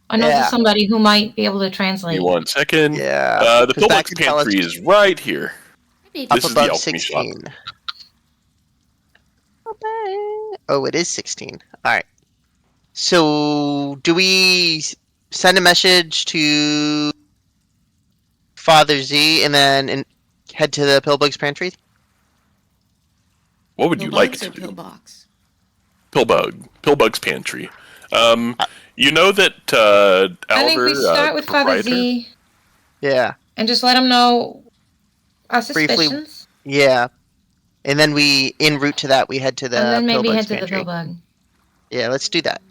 Or knows Yeah. of somebody who might be able to Give translate. me 1 second. Yeah. The 'Cause back Pillbug's in college- Pantry is right here. Up This is the above alchemy shop. 16. Oh, it is 16. Alright. So, do we send a message to Father Z and then head to the Pillbug's Pantry? What would you like Pillbugs or to do? pillbox? Pillbug's Pantry. You know that I think we Oliver, start with Father proprietor? Z Yeah. and just let him know our Briefly- suspicions. Yeah. And then en route to that, we head to the And then maybe Pillbug's head to the Pantry. Pillbug. Yeah, let's do that.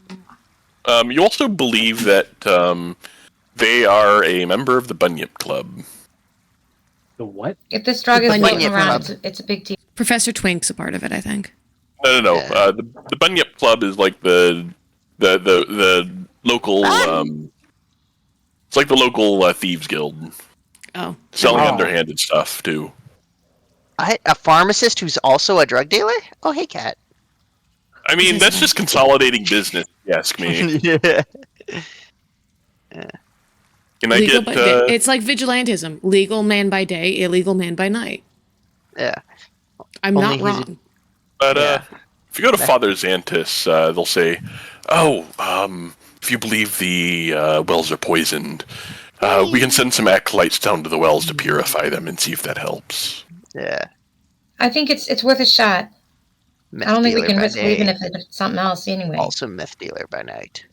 You also believe that they are a member of the Bunyip Club. The what? If this drug is Bunyip floating Club. around, it's a big deal. Professor Twink's a part of it, I think. No. Yeah. The Bunyip Club is like the local. It's like the local thieves guild, Oh. selling Oh. underhanded stuff too. A pharmacist who's also a drug dealer? Oh, hey, Cat. I mean, that's just consolidating business. If you ask me. Yeah. Can I Legal get? by day. It's like vigilantism. Legal man by day, illegal man by night. Yeah. I'm Only not he's a- wrong. But Yeah. if you go to Father Xantus, they'll say, "Oh, if you believe the wells are poisoned, we can send some acolytes down to the wells to purify them and see if that helps." Yeah. I think it's worth a shot. Meth I don't think we dealer can by risk day, leaving if it's something else anyway. Also meth dealer by night.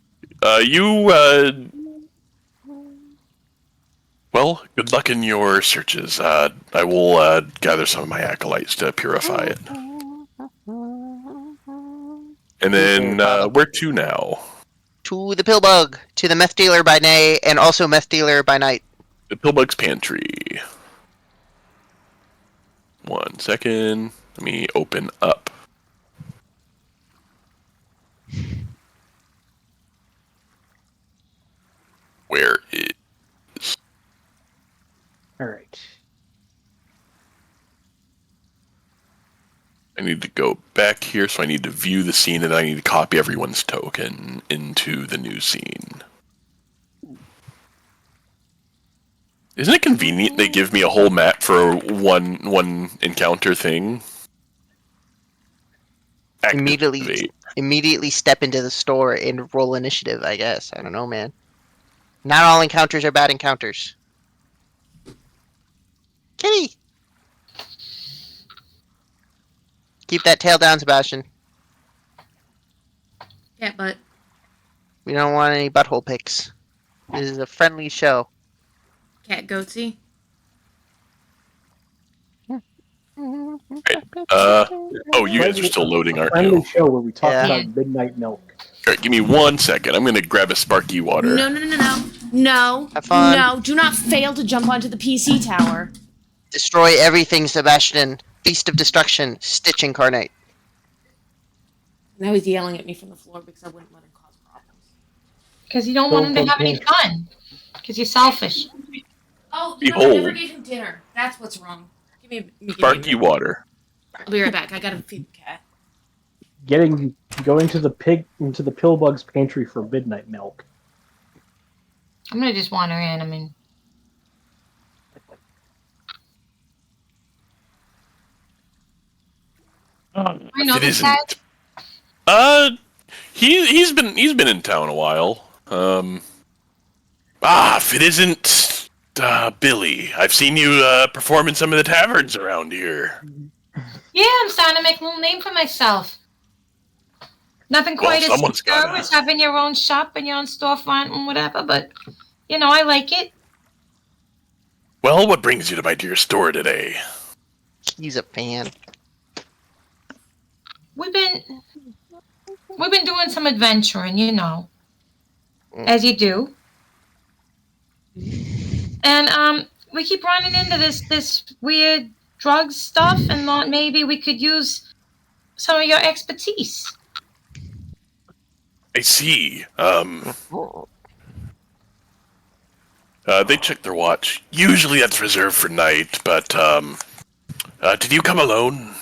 Well, good luck in your searches. I will gather some of my acolytes to purify it. And then, where to now? To the Pillbug, to the meth dealer by day, and also meth dealer by night. The Pillbug's Pantry. 1 second. Let me open up. Where is... All right. I need to go back here, so I need to view the scene, and I need to copy everyone's token into the new scene. Isn't it convenient they give me a whole map for one encounter thing? Immediately step into the store and roll initiative, I guess. I don't know, man. Not all encounters are bad encounters. Kitty! Keep that tail down, Sebastian. Yeah, but We don't want any butthole pics. This is a friendly show. cat goatsy. Oh, you guys are still loading, aren't Friendly you? show where we talk Yeah. about midnight milk. Alright, give me 1 second. I'm gonna grab a Sparky water. No. Have fun. No, do not fail to jump onto the PC tower. Destroy everything, Sebastian. Feast of Destruction. Stitch incarnate. Now he's yelling at me from the floor because I wouldn't let him cause problems. Because you don't want him to have any fun. Because you're selfish. Oh, you know, I never Behold, gave him dinner. That's what's wrong. Give me a Sparky minute. water. I'll be right back. I gotta feed the cat. Going to the pillbug's pantry for midnight milk. I'm gonna just wander in. I mean, I know It this guy. isn't. He's been in town a while. If it isn't Billy, I've seen you perform in some of the taverns around here. Yeah, I'm starting to make a little name for myself. Nothing Well, quite as someone's secure gotta. as having your own shop and your own storefront and whatever, but I like it. Well, what brings you to my dear store today? He's a fan. We've been doing some adventuring, as you do. And we keep running into this weird drug stuff, and thought maybe we could use some of your expertise. I see. They check their watch. Usually that's reserved for night, but did you come alone?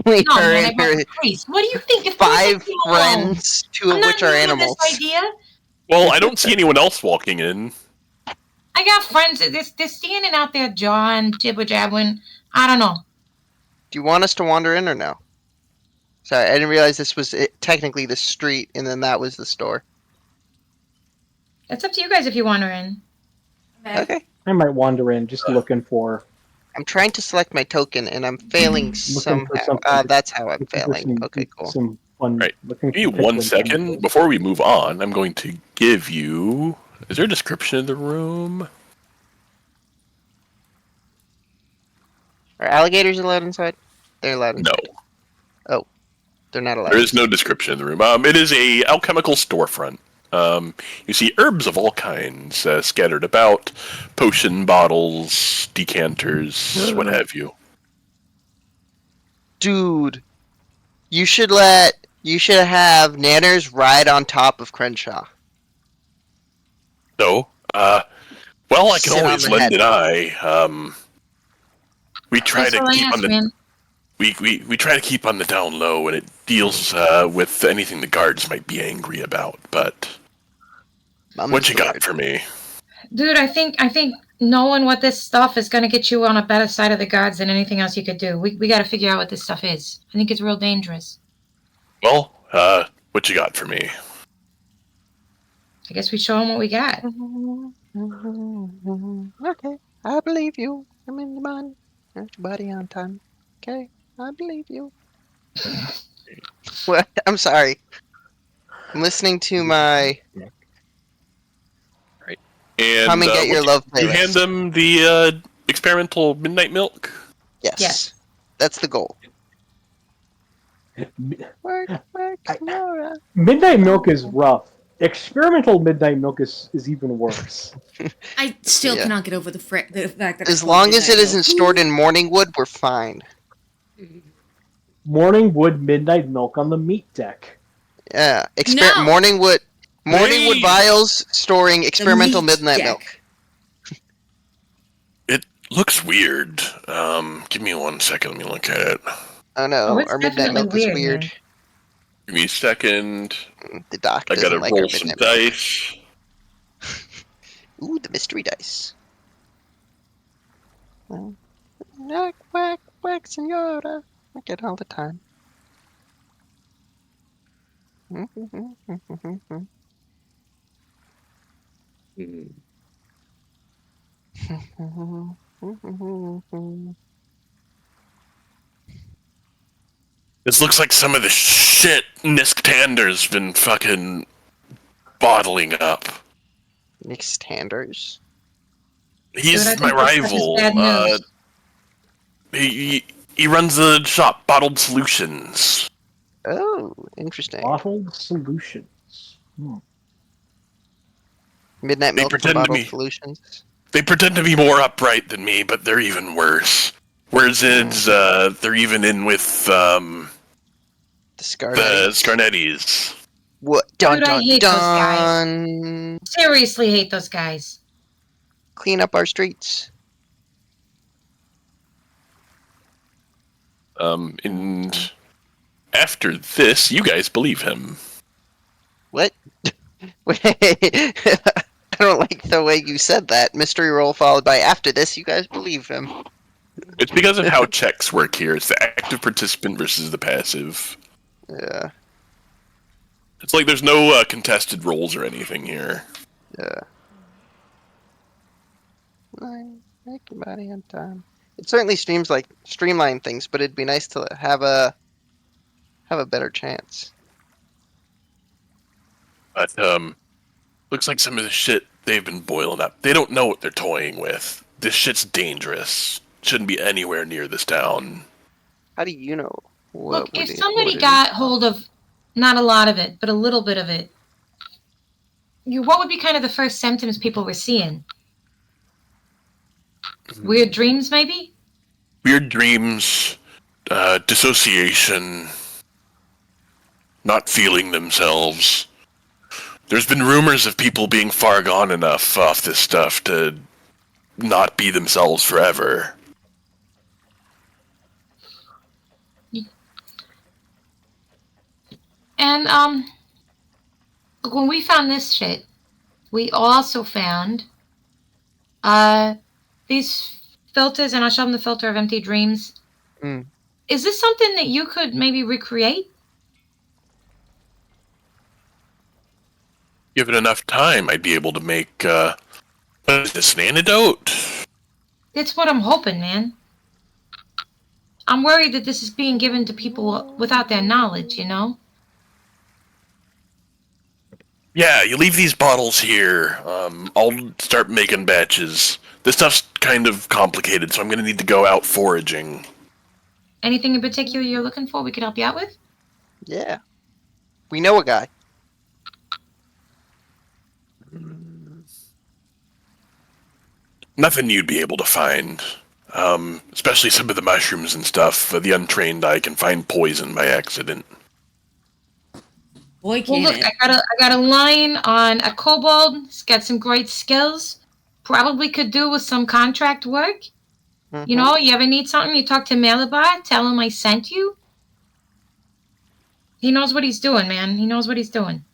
Only No, her man, I and brought her the priest. What do you think? If 5 came alone? friends, 2 I'm of not which are new to animals. this idea. Well, I don't see anyone else walking in. I got friends. They're standing out there jawing, jibber jabbering. I don't know. Do you want us to wander in or no? Sorry, I didn't realize this was technically the street, and then that was the store. It's up to you guys if you wander in. Okay. I might wander in just looking for I'm trying to select my token, and I'm failing somehow. something. That's how I'm looking for failing. Okay, cool. Some fun. Right. Looking Give me for 1 pickling second. chemicals. Before we move on, I'm going to give you... Is there a description of the room? Are alligators allowed inside? They're allowed No. inside. Oh, they're not allowed. There is no description of the room. It is a alchemical storefront. You see herbs of all kinds scattered about, potion bottles, decanters, what have you. Dude, you should have Nanners ride on top of Crenshaw. So, well, I can Sit on always the lend head. an eye. We try That's to all I keep ask, on the man. we try to keep on the down low, and it deals with anything the guards might be angry about. But what you got for me? Dude, I think knowing what this stuff is going to get you on a better side of the guards than anything else you could do. We got to figure out what this stuff is. I think it's real dangerous. Well, what you got for me? I guess we show them what we got. Okay, I believe you. I'm in the money. Got your body on time. Okay, I believe you. What? I'm sorry. I'm listening to my And Come and Get Your Love you playlist. hand them the experimental midnight milk. Yes. Yes. That's the goal. Work, Nora. Midnight milk is rough. Experimental midnight milk is even worse. I still Yeah. cannot get over the fact that As long as it isn't stored in morning wood, we're fine. Morning wood midnight milk on the meat deck. Yeah. No. Morning wood Hey. vials storing experimental midnight milk. It looks weird. Give me 1 second. Let me look at it. Oh no, Oh, it's our midnight definitely milk is weird, weird. man. Give me a second. The doc I doesn't gotta like our roll some midnight milk. dice. Ooh, the mystery dice. Whack, whack, whack, senora. I get all the time. This looks like some of the shit Nisk Tander's been fucking bottling up. Nick's Tanders. He's Dude, I my think this stuff is rival. bad news. He runs the shop, Bottled Solutions. Oh, interesting. Bottled solutions. Midnight They milk from pretend to Bottled be- Solutions. They pretend to be more upright than me, but they're even worse. Whereas they're even in with The Scarlet. the Scarnettis. What? Dun Dude, I dun hate those guys. dun. seriously hate those guys. Clean up our streets. And after this, you guys believe him. What? Wait, I don't like the way you said that. Mystery roll followed by after this, you guys believe him. It's because of how checks work here. It's the active participant versus the passive. Yeah, It's like there's no contested roles or anything here. yeah. Make your body on time. It certainly streamline things, but it'd be nice to have a better chance. But looks like some of the shit they've been boiling up. They don't know what they're toying with. This shit's dangerous. Shouldn't be anywhere near this town. How do you know? Look, if somebody got hold of, not a lot of it, but a little bit of it, what would be kind of the first symptoms people were seeing? Weird dreams, maybe? Weird dreams, dissociation, not feeling themselves. There's been rumors of people being far gone enough off this stuff to not be themselves forever. And, when we found this shit, we also found, these filters, and I'll show them the filter of empty dreams. Mm. Is this something that you could maybe recreate? Given enough time, I'd be able to make, what is this, an antidote? That's what I'm hoping, man. I'm worried that this is being given to people without their knowledge, you know? Yeah, you leave these bottles here. I'll start making batches. This stuff's kind of complicated, so I'm gonna need to go out foraging. Anything in particular you're looking for we could help you out with? Yeah. We know a guy. Nothing you'd be able to find. Especially some of the mushrooms and stuff. For the untrained eye can find poison by accident. Boy, Well, can look, it. I got a line on a kobold. He's got some great skills. Probably could do with some contract work. Mm-hmm. You know, you ever need something, you talk to Malabar, tell him I sent you. He knows what he's doing, man. He knows what he's doing.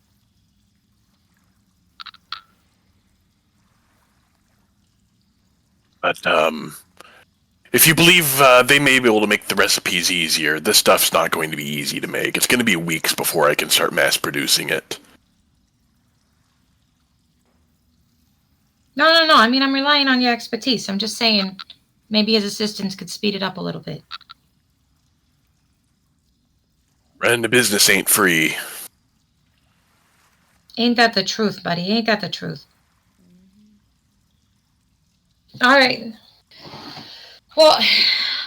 But, if you believe they may be able to make the recipes easier, this stuff's not going to be easy to make. It's going to be weeks before I can start mass producing it. No. I mean, I'm relying on your expertise. I'm just saying maybe his assistants could speed it up a little bit. Running the business ain't free. Ain't that the truth, buddy? Ain't that the truth? All right. Well,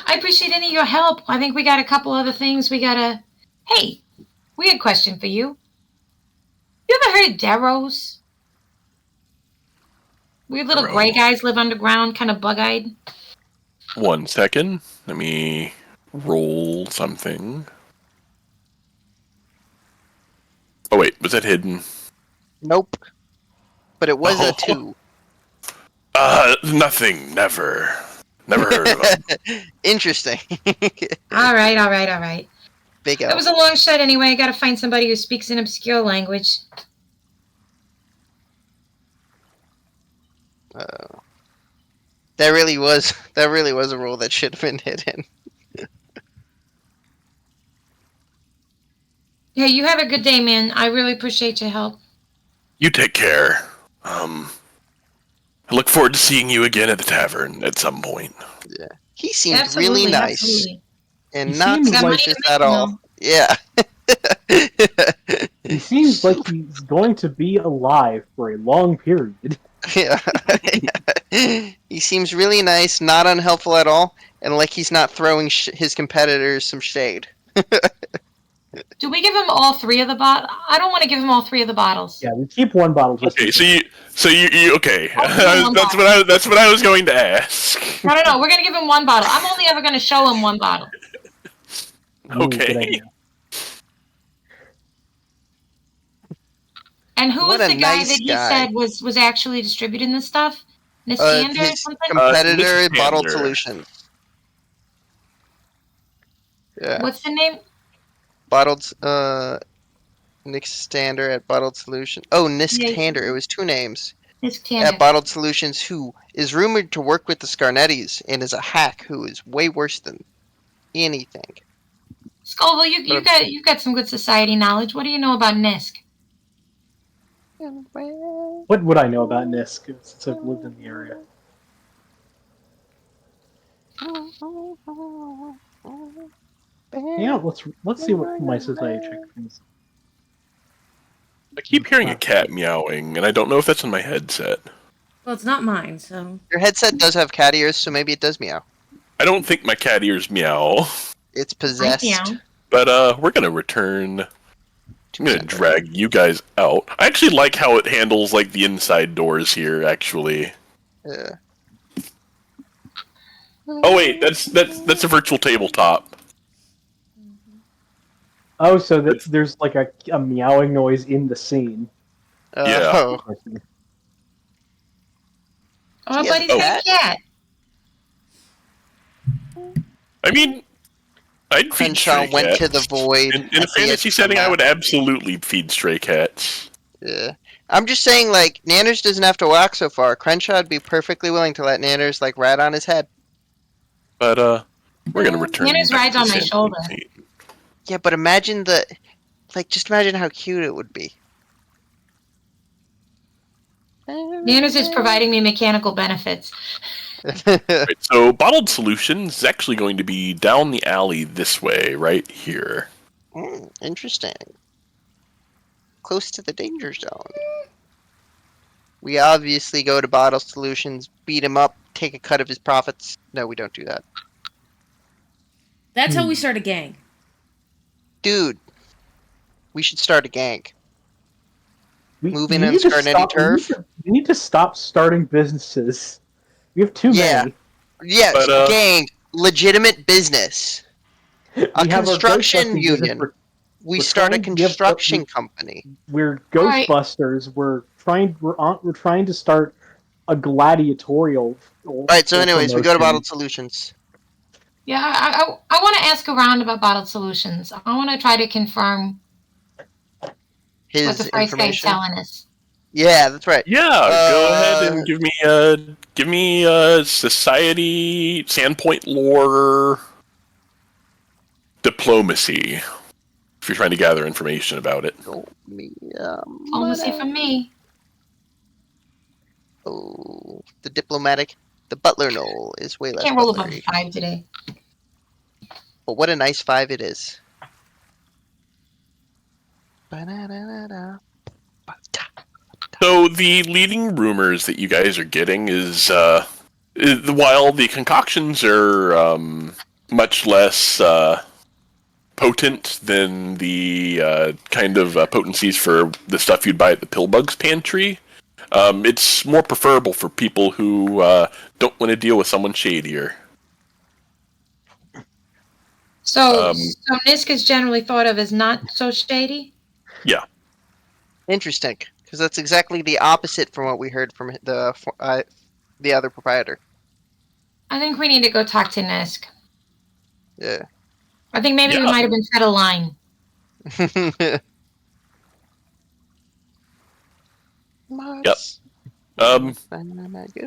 I appreciate any of your help. I think we got a couple other things we gotta... Hey, weird question for you. You ever heard of Darrows? Weird little gray guys live underground, kind of bug-eyed. 1 second. Let me roll something. Oh wait, was that hidden? Nope. But it was a 2. Nothing. Never heard of him. Interesting. All right. Big It L. was a long shot anyway. I gotta find somebody who speaks an obscure language. That really was a role that should have been hidden. Hey, you have a good day, man. I really appreciate your help. You take care. I look forward to seeing you again at the tavern at some point. Yeah. He seemed really nice. Absolutely. And He not seems like- suspicious at all. Yeah. He seems like he's going to be alive for a long period. Yeah. He seems really nice, not unhelpful at all, and like he's not throwing his competitors some shade. Do we give him all 3 of the bottles? I don't want to give him all 3 of the bottles. Yeah, we keep one bottle just. Okay, so you okay? I'll give him one That's what I was going to ask. No. We're gonna give him 1 bottle. I'm only ever gonna show him 1 bottle. Ooh, good Okay. idea. And who What was a the guy nice that he guy. said was actually distributing this stuff? Niskander or His something? competitor at Bottled Niskander. Solutions. Yeah. What's the name? Bottled, Niskander at Bottled Solutions. Oh, Niskander. Yeah. It was 2 names. At Niskander. Bottled Solutions, who is rumored to work with the Scarnettis and is a hack who is way worse than anything. Scoville, you got some good society knowledge. What do you know about Nisk? What would I know about Nisk since I've lived in the area? Yeah, let's see what my society check brings. I keep hearing a cat meowing, and I don't know if that's on my headset. Well, it's not mine, so. Your headset does have cat ears, so maybe it does meow. I don't think my cat ears meow. It's possessed. meow. But we're gonna return. I'm gonna drag you guys out. I actually like how it handles like the inside doors here. Actually. Yeah. Oh wait, that's a virtual tabletop. Oh, so there's like a meowing noise in the scene. Yeah. Oh. Oh, He has but a he's got a cat? cat. I mean, I'd feed Crenshaw stray went cats. to the void. In a at the edge fantasy of the setting, I map. would absolutely feed stray cats. Yeah. I'm just saying, like, Nanners doesn't have to walk so far. Crenshaw would be perfectly willing to let Nanners, like, rat on his head. But we're gonna return. Nanners back rides to on my San shoulder. Quentin. Yeah, but imagine just imagine how cute it would be. Nanners is providing me mechanical benefits. Right, so Bottled Solutions is actually going to be down the alley this way, right here. Interesting. Close to the danger zone. We obviously go to Bottle Solutions, beat him up, take a cut of his profits. No, we don't do that. That's how we start a gang. Dude, we should start a gang. Move in we on need to Scarnetti stop- turf. We need to stop starting businesses. We have too Yeah. many. Yes, But, gang. Legitimate business. A We have our construction Ghostbusting union. business. We we're start a trying- we have- construction company. We're Alright. Ghostbusters. We're trying to start a gladiatorial. Alright, so anyways, we go to Bottled Solutions. Yeah, I want to ask around about Bottled Solutions. I want to try to confirm what His the price guy's information. telling us. Yeah, that's right. Yeah, go ahead and give me society, Sandpoint lore, diplomacy. If you're trying to gather information about it. Diplomacy from me. Oh, the diplomatic. The butler knoll is way less Can't roll above butlery. 5 today. But what a nice 5 it is. Ba-da-da-da-da. So the leading rumors that you guys are getting is while the concoctions are much less potent than the kind of potencies for the stuff you'd buy at the Pillbug's pantry, it's more preferable for people who don't want to deal with someone shadier. So Nisk is generally thought of as not so shady? Yeah. Interesting, because that's exactly the opposite from what we heard from the other proprietor. I think we need to go talk to Nisk. Yeah. I think maybe we might have been fed a line. Yep.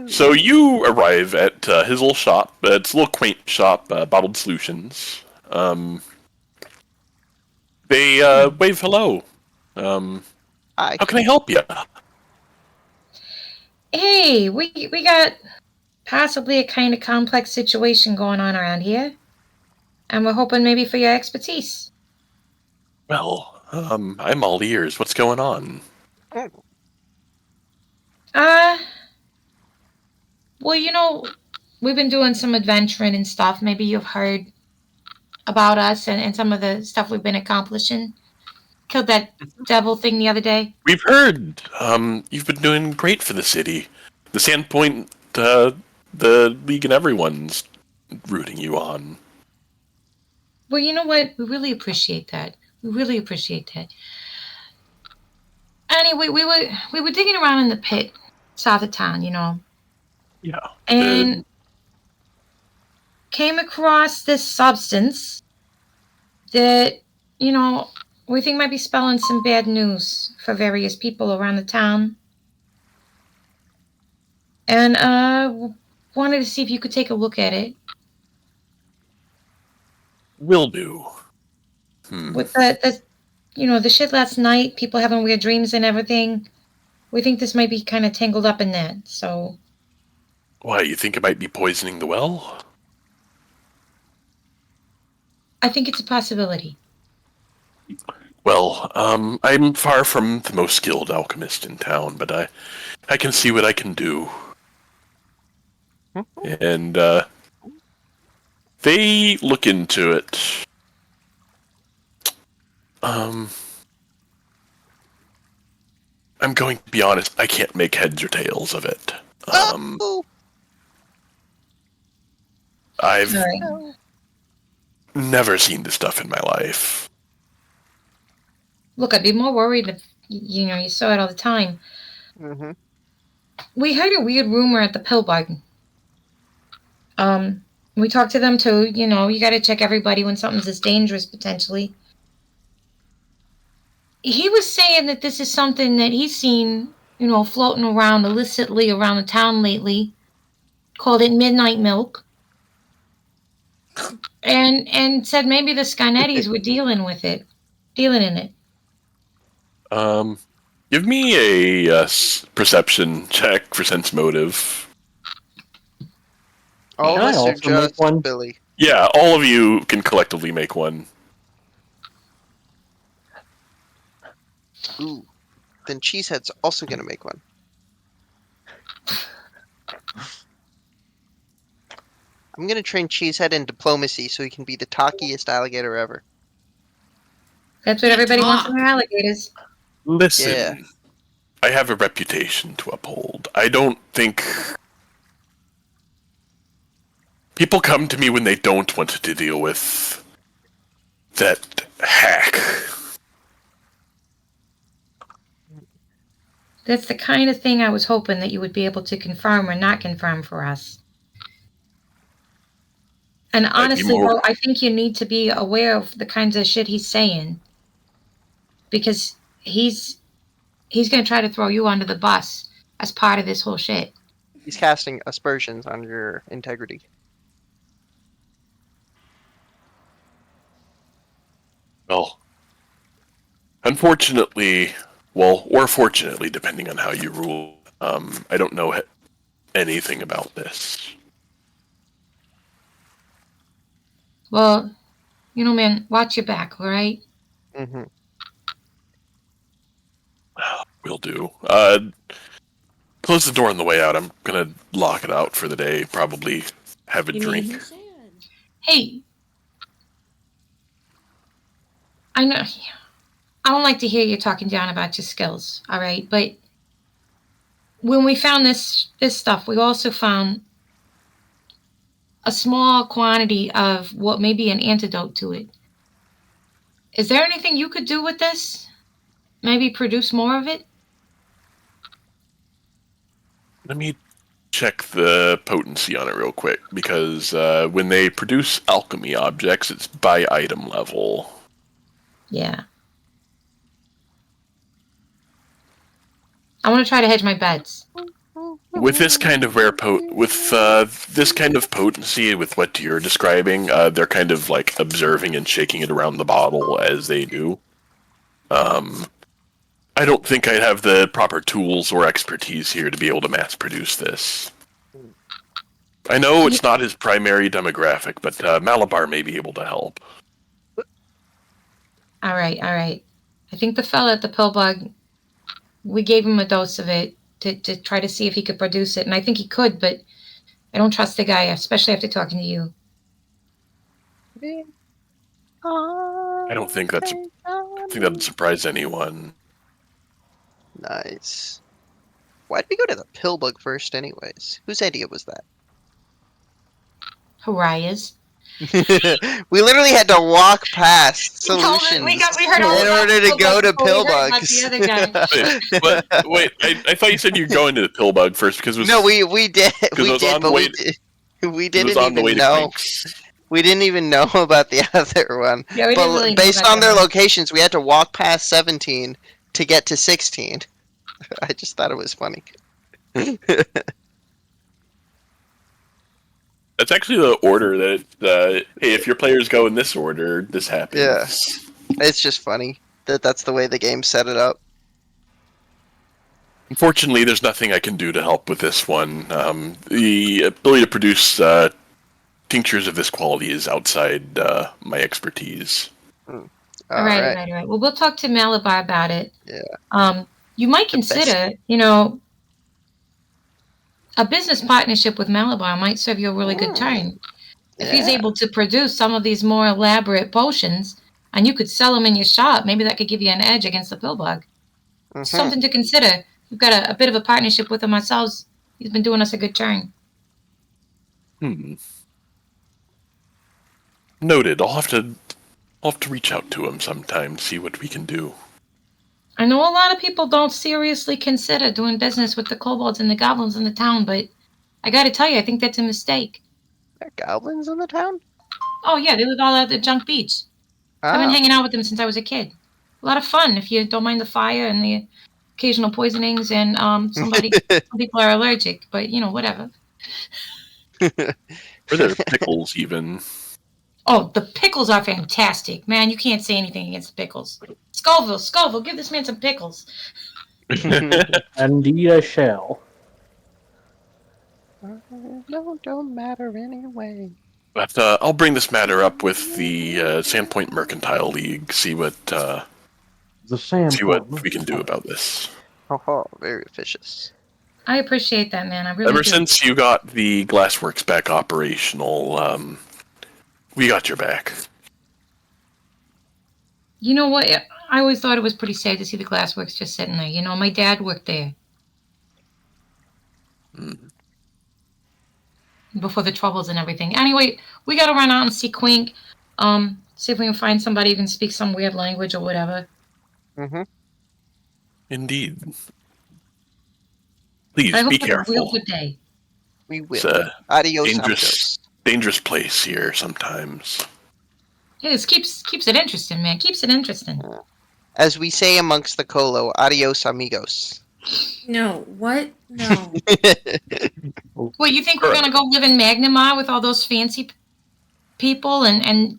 So you arrive at his little shop. It's a little quaint shop, Bottled Solutions. They wave hello. How can I help you? Hey, we got possibly a kind of complex situation going on around here. And we're hoping maybe for your expertise. Well, I'm all ears. What's going on? Well, you know, we've been doing some adventuring and stuff. Maybe you've heard about us and some of the stuff we've been accomplishing. Killed that devil thing the other day. We've heard. You've been doing great for the city. The Sandpoint, the League and everyone's rooting you on. Well, you know what? We really appreciate that. We really appreciate that. Danny, we were digging around in the pit south of town, you know, Yeah. and came across this substance that, you know, we think might be spelling some bad news for various people around the town. And wanted to see if you could take a look at it. Will do. With the you know, the shit last night, people having weird dreams and everything. We think this might be kind of tangled up in that. So Why, you think it might be poisoning the well? I think it's a possibility. Well, I'm far from the most skilled alchemist in town, but I can see what I can do. And, they look into it. I'm going to be honest, I can't make heads or tails of it. I've Right. never seen this stuff in my life. Look, I'd be more worried if, you know, you saw it all the time. Mm-hmm. We heard a weird rumor at the pill bargain. We talked to them too. You know, you got to check everybody when something's this dangerous potentially. He was saying that this is something that he's seen, you know, floating around illicitly around the town lately. Called it midnight milk. And said maybe the Skynettis were dealing in it. Give me a perception check for sense motive. All of Can I us are also make just one? Billy. Yeah, all of you can collectively make one. Ooh. Then Cheesehead's also gonna make one. I'm gonna train Cheesehead in diplomacy so he can be the talkiest alligator ever. That's what everybody wants from their alligators. Listen, Yeah. I have a reputation to uphold. I don't think... People come to me when they don't want to deal with that hack. That's the kind of thing I was hoping that you would be able to confirm or not confirm for us. And honestly, though, I think you need to be aware of the kinds of shit he's saying. Because he's going to try to throw you under the bus as part of this whole shit. He's casting aspersions on your integrity. Well, unfortunately, well, or fortunately, depending on how you rule, I don't know anything about this. Well, you know, man, watch your back, all right? Mm-hmm. Will do. Close the door on the way out. I'm gonna lock it out for the day. Probably have a drink. Hey, I know I don't like to hear you talking down about your skills, all right? But when we found this stuff, we also found a small quantity of what may be an antidote to it. Is there anything you could do with this? Maybe produce more of it? Let me check the potency on it real quick, because when they produce alchemy objects, it's by item level. Yeah. I want to try to hedge my bets. With this kind of this kind of potency, with what you're describing, they're kind of like observing and shaking it around the bottle as they do. I don't think I have the proper tools or expertise here to be able to mass produce this. I know it's not his primary demographic, but Malabar may be able to help. All right. I think the fella at the pill bug, we gave him a dose of it to try to see if he could produce it, and I think he could, but I don't trust the guy, especially after talking to you. I don't think I think that'd surprise anyone. Nice. Why'd we go to the pill bug first anyways? Whose idea was that? Haraya's. We literally had to walk past solutions We heard all in about order to the go to before we heard about the other guy. Wait, I thought you said you'd go into the Pillbug first because No, we did. We was did, on but the way we it was didn't on the way even to know. Clinks. We didn't even know about the other one. Yeah, we didn't But really know based about on their that one. locations, we had to walk past 17 to get to 16. I just thought it was funny. That's actually the order that hey, if your players go in this order, this happens. Yeah. It's just funny that that's the way the game set it up. Unfortunately, there's nothing I can do to help with this one. The ability to produce tinctures of this quality is outside my expertise. All right. Well, we'll talk to Malabar about it. Yeah. You might consider, a business partnership with Malabar might serve you a really good turn. If he's able to produce some of these more elaborate potions, and you could sell them in your shop, maybe that could give you an edge against the Pillbug. Something to consider. We've got a bit of a partnership with him ourselves. He's been doing us a good turn. Noted. I'll have to reach out to him sometime, see what we can do. I know a lot of people don't seriously consider doing business with the kobolds and the goblins in the town, but I gotta tell you, I think that's a mistake. There are goblins in the town? Oh yeah, they live all at the Junk Beach. I've been hanging out with them since I was a kid. A lot of fun if you don't mind the fire and the occasional poisonings, and some people are allergic, but whatever. Or there pickles even. Oh, the pickles are fantastic, man. You can't say anything against the pickles. Scoville, give this man some pickles. Indeed, I shall. No, don't matter anyway. But I'll bring this matter up with the Sandpoint Mercantile League. See what we can do about this. Oh, very officious. I appreciate that, man. I really Ever do. since you got the Glassworks back operational, we got your back. You know what? I always thought it was pretty sad to see the Glassworks just sitting there. My dad worked there. Before the troubles and everything. Anyway, we gotta run out and see Quink. See if we can find somebody who can speak some weird language or whatever. Indeed. Please I hope be you have a real careful. good day. We will. It's a Adios. dangerous place here sometimes. Yeah, it keeps it interesting, man. Keeps it interesting. As we say amongst the Colo, adios amigos. No, what? No. What, you think we're gonna go live in Magnamar with all those fancy people and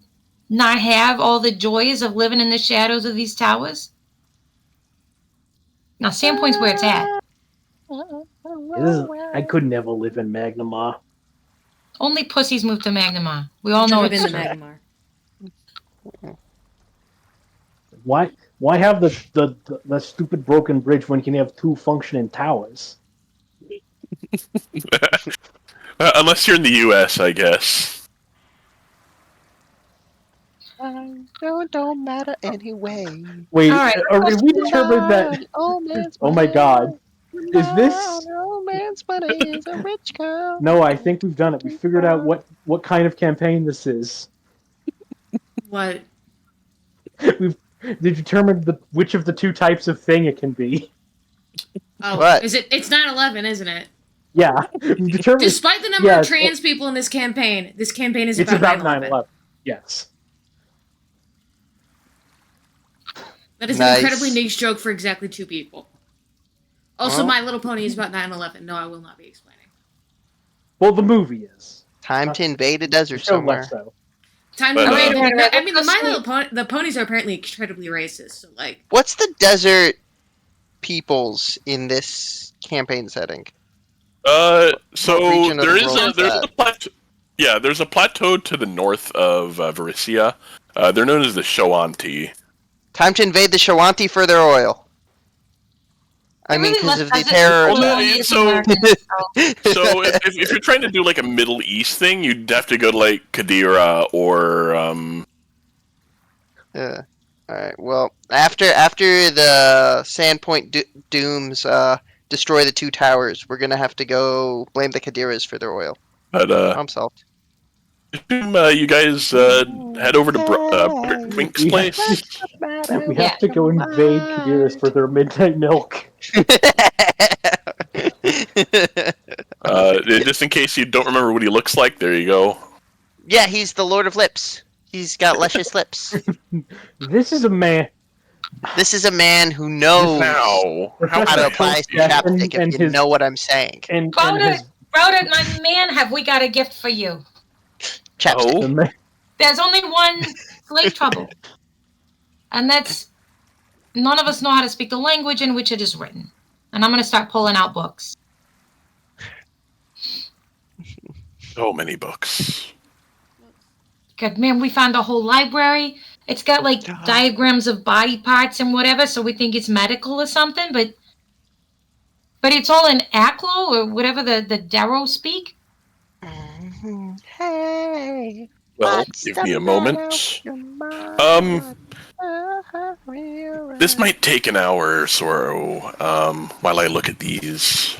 not have all the joys of living in the shadows of these towers? Now, Sandpoint's where it's at. I could never live in Magnamar. Only pussies move to Magnamar. We all know Never it's been to true. Magmar. Why have the stupid broken bridge when you can have two functioning towers? Unless you're in the U.S., I guess. Don't matter anyway. Wait, All right, are we determined that? Oh my God, is this? No man's money is a rich girl. No, I think we've done it. We figured out what kind of campaign this is. What? We've determined which of the two types of thing it can be. Oh, What? is it? It's 9/11, isn't it? Yeah, we've determined. Despite the number of trans people in this campaign is It's about about 9/11. 9/11. Yes. That is Nice. an incredibly niche joke for exactly two people. Also, My Little Pony is about 9/11. No, I will not be explaining. Well, the movie is. Time to invade a desert Show somewhere. less so. Time But, to right. I mean, the ponies are apparently incredibly racist. So, like, What's the desert peoples in this campaign setting? So region of there the is world there's is a plateau. Yeah, there's a plateau to the north of Varisia. They're known as the Shoanti. Time to invade the Shawanti for their oil. I mean, because of the terror. So if you're trying to do like a Middle East thing, you'd have to go to like Qadira or Yeah. All right. Well, after the Sandpoint Dooms destroy the two towers, we're gonna have to go blame the Kadiras for their oil. But I'm solved. You guys head over to Twink's We place. we have to go invade Kadira's for their midnight milk. Just in case you don't remember what he looks like, there you go. Yeah, he's the Lord of Lips. He's got luscious lips. This is a man. This is a man who knows Now, how to apply some chapstick, if you know what I'm saying. And Rhoda, his Rhoda, my man, have we got a gift for you? Chapstick. the Oh, ma- There's only one slave trouble, and that's none of us know how to speak the language in which it is written. And I'm going to start pulling out books. so many books. Good man, we found a whole library. It's got like diagrams of body parts and whatever, so we think it's medical or something, but it's all in Aklo or whatever the Darrow speak. Hey. Well, give me a moment. This might take an hour or so while I look at these.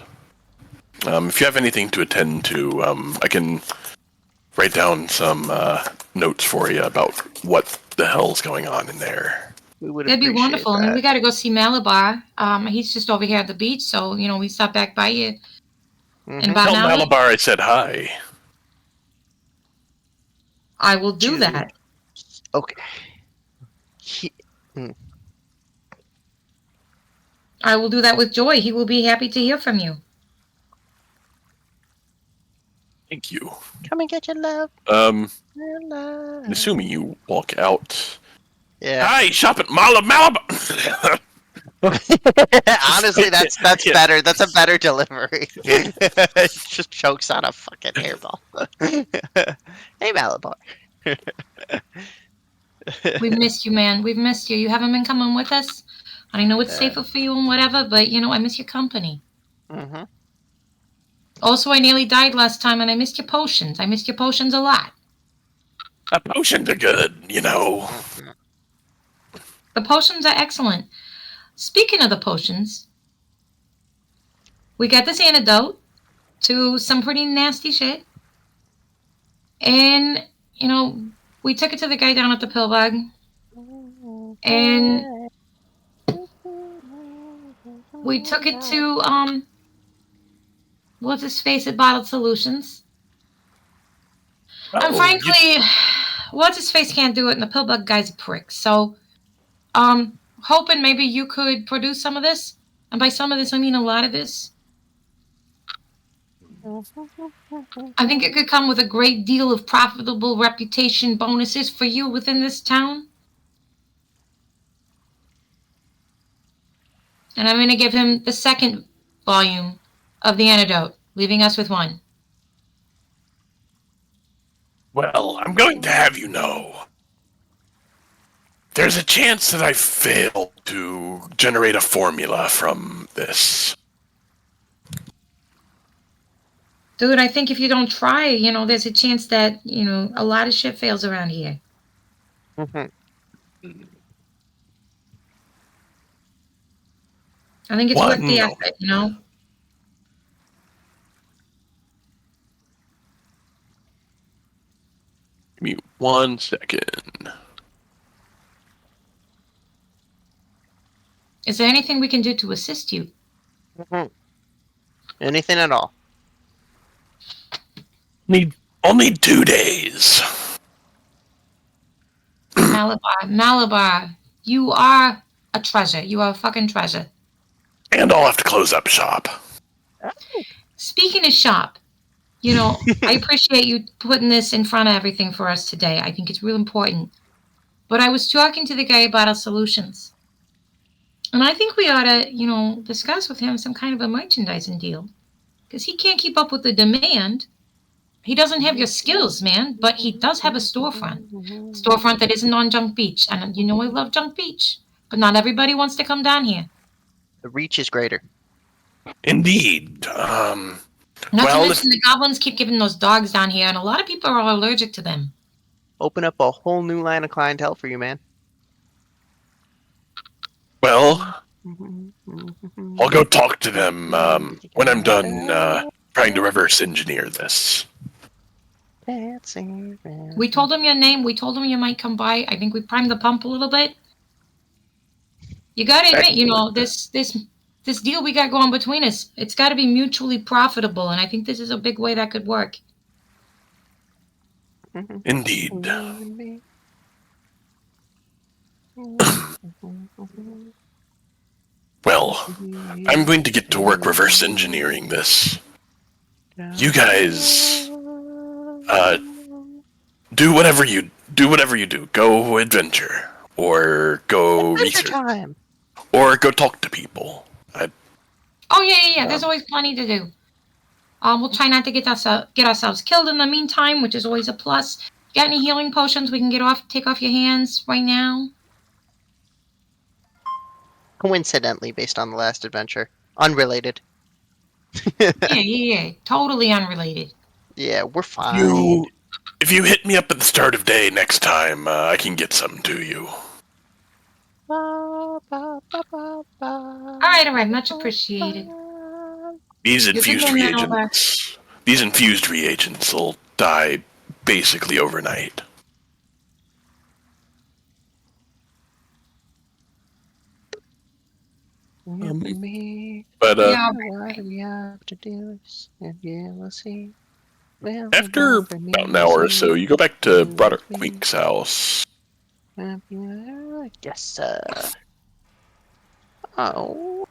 If you have anything to attend to, I can write down some notes for you about what the hell's going on in there. That'd be wonderful. I mean, we got to go see Malabar. He's just over here at the beach, so we stop back by you. In about Tell an hour. Malabar I said hi. I will do that. Okay. I will do that with joy. He will be happy to hear from you. Thank you. Come and get your love. Assuming you walk out. Yeah. Hi, shop at Malabar. Honestly, that's better. That's a better delivery. Just chokes on a fucking hairball. Hey, Malabar. We've missed you, man. We've missed you. You haven't been coming with us. I know it's safer for you and whatever, but I miss your company. Mm-hmm. Also, I nearly died last time, and I missed your potions. I missed your potions a lot. Potions are good, The potions are excellent. Speaking of the potions, we got this antidote to some pretty nasty shit. And, we took it to the guy down at the pill bag. And we took it to, what's his face at Bottled Solutions. And frankly, what's his face can't do it, and the pill bug guy's a prick. So, hoping maybe you could produce some of this. And by some of this, I mean a lot of this. I think it could come with a great deal of profitable reputation bonuses for you within this town. And I'm going to give him the second volume of the antidote, leaving us with one. Well, I'm going to have you know, there's a chance that I failed to generate a formula from this. Dude, I think if you don't try, there's a chance that, a lot of shit fails around here. Mm-hmm. I think it's worth the effort, Give me 1 second. Is there anything we can do to assist you? Mm-hmm. Anything at all. Only 2 days. Malabar, you are a treasure. You are a fucking treasure. And I'll have to close up shop. Speaking of shop, I appreciate you putting this in front of everything for us today. I think it's real important. But I was talking to the guy about our solutions. And I think we ought to, discuss with him some kind of a merchandising deal. Because he can't keep up with the demand. He doesn't have your skills, man, but he does have a storefront. Storefront that isn't on Junk Beach. And I love Junk Beach. But not everybody wants to come down here. The reach is greater. Indeed. Not to mention the goblins keep giving those dogs down here, and a lot of people are allergic to them. Open up a whole new line of clientele for you, man. Well, I'll go talk to them when I'm done trying to reverse engineer this. dancing around. We told him your name. We told him you might come by. I think we primed the pump a little bit. You got to admit, this deal we got going between us, it's got to be mutually profitable, and I think this is a big way that could work. Indeed. Well, I'm going to get to work reverse engineering this. You guys, do whatever you do. Go adventure, or go research, time. or go talk to people. Oh yeah. There's always plenty to do. We'll try not to get ourselves killed in the meantime, which is always a plus. Got any healing potions we can take off your hands right now? Coincidentally, based on the last adventure. Unrelated. Yeah. Totally unrelated. Yeah, we're fine. If you hit me up at the start of day next time, I can get some to you. All right. Much appreciated. These You infused can hand that over. these infused reagents will die basically overnight. But Yeah. what we have to do is, and yeah, we'll see. Well, after about an hour or so, you go back to Broderick Quink's house. Yes, oh,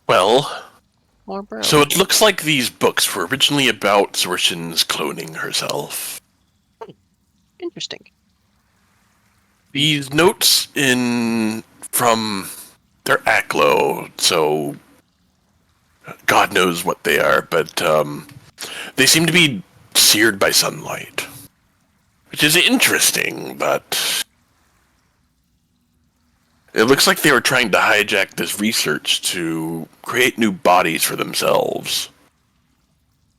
Well, more bro. so it looks like these books were originally about Zorshin's cloning herself. Interesting. These notes from they're Aklo, so God knows what they are, but they seem to be seared by sunlight, which is interesting, but it looks like they were trying to hijack this research to create new bodies for themselves.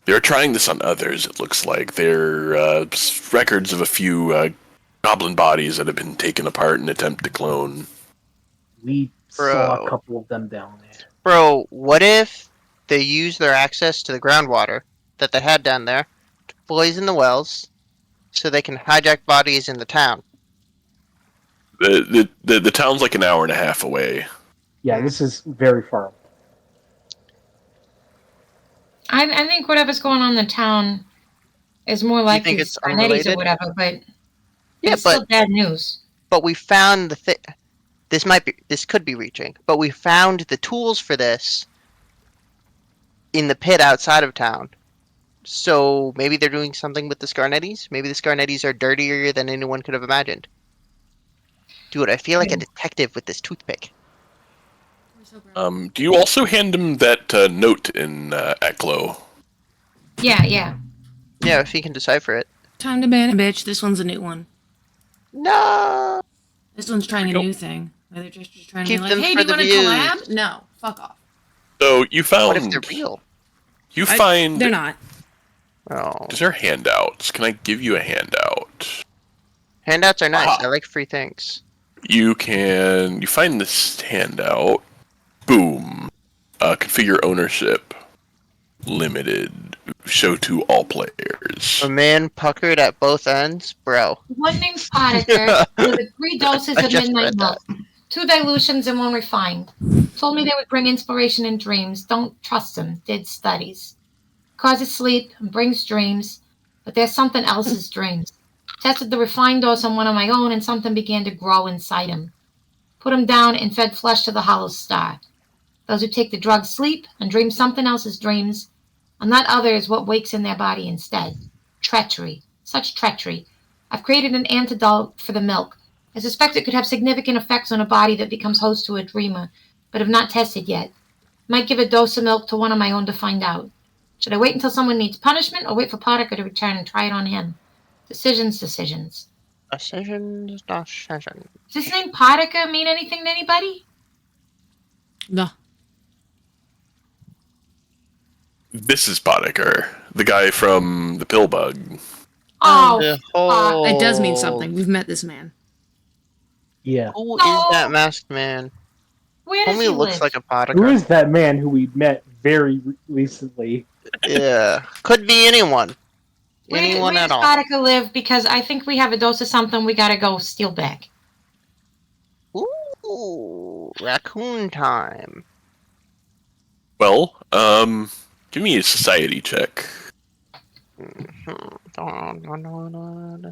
They're trying this on others, it looks like. They're records of a few goblin bodies that have been taken apart in an attempt to clone. We saw a couple of them down there. Bro, what if they use their access to the groundwater that they had down there to poison the wells so they can hijack bodies in the town? The town's like an hour and a half away. Yeah, this is very far away. I think whatever's going on in the town is more likely think it's Scarnetti's unrelated? or whatever, but Yeah, it's still bad news. But we found this could be reaching, but we found the tools for this in the pit outside of town. So maybe they're doing something with the Scarnettis? Maybe the Scarnettis are dirtier than anyone could have imagined. Dude, I feel like a detective with this toothpick. Do you also hand him that note in Aklo? Yeah. Yeah, if he can decipher it. Time to ban a bitch. This one's a new one. No! This one's trying a new thing. Where they're just trying Keep to be them like, hey, for do you the want to views. collab? No, fuck off. So you found... What if they're real? You find... They're not. Oh. These are handouts. Can I give you a handout? Handouts are nice. Ah. I like free things. You find this handout. Boom. Configure ownership. Limited. Show to all players. A man puckered at both ends? Bro. One named Potiker with 3 doses I of just midnight read milk, 2 dilutions and 1 refined. Told me they would bring inspiration in dreams. Don't trust them. Did studies. Causes sleep and brings dreams, but there's something else's dreams. Tested the refined dose on one of my own, and something began to grow inside him. Put him down and fed flesh to the hollow star. Those who take the drug sleep and dream something else's dreams, and that other is what wakes in their body instead. Treachery. Such treachery. I've created an antidote for the milk. I suspect it could have significant effects on a body that becomes host to a dreamer, but have not tested yet. Might give a dose of milk to one of my own to find out. Should I wait until someone needs punishment, or wait for Potiker to return and try it on him? Decisions. Decisions. Does this name Potiker mean anything to anybody? No. This is Potiker, the guy from the pill bug. Oh, It does mean something. We've met this man. Yeah. Who No. is that masked man? where does Only he looks live? like a Potiker. Who is that man who we met very recently? Yeah. Could be anyone. Anyone Where at does all? Boudica live? Because I think we have a dose of something we gotta go steal back. Ooh, raccoon time. Well, give me a society check.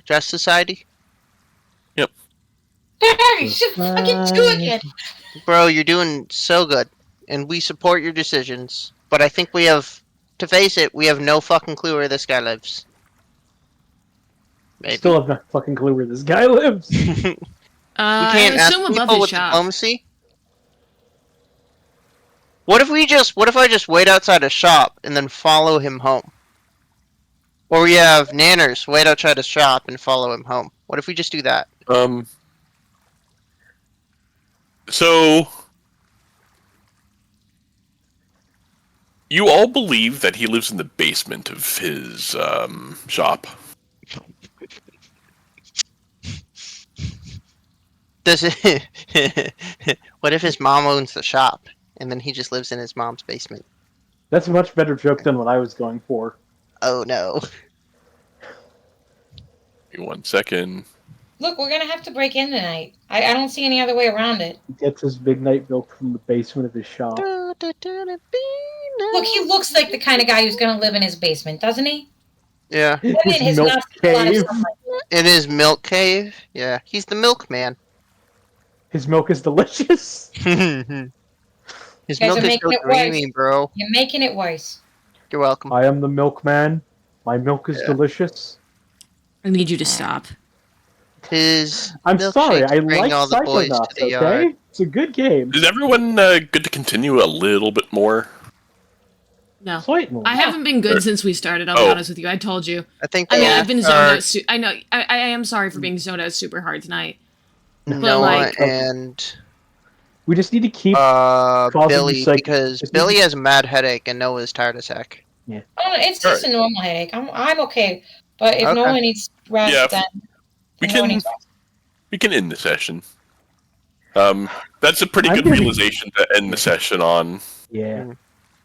Just Society? Hey, shit, fucking do it again. Bro, you're doing so good. And we support your decisions. But I think we have, to face it, we have no fucking clue where this guy lives. Maybe. Still have no fucking clue where this guy lives. We I can't ask assume above people his with shop. diplomacy? What if I just wait outside a shop and then follow him home? Or we have Nanners wait outside a shop and follow him home. What if we just do that? So you all believe that he lives in the basement of his shop. Does it? What if his mom owns the shop and then he just lives in his mom's basement? That's a much better joke than what I was going for. Oh no. Give me 1 second. Look, we're gonna have to break in tonight. I don't see any other way around it. He gets his midnight milk from the basement of his shop. Look, he looks like the kind of guy who's gonna live in his basement, doesn't he? Yeah. Maybe in His his milk mouth, a lot of cave. stuff like In his milk cave? Yeah. He's the milkman. His milk is delicious. His Guys milk are is making so it worse. creamy, bro. You're making it worse. You're welcome. I am the milkman. My milk is Yeah. delicious. I need you to stop. His I'm sorry, milkshakes I bring like all the boys to Psychonauts, the okay? yard. It's a good game. Is everyone good to continue a little bit more? No. Certainly. I haven't been good since we started, I'll be Oh. honest with you. I told you. I think I they mean, I've been zoned are out. I know. I am sorry for being zoned out super hard tonight. Noah like- and We just need to keep causing Billy you psych- because just Billy need- has a mad headache and Noah's tired as heck. Oh, it's just a normal headache. I'm okay. But if Okay. no one needs rest, Yeah, then we no one can- needs rest. We can end the session. That's a pretty I'm good gonna be- realization to end the session on. Yeah.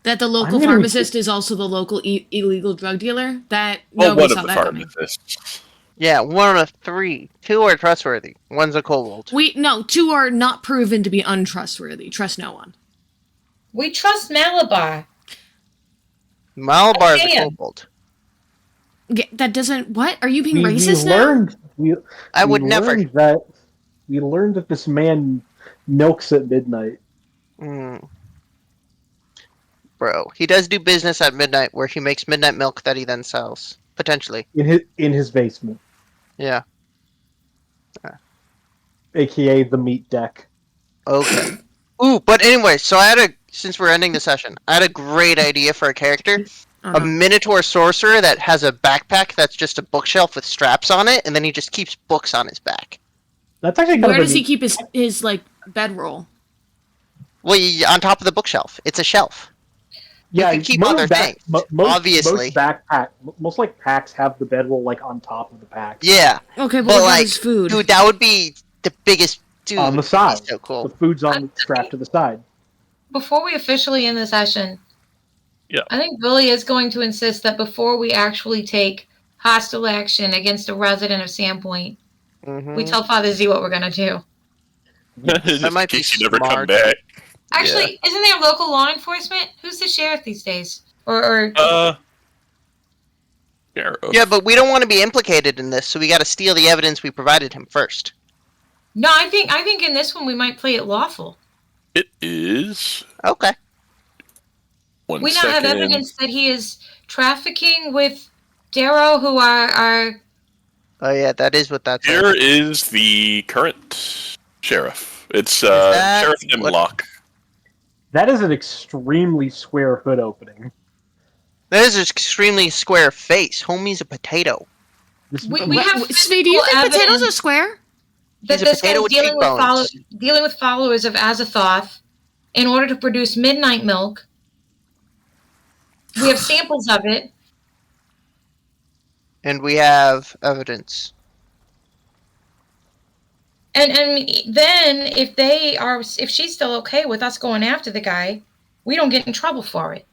That the local I'm gonna pharmacist is also the local illegal drug dealer. That Well, nobody one saw of the that coming. pharmacists. Yeah, one of three. Two are trustworthy. One's a kobold. No, two are not proven to be untrustworthy. Trust no one. We trust Malabar. Malabar's a Damn. kobold. Yeah, that doesn't. What are you being We racist now? learned. I would we never. learned that. We learned that this man milks at midnight. Mm. Bro, he does do business at midnight where he makes midnight milk that he then sells. Potentially. In his basement, Yeah. aka the meat deck. Okay. Ooh, but anyway, so since we're ending the session, I had a great idea for a character. Oh, A no. Minotaur sorcerer that has a backpack that's just a bookshelf with straps on it, and then he just keeps books on his back. That's actually kind Where of does he keep his like bedroll? Well, on top of the bookshelf. It's a shelf. Yeah, can keep most other things, obviously. Most like packs have the bedroll like on top of the pack. Yeah. Okay, but But what about like, his food? dude, that would be the biggest dude. On the side. He's so cool. The food's on strapped to the side. Before we officially end the session, Yeah. I think Billy is going to insist that before we actually take hostile action against a resident of Sandpoint, Mhm. we tell Father Z what we're going to do. Just in might be case you never come smart. back. Actually, isn't there local law enforcement? Who's the sheriff these days? Or Yeah, but we don't want to be implicated in this, so we got to steal the evidence we provided him first. no, I think in this one we might play it lawful. It is. Okay. We now have second. evidence that he is trafficking with Darrow, who are Oh yeah, that is what that's. Here is the current sheriff. It's that Sheriff what- Hemlock. That is an extremely square hood opening. That is an extremely square face. Homie's a potato. we have Svi, do you physical think potatoes evidence are square? that He's a this guy's potato with cheekbones. dealing with followers of Azathoth in order to produce midnight milk. We have samples of it. And we have evidence. And then if she's still okay with us going after the guy, we don't get in trouble for it.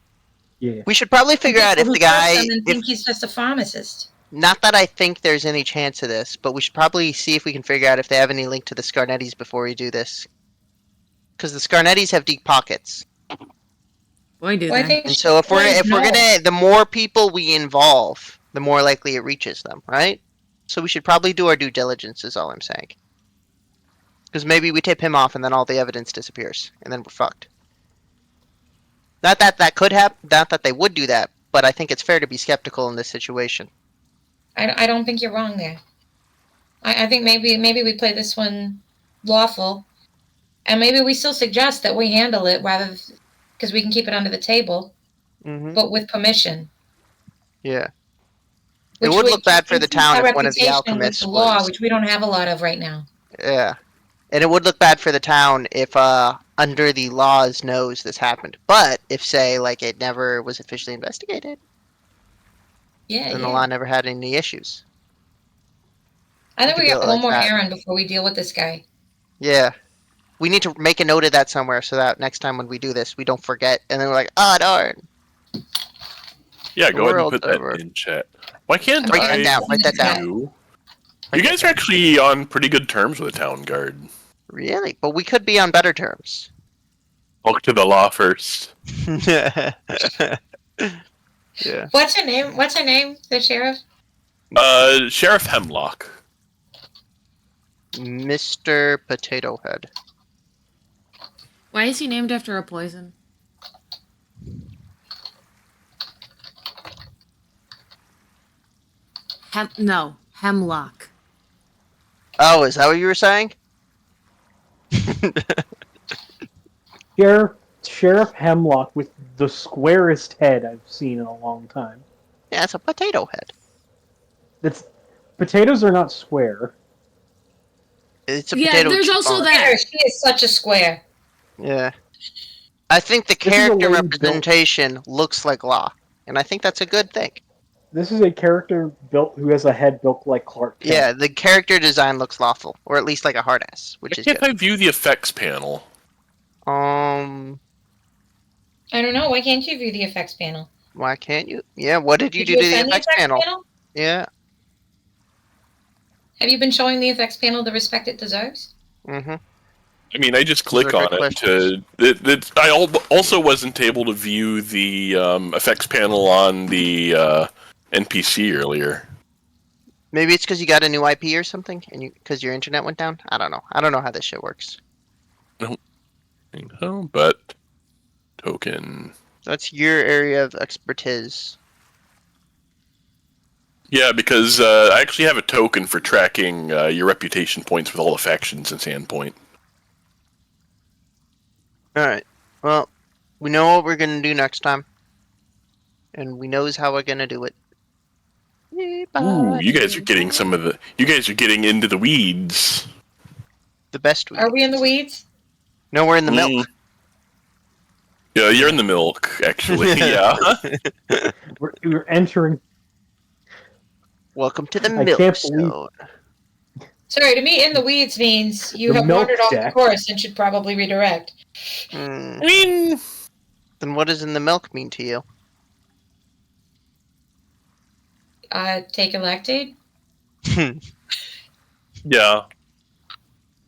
Yeah. We should probably figure out if People the who trust guy. him and think he's just a pharmacist. Not that I think there's any chance of this, but we should probably see if we can figure out if they have any link to the Scarnettis before we do this. Because the Scarnettis have deep pockets. Boy, do Well, I they. think And so if we're no. gonna, the more people we involve, the more likely it reaches them, right? So we should probably do our due diligence, is all I'm saying. Because maybe we tip him off and then all the evidence disappears, and then we're fucked. Not that that could happen, not that they would do that, but I think it's fair to be skeptical in this situation. I don't think you're wrong there. I think maybe we play this one lawful, and maybe we still suggest that we handle it rather because we can keep it under the table, Mm-hmm. but with permission. Yeah. It would look bad for the town if one of the alchemists with the law, was... which we don't have a lot of right now. Yeah. And it would look bad for the town if, under the law's nose this happened. But if, say, like, it never was officially investigated, Yeah, then the law never had any issues. I think we got one like more that. errand before we deal with this guy. Yeah. We need to make a note of that somewhere so that next time when we do this, we don't forget. And then we're like, oh, darn. Yeah, The go ahead and world's put that over. in chat. Why can't Write I that down. Write that down. You guys are actually on pretty good terms with the town guard. Really? But we could be on better terms. Talk to the law first. Yeah. What's her name? What's her name? The sheriff? Sheriff Hemlock. Mr. Potato Head. Why is he named after a poison? Hemlock. Oh, is that what you were saying? Sheriff Hemlock with the squarest head I've seen in a long time. Yeah, it's a potato head. Potatoes are not square. It's a Yeah, potato there's chip also on it. that. She is such a square. Yeah. I think the This is a character lady representation looks like Law, and I think that's a good thing. This is a character built who has a head built like Clark Kent. Yeah, the character design looks lawful, or at least like a hard ass, which is If good. I view the effects panel, I don't know. Why can't you view the effects panel? Why can't you? Yeah, what did you do to the assign effects panel? Yeah. Have you been showing the effects panel the respect it deserves? Mm-hmm. I mean, I just click Those are on good it to. I also wasn't able to view the effects panel on the NPC earlier. Maybe it's because you got a new IP or something, and because your internet went down. I don't know. I don't know how this shit works. Oh, but token. That's your area of expertise. Yeah, because I actually have a token for tracking your reputation points with all the factions in Sandpoint. Alright. Well, we know what we're gonna do next time. And we knows how we're gonna do it. Ooh, you guys are getting You guys are getting into the weeds. The best weeds. Are we in the weeds? No, we're in the milk. Yeah, you're in the milk, actually. Yeah. We're entering. Welcome to the I milk can't zone. Sorry, to me, in the weeds means you The have milk wandered off the deck. course and should probably redirect. Hmm. I mean, Then what does in the milk mean to you? Take a lactate? yeah.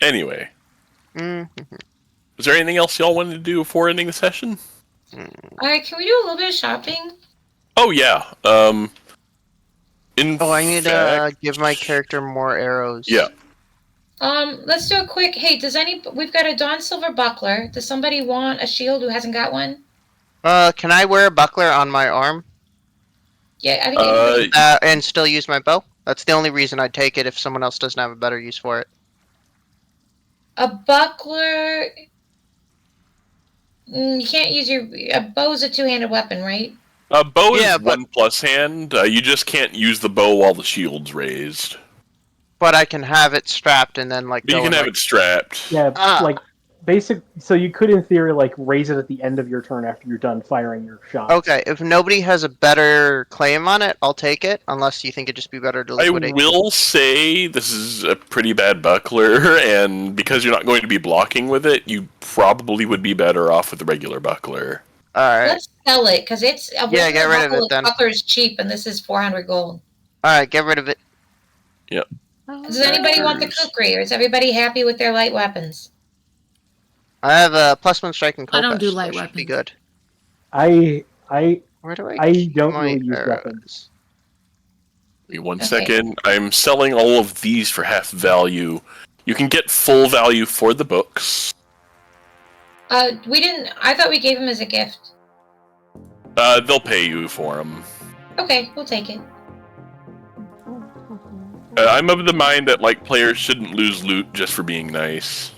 Anyway, Mm-hmm. was there anything else y'all wanted to do before ending the session? Can we do a little bit of shopping? Oh yeah. I need to give my character more arrows. Yeah. Let's do a quick. Hey, we've got a Dawn Silver buckler. Does somebody want a shield who hasn't got one? Can I wear a buckler on my arm? Yeah, I think. And still use my bow? That's the only reason I'd take it if someone else doesn't have a better use for it. A buckler. You can't use a bow's a two-handed weapon, right? Bow is Yeah, but- 1+ hand. You just can't use the bow while the shield's raised. But I can have it strapped and then like. But you can have it strapped. Yeah, Ah. like basic. So you could, in theory, like raise it at the end of your turn after you're done firing your shot. Okay, if nobody has a better claim on it, I'll take it. Unless you think it'd just be better to I liquidate. will say this is a pretty bad buckler, and because you're not going to be blocking with it, you probably would be better off with the regular buckler. All right. Let's sell it because it's Yeah, get rid of it then. Buckler is cheap, and this is 400 gold. Alright, get rid of it. Yep. Does anybody want the kukri, or is everybody happy with their light weapons? I have a +1 strike and I don't do Kopesh, light so it should be weapons. good. I Where do I I keep don't my really use arrows? weapons. Wait one Okay. second. I'm selling all of these for half value. You can get full value for the books. We didn't. I thought we gave him as a gift. They'll pay you for them. Okay, we'll take it. I'm of the mind that like players shouldn't lose loot just for being nice.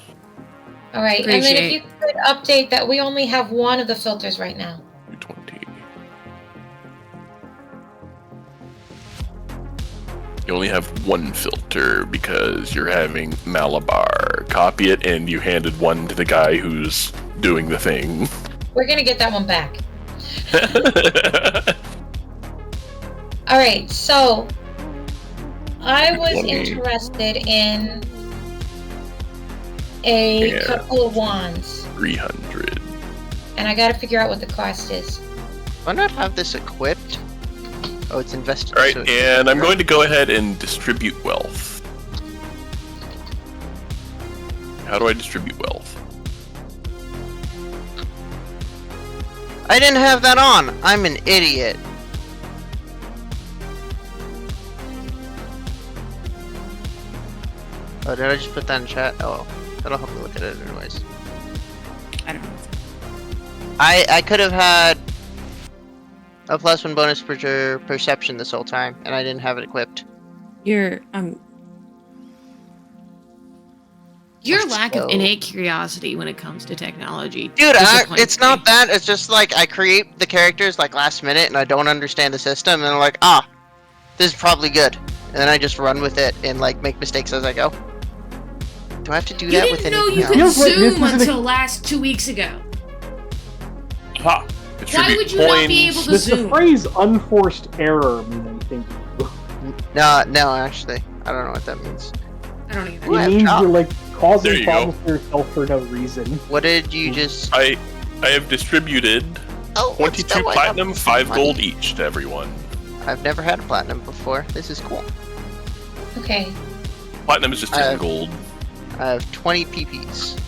All right, and then if Appreciate. you could update that, we only have one of the filters right now. 220. You only have one filter because you're having Malabar. Copy it, and you handed one to the guy who's doing the thing. We're gonna get that one back. All right, so I was 20. interested in a Yeah. couple of wands, 300. and I got to figure out what the cost is. Why not have this equipped? Oh, it's invested. Alright, so and I'm going to go ahead and distribute wealth. How do I distribute wealth? I didn't have that on! I'm an idiot. Oh, did I just put that in chat? Oh, that'll help me look at it anyways. I don't know. I could have had a +1 bonus for perception this whole time, and I didn't have it equipped. Your Let's lack go. of innate curiosity when it comes to technology. Dude, disappoints it's me. not that. It's just like I create the characters like last minute, and I don't understand the system, and I'm like, this is probably good, and then I just run with it and like make mistakes as I go. Do I have to do You that with didn't know anything you else? could Feels like this zoom is an- until last 2 weeks ago. Ha! Why Distribute would you not be coins. able to Does the zoom? phrase "unforced error" mean anything to you? No, actually, I don't know what that means. I don't even. Ooh, I It have means chalk. you're like There causing you go. problems for yourself for no reason. What did you just? I have distributed Oh, what's 22 that? platinum, 5 Money. gold each to everyone. I've never had a platinum before. This is cool. Okay. Platinum is just 10 Uh, gold. I have 20 PPs.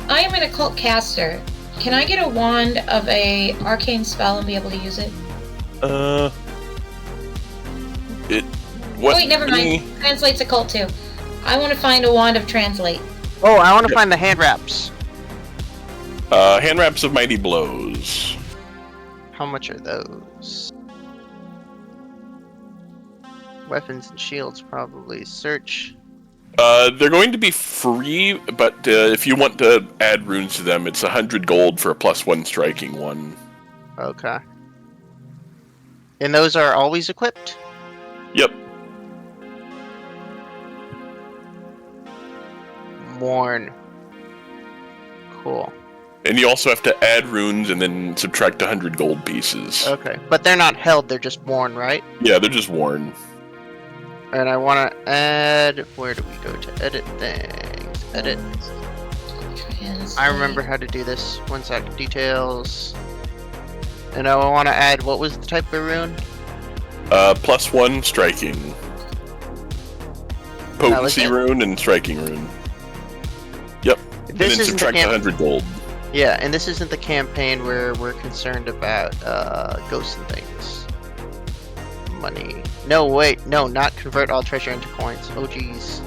I am an occult caster. Can I get a wand of a arcane spell and be able to use it? What? Oh, wait, never mind. Translates occult too. I want to find a wand of translate. Oh, I want to Yep. find the hand wraps. Hand wraps of mighty blows. How much are those? Weapons and shields, probably. Search. They're going to be free, but if you want to add runes to them, it's 100 gold for a +1 striking one. Okay. And those are always equipped? Yep. Worn. Cool. And you also have to add runes and then subtract 100 gold pieces. Okay. But they're not held, they're just worn, right? Yeah, they're just worn. And I want to add... Where do we go to edit things? Edit. I remember how to do this. 1 sec. Details. And I want to add... What was the type of rune? +1 striking. Potency it? rune and striking rune. Yep. This and then isn't the subtract 100 gold. Yeah, and this isn't the campaign where we're concerned about ghosts and things. Money. No, wait, no, not convert all treasure into coins. Oh, jeez.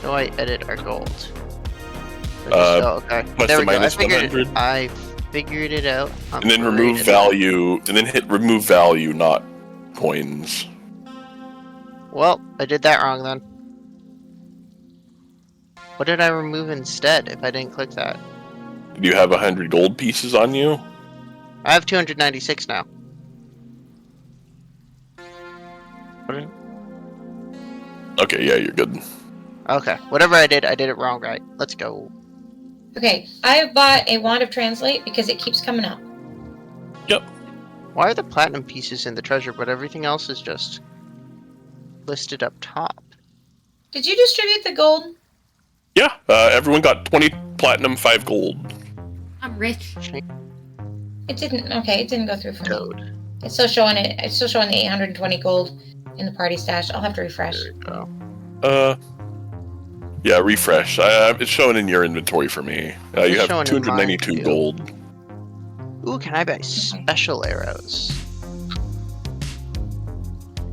How do I edit our gold? Okay. plus There the we go. I minus figured 100. I figured it out. I'm And then remove great at it. value, and then hit remove value, not coins. Well, I did that wrong then. What did I remove instead if I didn't click that? Do you have 100 gold pieces on you? I have 296 now. What did... Okay, yeah, you're good. Okay, whatever I did it wrong, right? Let's go. Okay, I have bought a wand of translate because it keeps coming up. Yep. Why are the platinum pieces in the treasure, but everything else is just listed up top? Did you distribute the gold? Yeah, everyone got 20 platinum, 5 gold. I'm rich. It didn't. Okay, it didn't go through for me. Toad. It's still showing it. It's still showing the 820 gold in the party stash. I'll have to refresh. There we go. Yeah, refresh. It's showing in your inventory for me. You have showing in mine, 292 too. gold. Ooh, can I buy special arrows?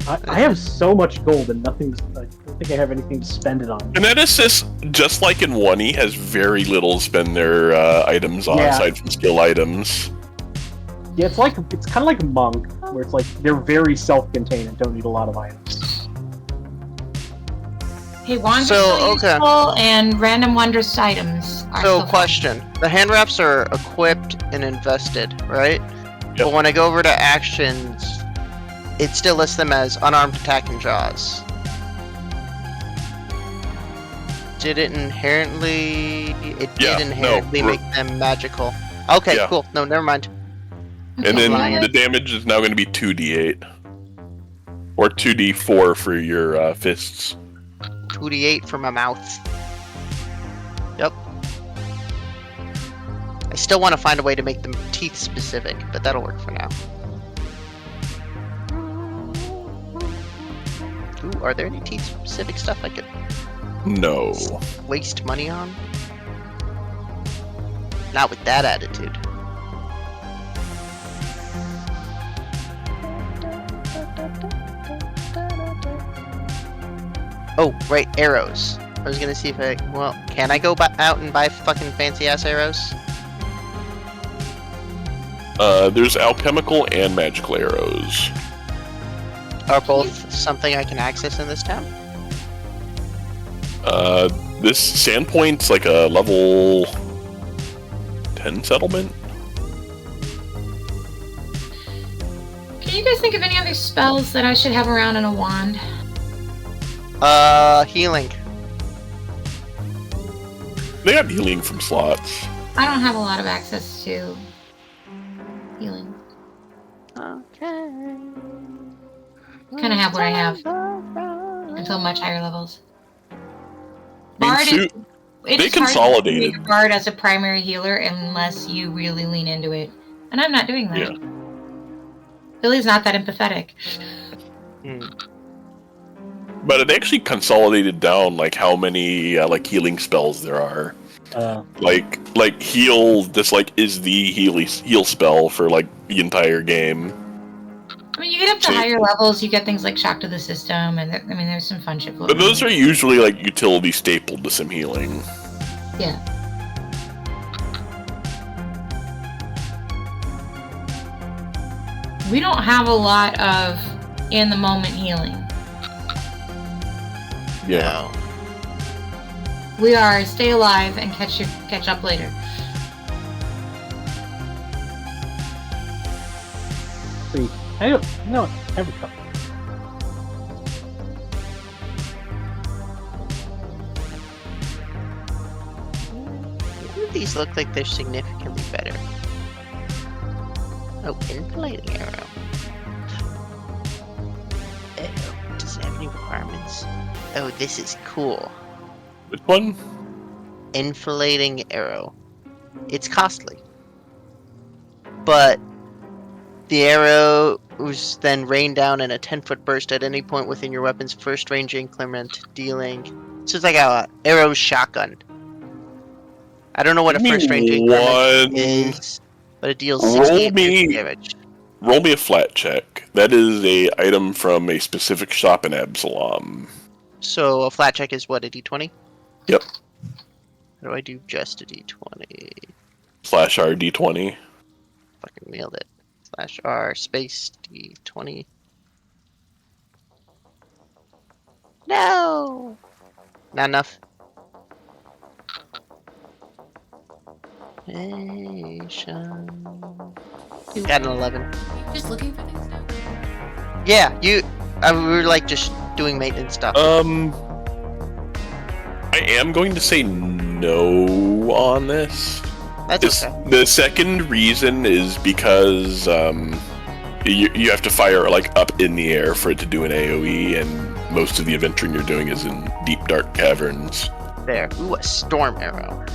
I have so much gold and nothing. I don't think I have anything to spend it on. Kineticist, just like in 1E, has very little to spend their items on, Yeah. aside from skill items. Yeah, it's kind of like Monk, where it's like they're very self-contained and don't need a lot of items. Hey, wands So, are still okay. useful, and random wondrous items are So, still question. The hand wraps are equipped and invested, right? Yep. But when I go over to actions, it still lists them as unarmed attack and jaws. Did it inherently... It Yeah, did inherently no, make them magical. Okay, Yeah. cool. No, never mind. fine. And then Okay, the damage is now going to be 2d8. Or 2d4 for your fists. 2d8 for my mouth. Yep. I still want to find a way to make them teeth specific, but that'll work for now. Ooh, are there any teeth specific stuff I could No. waste money on? Not with that attitude. Oh, right, arrows. I was gonna see if well, can I go out and buy fucking fancy ass arrows? There's alchemical and magical arrows. Are both something I can access in this town? This Sandpoint's like a level 10 settlement. Can you guys think of any other spells that I should have around in a wand? Healing. They have healing from slots. I don't have a lot of access to healing. Okay. Kind of have what I have until much higher levels. I mean, Bard Sue- is, it they is hard to consolidated. make a Bard as a primary healer unless you really lean into it, and I'm not doing that. Yeah. Billy's not that empathetic. Hmm. But it actually consolidated down like how many like healing spells there are. Like heal. This like is the heal spell for like the entire game. I mean, you get up to higher levels, you get things like shock to the system, and I mean, there's some fun shit. But those are usually like utility stapled to some healing. Yeah. We don't have a lot of in the moment healing. Yeah. We are stay alive and catch up later. See, I don't know. I have a couple. These look like they're significantly better. Oh, inflating arrow. Oh, does it have any requirements? Oh, this is cool. Which one? Inflating arrow. It's costly. But the arrow was then rained down in a 10-foot burst at any point within your weapon's first range increment, dealing... So it's like a arrow shotgun. I don't know what a first range increment is, but it deals 68 damage. Roll me a flat check. That is a item from a specific shop in Absalom. So a flat check is what, a d20? Yep. How do I do just a d20? /R D20. Fucking nailed it. /R space d20. No! Not enough. Nation. Got an 11. Just looking for things now. Yeah, we were like just doing maintenance stuff. I am going to say no on this. That's okay. The second reason is because you have to fire like up in the air for it to do an AoE, and most of the adventuring you're doing is in deep dark caverns. There. Ooh, a storm arrow.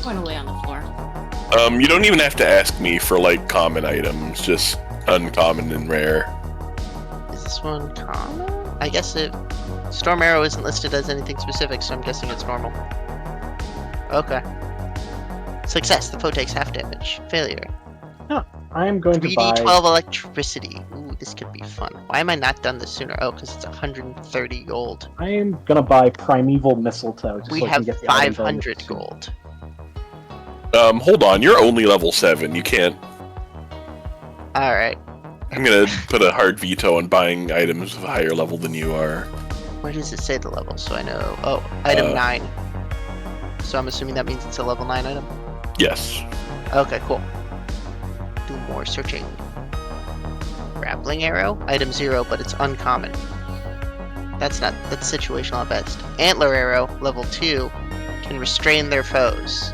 Going away on the floor. You don't even have to ask me for like common items. Just uncommon and rare. Is this one common? I guess it. Storm Arrow isn't listed as anything specific, so I'm guessing it's normal. Okay. Success. The foe takes half damage. Failure. I am going to buy. 3d12 electricity. Ooh, this could be fun. Why am I not done this sooner? Oh, because it's 130 gold. I am gonna buy Primeval Mistletoe. Just We so I can have get the item 500 bonus. gold. Hold on, you're only level 7. You can't. Alright. I'm gonna put a hard veto on buying items of a higher level than you are. Where does it say the level so I know? Oh, item 9. So I'm assuming that means it's a level 9 item? Yes. Okay, cool. Do more searching. Grappling arrow, item 0, but it's uncommon. That's situational at best. Antler arrow, level 2, can restrain their foes.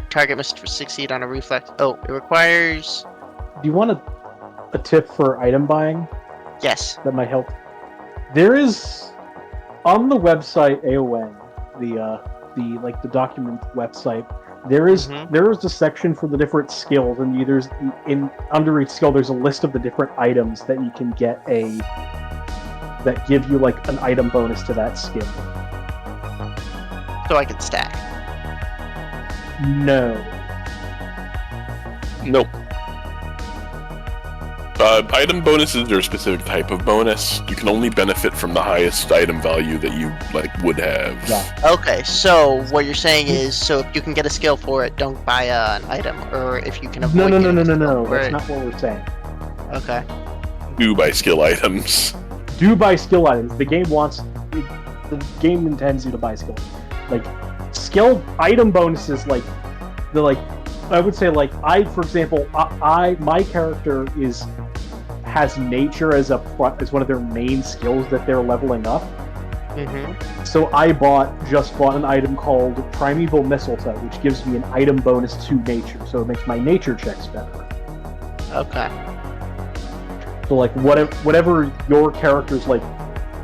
Target must succeed on a reflex. Oh, it requires. Do you want a tip for item buying Yes. that might help? There is on the website AON, the document website. There is a section for the different skills, and there's under each skill there's a list of the different items that you can get that give you like an item bonus to that skill. So I can stack. No. Nope. Item bonuses are a specific type of bonus. You can only benefit from the highest item value that you would have. Yeah. Okay, so what you're saying is, so if you can get a skill for it, don't buy an item, or if you can avoid. No. For That's it. not what we're saying. Okay. Do buy skill items. Do buy skill items. The game intends you to buy skill. Like skill item bonuses, I would say, for example, my character has nature as one of their main skills that they're leveling up. Mm-hmm. So I just bought an item called Primeval Mistletoe, which gives me an item bonus to nature. So it makes my nature checks better. Okay. So whatever your character's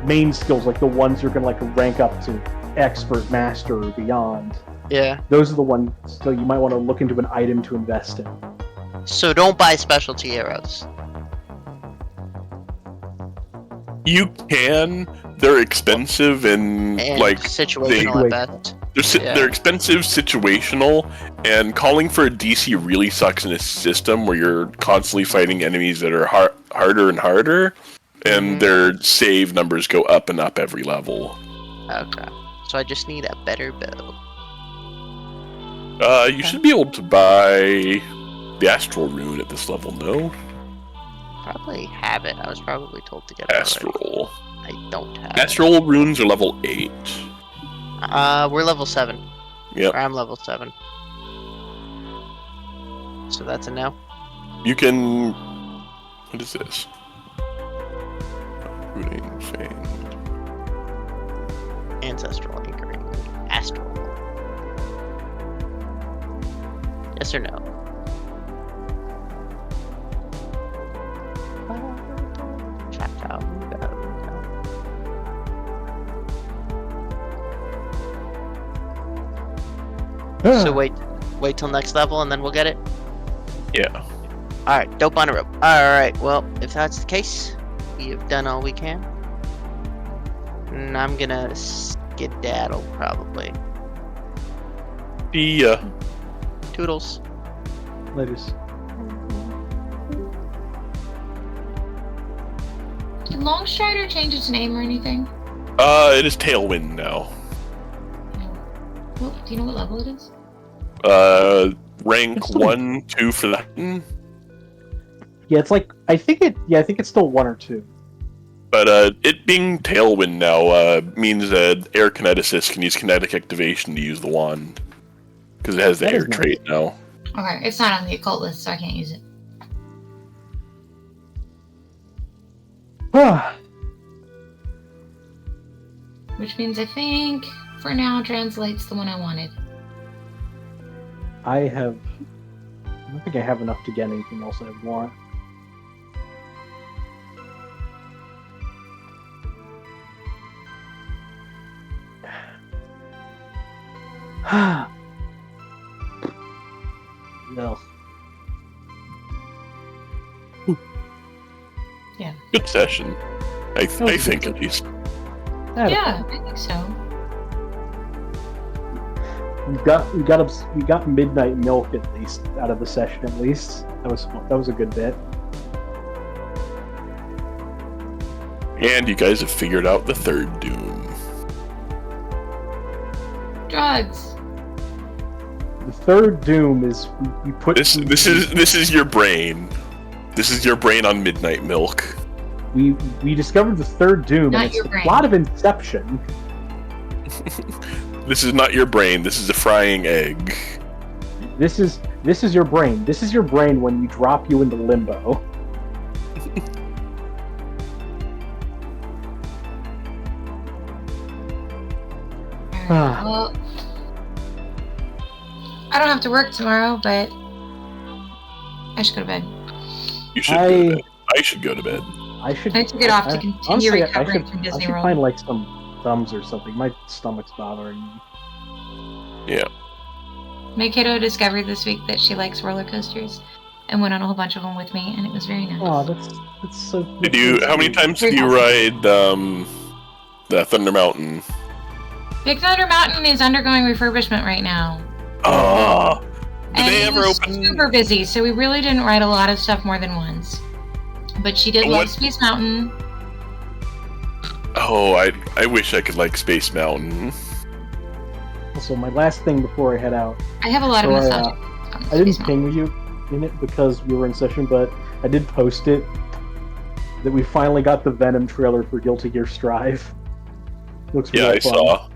main skills, like the ones you're gonna rank up to expert, master, or beyond. Yeah. Those are the ones. So you might want to look into an item to invest in. So don't buy specialty arrows. You can. They're expensive and situational at best. They're expensive, situational, and calling for a DC really sucks in a system where you're constantly fighting enemies that are harder and harder, and their save numbers go up and up every level. Okay. So I just need a better bow. You should be able to buy the Astral Rune at this level, no? Probably have it. I was probably told to get it. Astral. I don't have Astral Runes are level 8. We're level 7. Yep. Or I'm level 7. So that's a no. You can... What is this? Rooting Fang. Ancestral anchoring. Astral. Yes or no? So wait till next level and then we'll get it? Yeah. Alright, dope on a rope. Alright, well, if that's the case, we have done all we can. And I'm gonna skedaddle, probably. See ya. Toodles. Laters. Did Longstrider change its name or anything? It is Tailwind now. Well, do you know what level it is? Rank 1, 2 for that. Yeah, it's I think it's still 1 or 2. But it being Tailwind now means that Air Kineticist can use kinetic activation to use the wand. Because it has the That air is nice. trait now. Okay, it's not on the occult list, so I can't use it. Which means I think, for now, translates the one I wanted. I don't think I have enough to get anything else I want. No. good session. I think at least. Yeah, I think so. We got Midnight Milk at least out of the session. At least that was a good bit. And you guys have figured out the third Doom. Drugs. The third Doom is we put this is your brain. This is your brain on Midnight Milk. We discovered the third Doom, Not and it's your the brain. plot of Inception. This is not your brain. This is a frying egg. This is your brain. This is your brain when we drop you into limbo. Well, I don't have to work tomorrow, but I should go to bed. You should go to bed. I should go to bed. I took it off to continue honestly, recovering from I Disney should World. find like some thumbs or something. My stomach's bothering me. Yeah. My kiddo discovered this week that she likes roller coasters and went on a whole bunch of them with me, and it was very nice. Oh, that's so. How many times did you ride the Thunder Mountain? Big Thunder Mountain is undergoing refurbishment right now. Oh, did And they it ever was open? super busy, so we really didn't ride a lot of stuff more than once. But she did love Space Mountain. Oh, I wish I could like Space Mountain. So my last thing before I head out. I have a lot of nostalgia. I didn't ping you in it because we were in session, but I did post it that we finally got the Venom trailer for Guilty Gear Strive. Looks Yeah, really I fun. saw.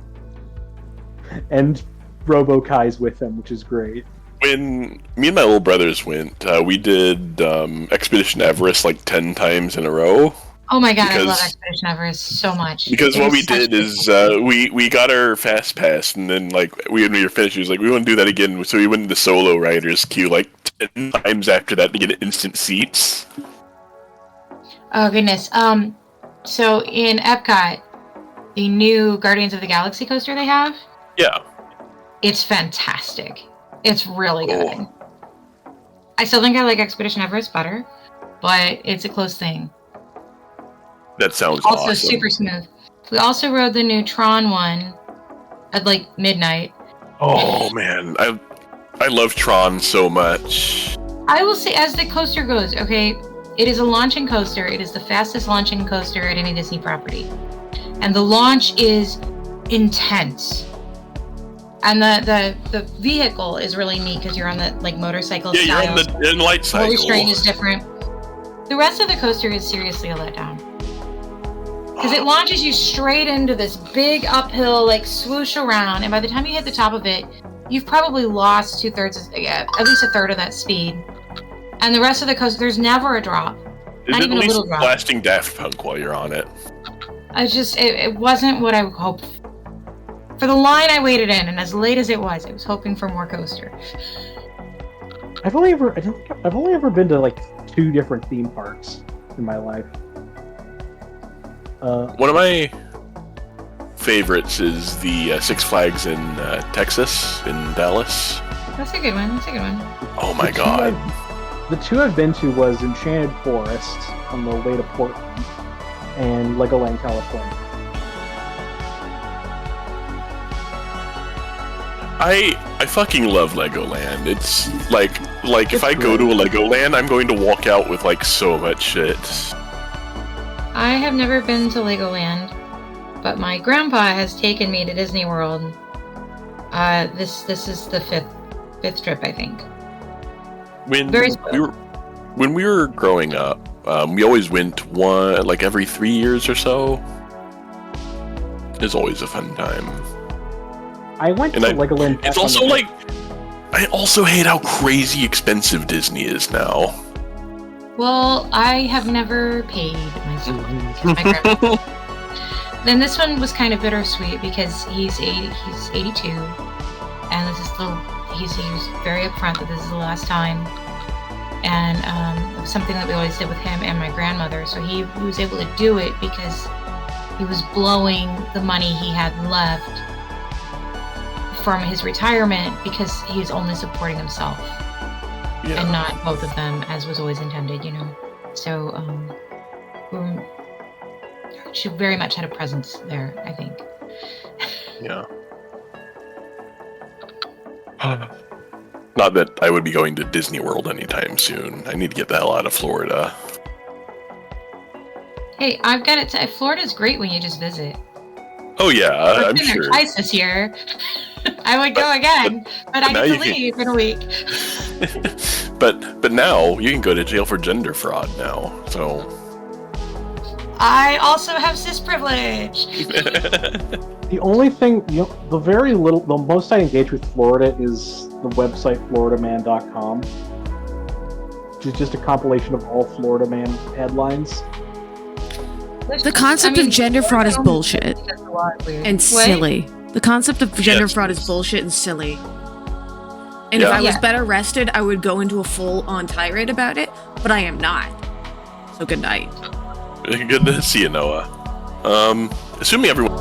And Robo Kai's with them, which is great. When me and my little brothers went, we did Expedition Everest like 10 times in a row. Oh my god, I love Expedition Everest so much. Because what we did is we got our fast pass, and then like when we were finished, we was like, we want to do that again. So we went into solo riders queue like 10 times after that to get instant seats. Oh goodness. So in Epcot, the new Guardians of the Galaxy coaster they have, Yeah. it's fantastic. It's really good. I still think I like Expedition Everest better, but it's a close thing. That sounds also awesome. super smooth. We also rode the new Tron one at like midnight. Oh man, I love Tron so much. I will say, as the coaster goes, okay, it is a launching coaster. It is the fastest launching coaster at any Disney property, and the launch is intense. And the vehicle is really neat because you're on the like motorcycle style. Yeah, you're in the light cycle. The restraint is different. The rest of the coaster is seriously a letdown. Because it launches you straight into this big uphill, like swoosh around, and by the time you hit the top of it, you've probably lost at least a third of that speed. And the rest of the coaster, there's never a drop. Not even a little drop. Blasting Daft Punk while you're on it. It wasn't what I hoped. For the line I waited in, and as late as it was hoping for more coaster. I've only ever been to like 2 different theme parks in my life. One of my favorites is the Six Flags in Texas, in Dallas. That's a good one. Oh my god. The 2 I've been to was Enchanted Forest on the way to Portland and Legoland, California. I fucking love Legoland. It's like if I go to a Legoland, I'm going to walk out with like so much shit. I have never been to Legoland, but my grandpa has taken me to Disney World. This is the fifth trip, I think. When we were growing up, we always went every 3 years or so. It's always a fun time. I went to Legoland. It's also like I also hate how crazy expensive Disney is now. Well, I have never paid myself. My grandpa. Then this one was kind of bittersweet because he's 82, and this is he's very upfront that this is the last time, and something that we always did with him and my grandmother. So he was able to do it because he was blowing the money he had left from his retirement because he's only supporting himself. Yeah. And not both of them, as was always intended, So She very much had a presence there, I think. Yeah. Not that I would be going to Disney World anytime soon. I need to get the hell out of Florida. Hey, I've got it. Florida's great when you just visit. Oh yeah, I've I'm been sure. there twice this year. I would go again, but I need to leave in a week. But now you can go to jail for gender fraud now. So I also have cis privilege. The only thing, the most I engage with Florida is the website floridaman.com, which is just a compilation of all Florida Man headlines. The concept of gender fraud is bullshit and silly. The concept of gender fraud is bullshit and silly. And if I was better rested, I would go into a full-on tirade about it, but I am not. So good night. Good to see you, Noah. Assuming everyone